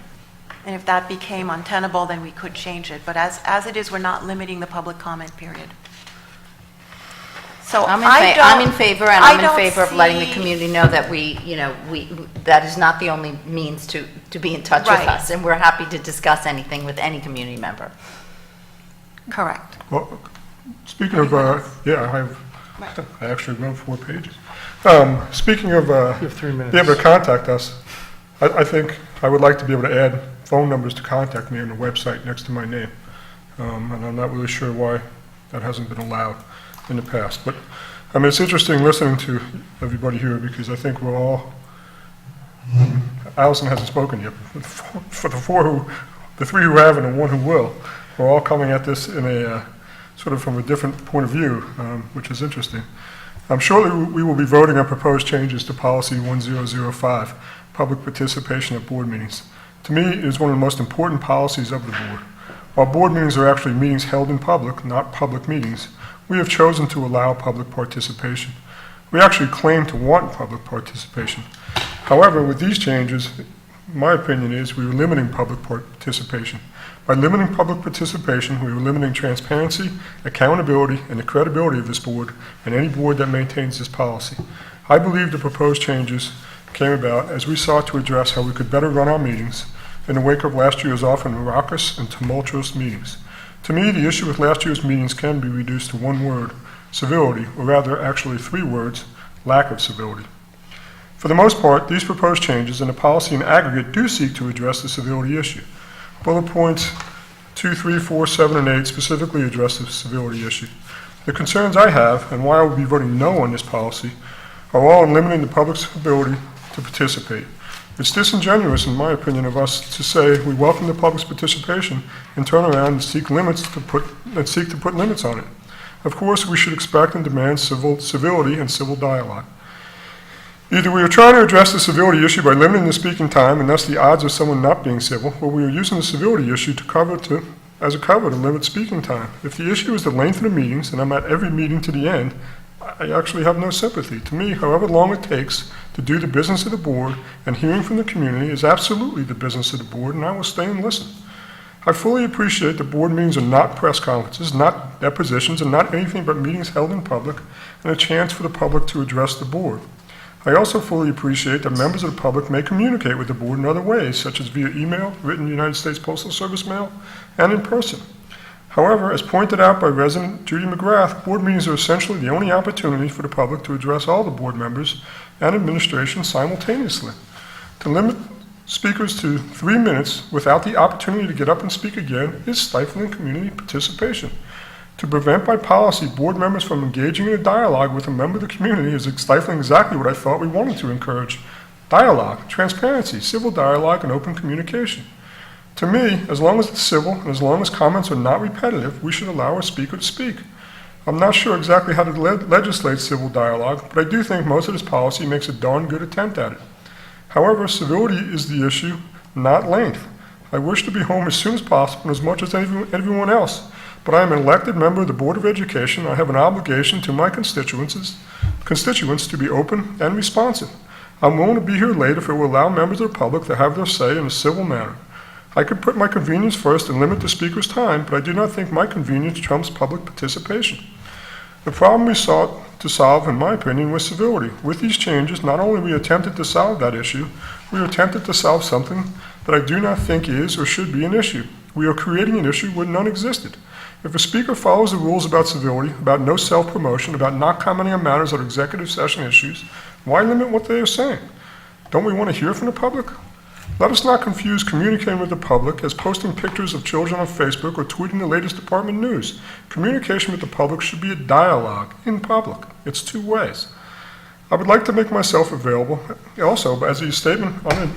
and if that became untenable, then we could change it. But as it is, we're not limiting the public comment period. So I'm in favor, and I'm in favor of letting the community know that that is not the only means to be in touch with us, and we're happy to discuss anything with any community member. Correct. Well, speaking of, I actually wrote 4 pages. Speaking of, You have 3 minutes. be able to contact us, I think I would like to be able to add phone numbers to contact me on the website next to my name. And I'm not really sure why that hasn't been allowed in the past. But, it's interesting listening to everybody here, because I think we're all, Allison hasn't spoken yet, but for the 3 who have and the 1 who will, we're all coming at this in a sort of from a different point of view, which is interesting. Shortly we will be voting on proposed changes to Policy 1005, public participation at board meetings. To me, it is one of the most important policies of the board. While board meetings are actually meetings held in public, not public meetings, we have chosen to allow public participation. We actually claim to want public participation. However, with these changes, my opinion is we are limiting public participation. By limiting public participation, we are limiting transparency, accountability, and the credibility of this board and any board that maintains this policy. I believe the proposed changes came about as we sought to address how we could better run our meetings in the wake of last year's often raucous and tumultuous meetings. To me, the issue with last year's meetings can be reduced to one word, civility, or rather actually 3 words, lack of civility. For the most part, these proposed changes and the policy in aggregate do seek to address the civility issue. Bullet points 2, 3, 4, 7, and 8 specifically address the civility issue. The concerns I have, and why I will be voting no on this policy, are all in limiting the public's ability to participate. It's disingenuous, in my opinion, of us to say we welcome the public's participation and turn around and seek to put limits on it. Of course, we should expect and demand civility and civil dialogue. Either we are trying to address the civility issue by limiting the speaking time and thus the odds of someone not being civil, or we are using the civility issue as a cover to limit speaking time. If the issue is the length of the meetings, and I'm at every meeting to the end, I actually have no sympathy. To me, however long it takes to do the business of the board and hearing from the community is absolutely the business of the board, and I will stay and listen. I fully appreciate that board meetings are not press conferences, not depositions, and not anything but meetings held in public and a chance for the public to address the board. I also fully appreciate that members of the public may communicate with the board in other ways, such as via email, written United States Postal Service mail, and in person. However, as pointed out by resident Judy McGrath, board meetings are essentially the only opportunity for the public to address all the board members and administration simultaneously. To limit speakers to 3 minutes without the opportunity to get up and speak again is stifling community participation. To prevent by policy board members from engaging in a dialogue with a member of the community is stifling exactly what I thought we wanted to encourage: dialogue, transparency, civil dialogue, and open communication. To me, as long as it's civil and as long as comments are not repetitive, we should allow our speaker to speak. I'm not sure exactly how to legislate civil dialogue, but I do think most of this policy makes a darn good attempt at it. However, civility is the issue, not length. I wish to be home as soon as possible, as much as everyone else, but I am an elected member of the Board of Education. I have an obligation to my constituents to be open and responsive. I'm willing to be here late if it will allow members of the public to have their say in a civil manner. I could put my convenience first and limit the speaker's time, but I do not think my convenience trumps public participation. The problem we sought to solve, in my opinion, was civility. With these changes, not only we attempted to solve that issue, we attempted to solve something that I do not think is or should be an issue. We are creating an issue where none existed. If a speaker follows the rules about civility, about no self-promotion, about not commenting on matters that are executive session issues, why limit what they are saying? Don't we want to hear from the public? Let us not confuse communicating with the public as posting pictures of children on Facebook or tweeting the latest department news. Communication with the public should be a dialogue in public. It's 2 ways. I would like to make myself available also as a statement on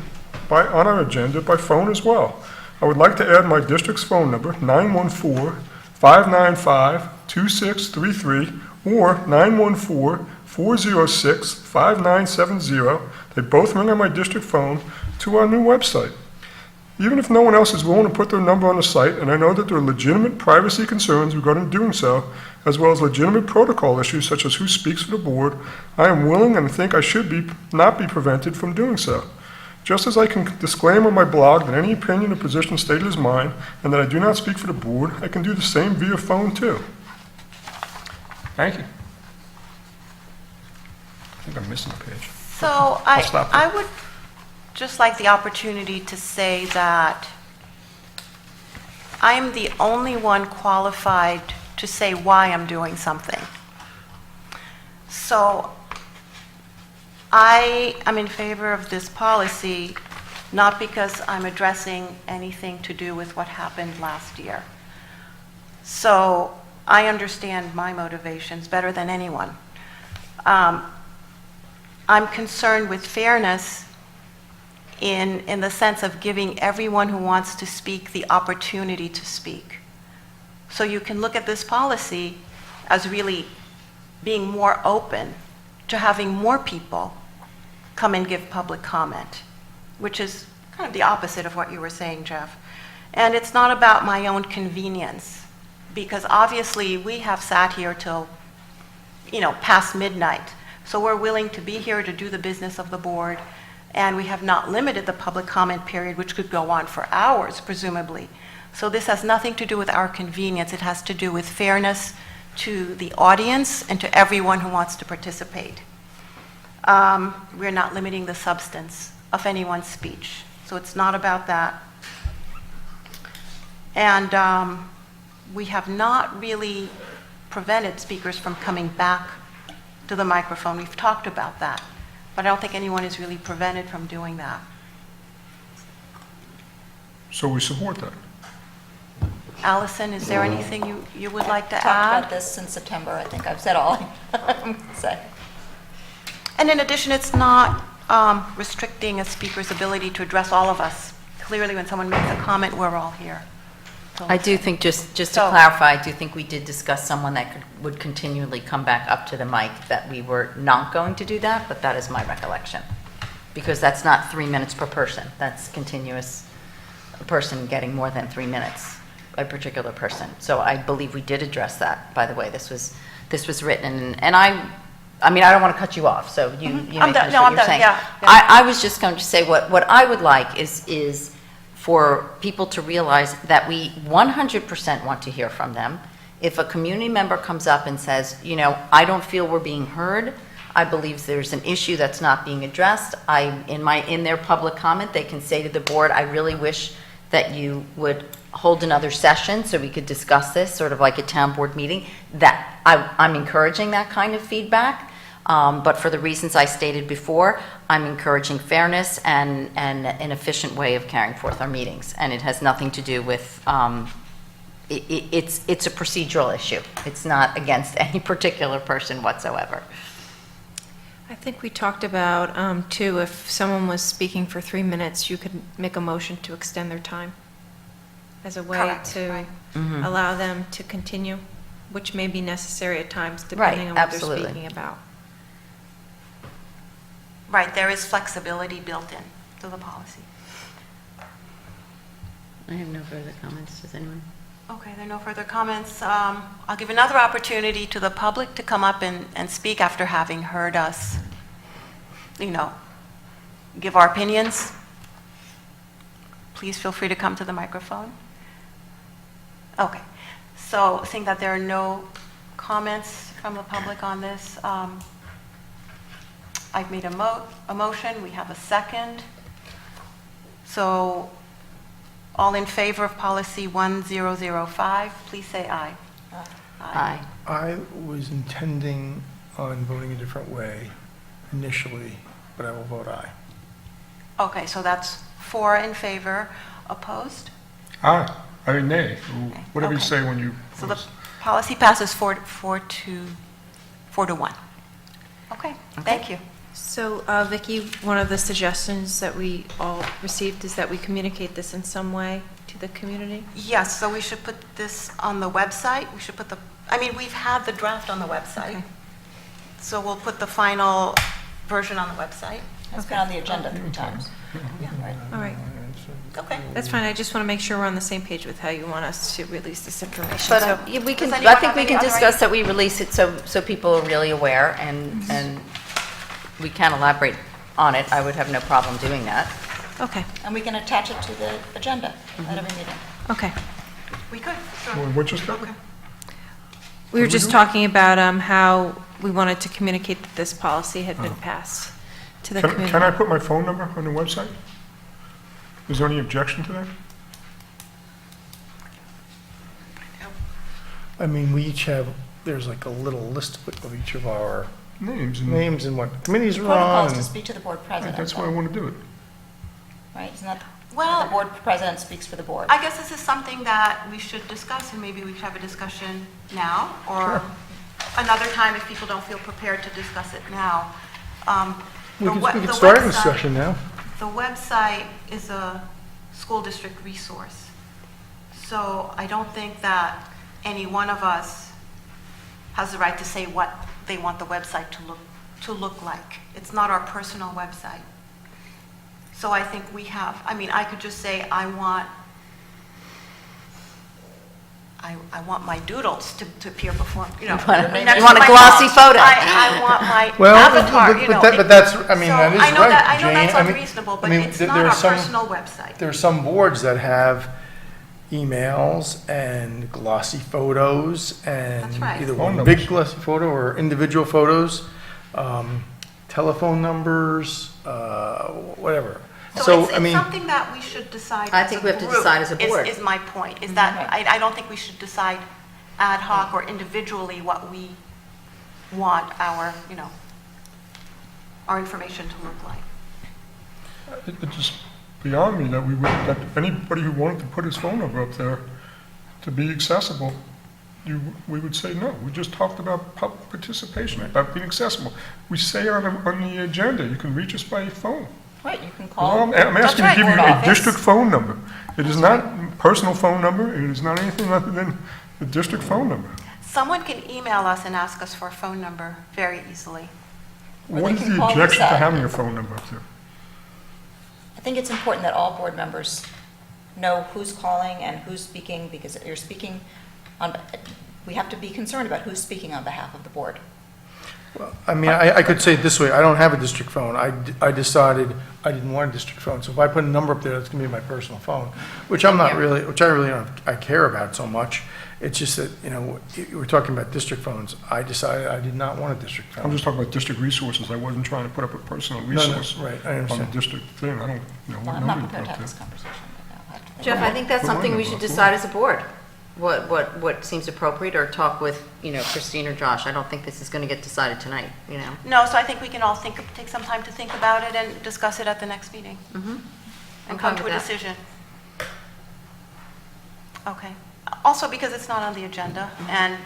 our agenda by phone as well. I would like to add my district's phone number, 914-595-2633 or 914-406-5970. They both ring on my district phone to our new website. Even if no one else is willing to put their number on the site, and I know that there are legitimate privacy concerns regarding doing so, as well as legitimate protocol issues such as who speaks for the board, I am willing and think I should not be prevented from doing so. Just as I can disclaim on my blog that any opinion or position stated is mine, and that I do not speak for the board, I can do the same via phone too. Thank you. I think I'm missing a page. So I would just like the opportunity to say that I am the only one qualified to say why I'm doing something. So I am in favor of this policy, not because I'm addressing anything to do with what happened last year. So I understand my motivations better than anyone. I'm concerned with fairness in the sense of giving everyone who wants to speak the opportunity to speak. So you can look at this policy as really being more open to having more people come and give public comment, which is kind of the opposite of what you were saying, Jeff. And it's not about my own convenience, because obviously we have sat here till, past midnight. So we're willing to be here to do the business of the board, and we have not limited the public comment period, which could go on for hours, presumably. So this has nothing to do with our convenience. It has to do with fairness to the audience and to everyone who wants to participate. We're not limiting the substance of anyone's speech. So it's not about that. And we have not really prevented speakers from coming back to the microphone. We've talked about that, but I don't think anyone is really prevented from doing that. So we support that. Allison, is there anything you would like to Talked add? about this since September, I think I've said all I'm going to say. And in addition, it's not restricting a speaker's ability to address all of us. Clearly, when someone makes a comment, we're all here. I do think, just to So- clarify, I do think we did discuss someone that would continually come back up to the mic, that we were not going to do that, but that is my recollection. Because that's not 3 minutes per person. That's continuous, a person getting more than 3 minutes, a particular person. So I believe we did address that, by the way. This was written, and I mean, I don't want to cut you off, so you I'm make done. finish No, what I'm you're done. saying. Yeah. I was just going to say, what I would like is for people to realize that we 100% want to hear from them. If a community member comes up and says, you know, I don't feel we're being heard, I believe there's an issue that's not being addressed, in their public comment, they can say to the board, I really wish that you would hold another session so we could discuss this, sort of like a town board meeting. That I'm encouraging that kind of feedback. But for the reasons I stated before, I'm encouraging fairness and an efficient way of carrying forth our meetings. And it has nothing to do with, it's a procedural issue. It's not against any particular person whatsoever. I think we talked about, too, if someone was speaking for 3 minutes, you could make a motion to extend their time as a way Correct, to right. allow them to continue, which may be necessary at times, Right, depending on what they're absolutely. speaking about. Right, there is flexibility built in to the policy. I have no further comments. Does anyone? Okay, there are no further comments. I'll give another opportunity to the public to come up and speak after having heard us, give our opinions. Please feel free to come to the microphone. Okay, so seeing that there are no comments from the public on this, I've made a motion, we have a second. So all in favor of policy 1005, please say aye. Aye. I was intending on voting a different way initially, but I will vote aye. Okay, so that's 4 in favor, opposed? Aye, I mean nay, whatever you Okay. say when you. So the policy passes 4 to 1. Okay, thank you. So, Vicki, one of the suggestions that we all received is that we communicate this in some way to the community? Yes, so we should put this on the website. We should put we've had the draft on the website. Okay. So we'll put the final version on the website. It's been on the agenda 3 times. All right. Okay. That's fine. I just want to make sure we're on the same page with how you want us to release this information. But So, yeah, we can. Does anyone I think have we any can other discuss that we release it so people are really aware and we can elaborate on it. I would have no problem doing that. okay, And we can attach it to the agenda at every meeting. okay. We could, sure. What just happened? We were just talking about how we wanted to communicate that this policy had been passed to the community. Can I put my phone number on the website? Is there any objection to that? I mean, we each have, there's like a little list of each of our Names names and what committees we're Protocol on. is to and- speak to the board president. That's why I though, want to do it. Right, isn't that, Well- the board president speaks for the board. I guess this is something that we should discuss, and maybe we should have a discussion now, or another time if people don't feel prepared to discuss it now. We The can the start a website- discussion now. The website is a school district resource. So I don't think that any one of us has the right to say what they want the website to look like. It's not our personal website. So I think we have, I could just say, I want my doodles to appear before, You next want to a my glossy phone. photo. I want my Well, avatar, but that's, I mean, So that is I know right, that- I know Jane. that's I mean- unreasonable, but I mean, it's there not are our some- personal website. There are some boards that have emails and glossy photos and That's right. either Phone one big numbers. glossy photo or individual photos, telephone numbers, whatever. So I mean, it's something that we should decide I as think a we have to group, decide as a board. Is my point, is that I don't think we should decide ad hoc or individually what we want our, our information to look like. It's just beyond me that that anybody who wanted to put his phone number up there to be accessible, we would say no. We just talked about public participation, about being accessible. We say on the agenda, you can reach us by phone. Right, you can Well, call. I'm asking to give you board a office. district phone number. It is not personal phone number, it is not anything other than the district phone number. Someone can email us and ask us for a phone number very easily. What is can the call objection to Lisa. having a phone number up there? I think it's important that all board members know who's calling and who's speaking, because you're speaking on, we have to be concerned about who's speaking on behalf of the board. I mean, I could say it this way, I don't have a district phone. I decided I didn't want a district phone. So if I put a number up there, that's gonna be my personal phone, which I really don't, I care about so much. It's just that, we're talking about district phones. I decided I did not want a district phone. I'm just talking about district resources. I wasn't trying to put up a personal no, resource right, I on understand. the district thing. I don't know what I'm number not you put prepared to up have there. this conversation right now. I'll have to think Jeff, about I think that's Put one something we number should up. decide as a board. What seems appropriate, or talk with, Christine or Josh. I don't think this is going to get decided tonight, No, so I think we can all take some time to think about it and discuss it at the next meeting. Mm-hmm. And come to a decision. Okay. Also, because it's not on the agenda, and,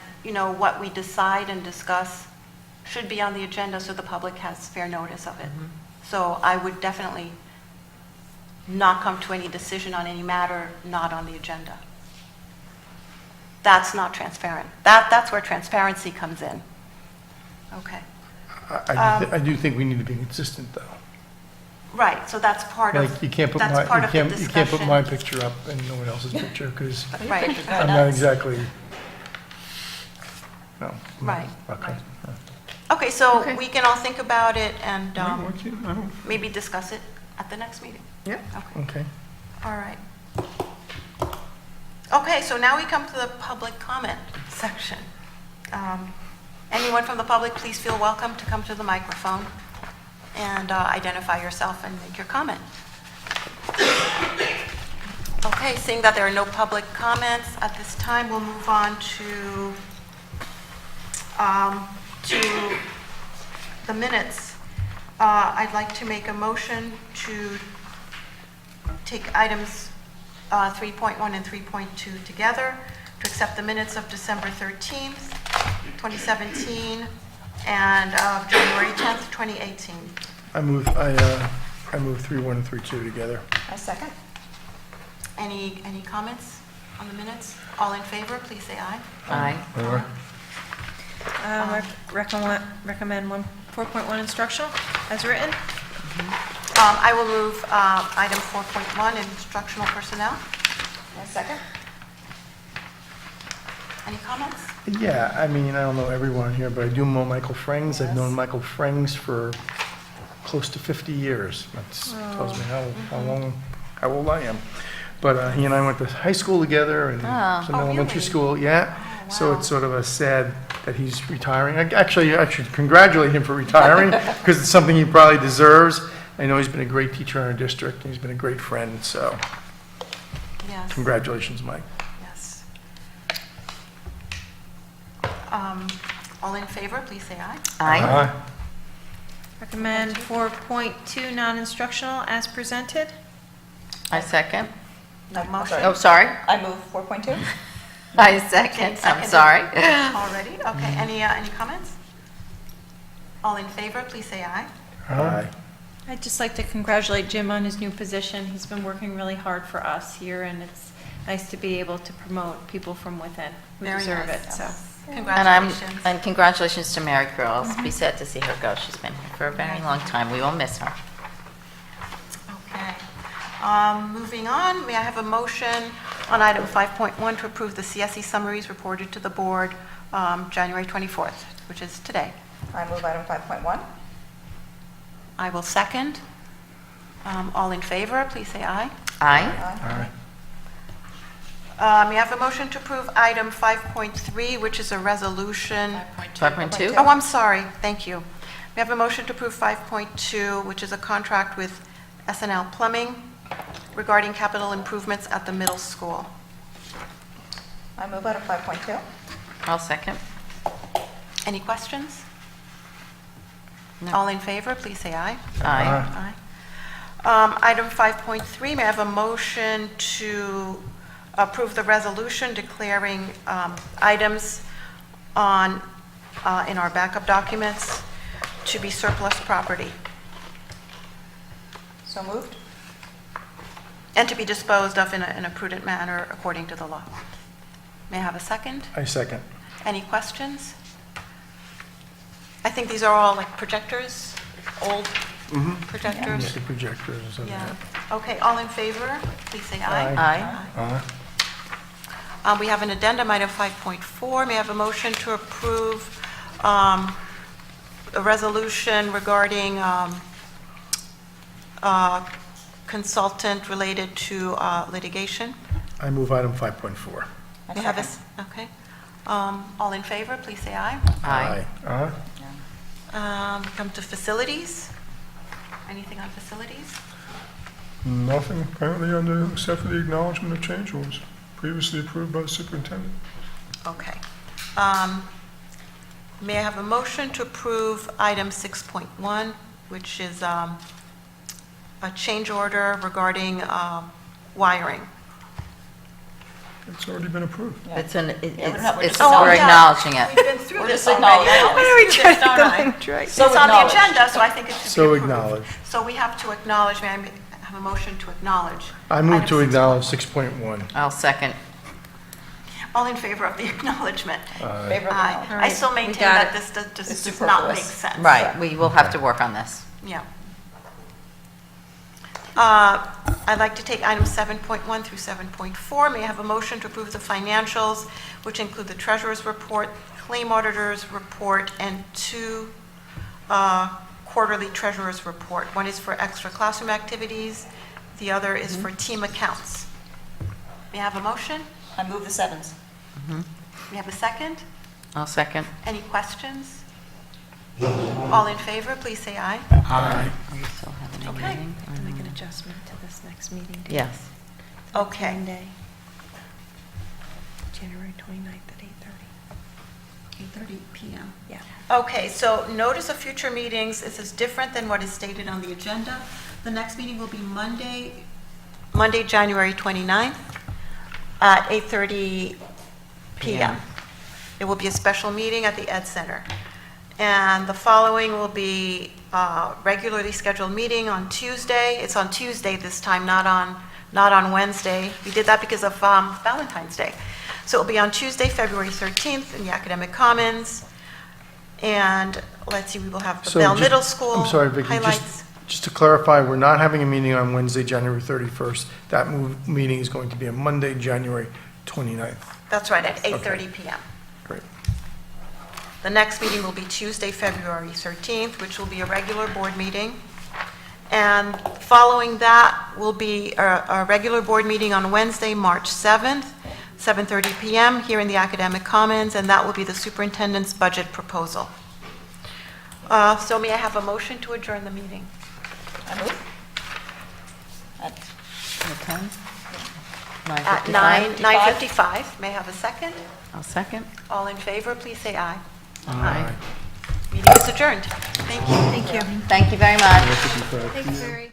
what we decide and discuss should be on the agenda so the public has fair notice of it. So I would definitely not come to any decision on any matter not on the agenda. That's not transparent. That's where transparency comes in. Okay. I do think we need to be consistent, though. Right, so that's part of, Like, you can't put that's part of the you can't put discussion. my picture up and no one else's picture, because Right. I'm not exactly, no. Right. Okay. Okay, so we can all think about it and I don't maybe discuss it at the next meeting. Yeah. Okay, Okay. all right. Okay, so now we come to the public comment section. Anyone from the public, please feel welcome to come to the microphone and identify yourself and make your comment. Okay, seeing that there are no public comments at this time, we'll move on to the minutes. I'd like to make a motion to take items 3.1 and 3.2 together, to accept the minutes of December 13th, 2017, and of January 10th, 2018. I move 3.1 and 3.2 together. I second. Any comments on the minutes? All in favor, please say aye. Aye. Recommend 4.1 instructional as written. I will move item 4.1, instructional personnel. I second. Any comments? Yeah, I mean, I don't know everyone here, but I do know Michael Frings. I've known Michael Frings for close to 50 years. That tells me how old I am. But he and I went to high school together and some elementary school. Yeah. So it's sort of a sad that he's retiring. I should congratulate him for retiring because it's something he probably deserves. I know he's been a great teacher in our district, and he's been a great friend, so Yes. congratulations, Mike. Yes. All in favor, please say aye. Aye. Recommend 4.2 non-instructional as presented. I second. No motion. Oh, sorry. I move 4.2. I second. I'm sorry. Already? Okay, any comments? All in favor, please say aye. Aye. I'd just like to congratulate Jim on his new position. He's been working really hard for us here, and it's nice to be able to promote people from within who Very deserve nice, it, so. Congratulations. And congratulations to Mary Girl. I'll be sad to see her go. She's been here for a very long time. We will miss her. Okay. Moving on, may I have a motion on item 5.1 to approve the CSE summaries reported to the board January 24th, which is today. I move item 5.1. I will second. All in favor, please say aye. Aye. May I have a motion to approve item 5.3, which is a resolution? 5.2. Oh, I'm sorry, thank you. May I have a motion to approve 5.2, which is a contract with SNL Plumbing regarding capital improvements at the middle school. I move out of 5.2. I'll second. Any questions? No. All in favor, please say aye. Aye. Item 5.3, may I have a motion to approve the resolution declaring items on, in our backup documents to be surplus property So moved. and to be disposed of in a prudent manner according to the law. May I have a second? I second. Any questions? I think these are all like projectors, old projectors. The projectors and stuff like Yeah. that. Okay, all in favor, please say aye. Aye. We have an addendum, item 5.4. May I have a motion to approve a resolution regarding consultant related to litigation? I move item 5.4. May I have a okay. All in favor, please say aye. Aye. Come to facilities. Anything on facilities? Nothing apparently under, except for the acknowledgement of change orders previously approved by the superintendent. Okay. May I have a motion to approve item 6.1, which is a change order regarding wiring? It's already been approved. It's we're just we're acknowledging it. We've been through We're this just already. I acknowledging it. always Why are we do trying this, to don't get I? them right? So it's on the acknowledged. agenda, so I think it should be So approved. acknowledged. So we have to acknowledge, may I have a motion to acknowledge? I move item to acknowledge 6.1. 6.1. I'll second. All in favor of the acknowledgement? Favor of Aye. acknowledgement. I still we maintain got that it. this does It's does not make superfluous. sense. Right, we will have to work on this. Yeah. I'd like to take items 7.1 through 7.4. May I have a motion to approve the financials, which include the treasurer's report, claim auditor's report, and 2 quarterly treasurer's report. One is for extra classroom activities, the other is for team accounts. May I have a motion? I move the 7s. May I have a second? I'll second. Any questions? All in favor, please say aye. Aye. Are we still having a Okay. meeting? Make an adjustment to this next meeting. date. Yes. Okay. Monday, January 29th at 8:30. 8:30 p.m. Yeah. Okay, so notice of future meetings, this is different than what is stated on the agenda. The next meeting will be Monday, January 29th at 8:30 p.m. It will be a special meeting at the Ed Center. And the following will be a regularly scheduled meeting on Tuesday. It's on Tuesday this time, not on Wednesday. We did that because of Valentine's Day. So it'll be on Tuesday, February 13th in the Academic Commons. And let's see, we will have the So Bell just- Middle School I'm sorry, Vicki, highlights. just to clarify, we're not having a meeting on Wednesday, January 31st. That meeting is going to be on Monday, January 29th. That's right, at 8:30 p.m. Great. The next meeting will be Tuesday, February 13th, which will be a regular board meeting. And following that will be a regular board meeting on Wednesday, March 7th, 7:30 p.m. here in the Academic Commons, and that will be the superintendent's budget proposal. So may I have a motion to adjourn the meeting? I move. What time? At 9:55? 9:55. May I have a second? I'll second. All in favor, please say aye. Aye. Meeting is adjourned. Thank you. Thank you. Thank you very much. Thanks, Mary.